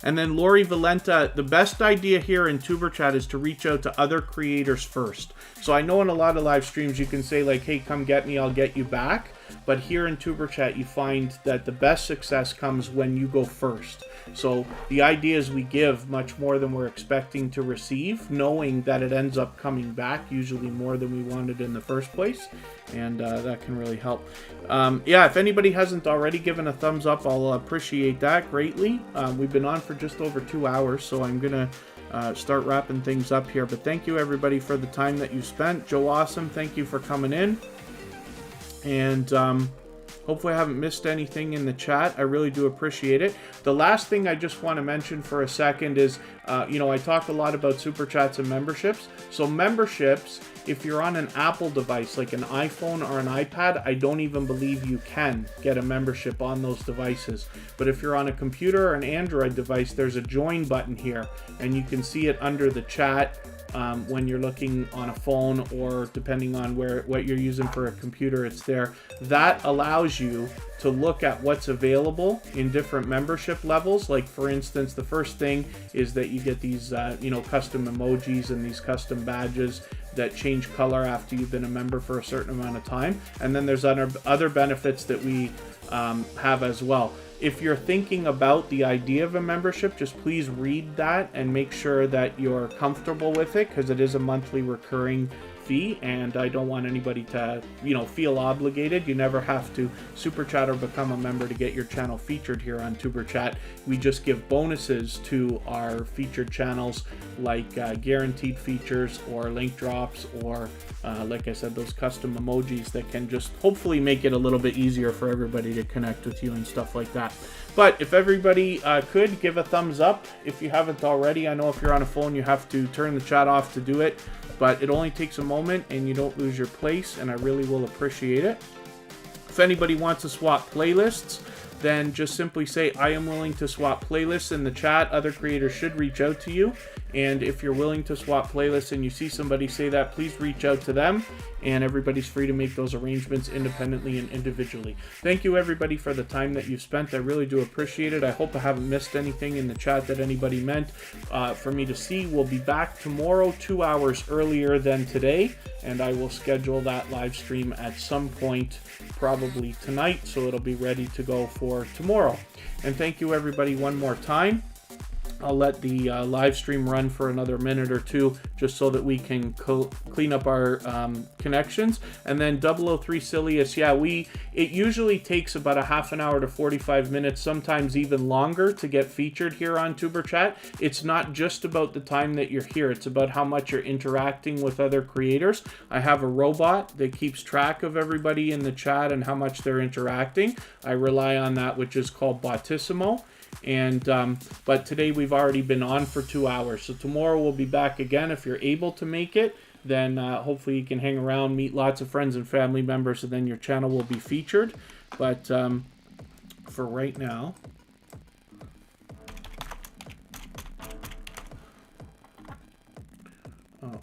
And then Lori Valenta, the best idea here in Tuber Chat is to reach out to other creators first. So I know in a lot of live streams you can say like, hey, come get me, I'll get you back. But here in Tuber Chat, you find that the best success comes when you go first. So the idea is we give much more than we're expecting to receive, knowing that it ends up coming back, usually more than we wanted in the first place. And that can really help. Yeah, if anybody hasn't already given a thumbs up, I'll appreciate that greatly. We've been on for just over 2 hours, so I'm going to start wrapping things up here. But thank you, everybody, for the time that you spent. Joe Awesome, thank you for coming in. And hopefully I haven't missed anything in the chat. I really do appreciate it. The last thing I just want to mention for a second is, you know, I talk a lot about super chats and memberships. So memberships, if you're on an Apple device, like an iPhone or an iPad, I don't even believe you can get a membership on those devices. But if you're on a computer or an Android device, there's a join button here, and you can see it under the chat. When you're looking on a phone, or depending on what you're using for a computer, it's there. That allows you to look at what's available in different membership levels. Like for instance, the first thing is that you get these you know, custom emojis and these custom badges that change color after you've been a member for a certain amount of time. And then there's other benefits that we have as well. If you're thinking about the idea of a membership, just please read that and make sure that you're comfortable with it, because it is a monthly recurring fee, and I don't want anybody to, you know, feel obligated. You never have to super chat or become a member to get your channel featured here on Tuber Chat. We just give bonuses to our featured channels, like guaranteed features or link drops, or like I said, those custom emojis that can just hopefully make it a little bit easier for everybody to connect with you and stuff like that. But if everybody could give a thumbs up if you haven't already. I know if you're on a phone you have to turn the chat off to do it, but it only takes a moment and you don't lose your place, and I really will appreciate it. If anybody wants to swap playlists, then just simply say, I am willing to swap playlists in the chat. Other creators should reach out to you. And if you're willing to swap playlists and you see somebody say that, please reach out to them, and everybody's free to make those arrangements independently and individually. Thank you, everybody, for the time that you spent. I really do appreciate it. I hope I haven't missed anything in the chat that anybody meant for me to see. We'll be back tomorrow 2 hours earlier than today, and I will schedule that live stream at some point, probably tonight, so it'll be ready to go for tomorrow. And thank you, everybody, one more time. I'll let the live stream run for another minute or two, just so that we can clean up our connections. And then 003 Silius, yeah, it usually takes about a half an hour to 45 minutes, sometimes even longer, to get featured here on Tuber Chat. It's not just about the time that you're here, it's about how much you're interacting with other creators. I have a robot that keeps track of everybody in the chat and how much they're interacting. I rely on that, which is called Botissimo. And but today we've already been on for 2 hours, so tomorrow we'll be back again. If you're able to make it, then hopefully you can hang around, meet lots of friends and family members, and then your channel will be featured. But for right now,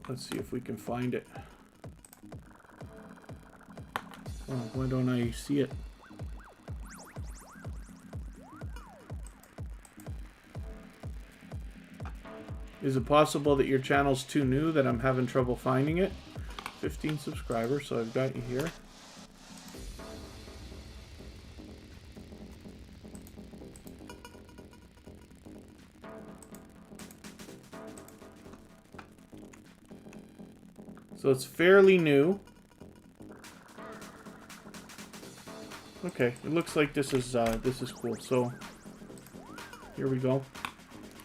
let's see if we can find it. Oh, why don't I see it? Is it possible that your channel's too new, that I'm having trouble finding it? 15 subscribers, so I've got you here. So it's fairly new. Okay, it looks like this is cool. So here we go.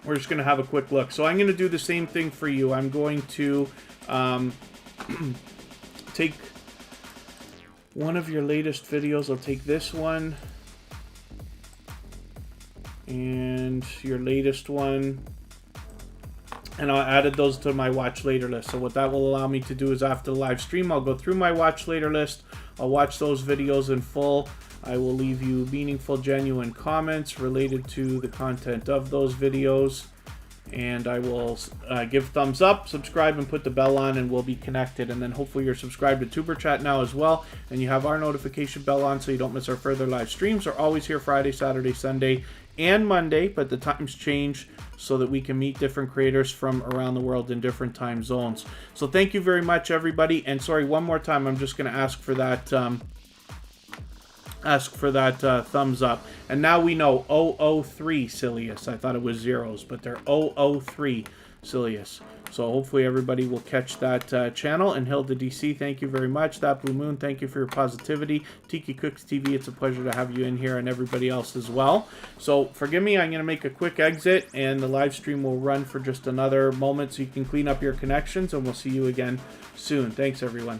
We're just going to have a quick look. So I'm going to do the same thing for you. I'm going to take one of your latest videos. I'll take this one and your latest one, and I added those to my watch later list. So what that will allow me to do is, after the live stream, I'll go through my watch later list. I'll watch those videos in full. I will leave you meaningful, genuine comments related to the content of those videos. And I will give thumbs up, subscribe, and put the bell on, and we'll be connected. And then hopefully you're subscribed to Tuber Chat now as well, and you have our notification bell on so you don't miss our further live streams. We're always here Friday, Saturday, Sunday, and Monday, but the times change so that we can meet different creators from around the world in different time zones. So thank you very much, everybody. And sorry, one more time, I'm just going to ask for that thumbs up. And now we know 003 Silius. I thought it was zeros, but they're 003 Silius. So hopefully everybody will catch that channel. And Hilda DC, thank you very much. That Blue Moon, thank you for your positivity. Tiki Cooks TV, it's a pleasure to have you in here, and everybody else as well. So forgive me, I'm going to make a quick exit, and the live stream will run for just another moment so you can clean up your connections, and we'll see you again soon. Thanks, everyone.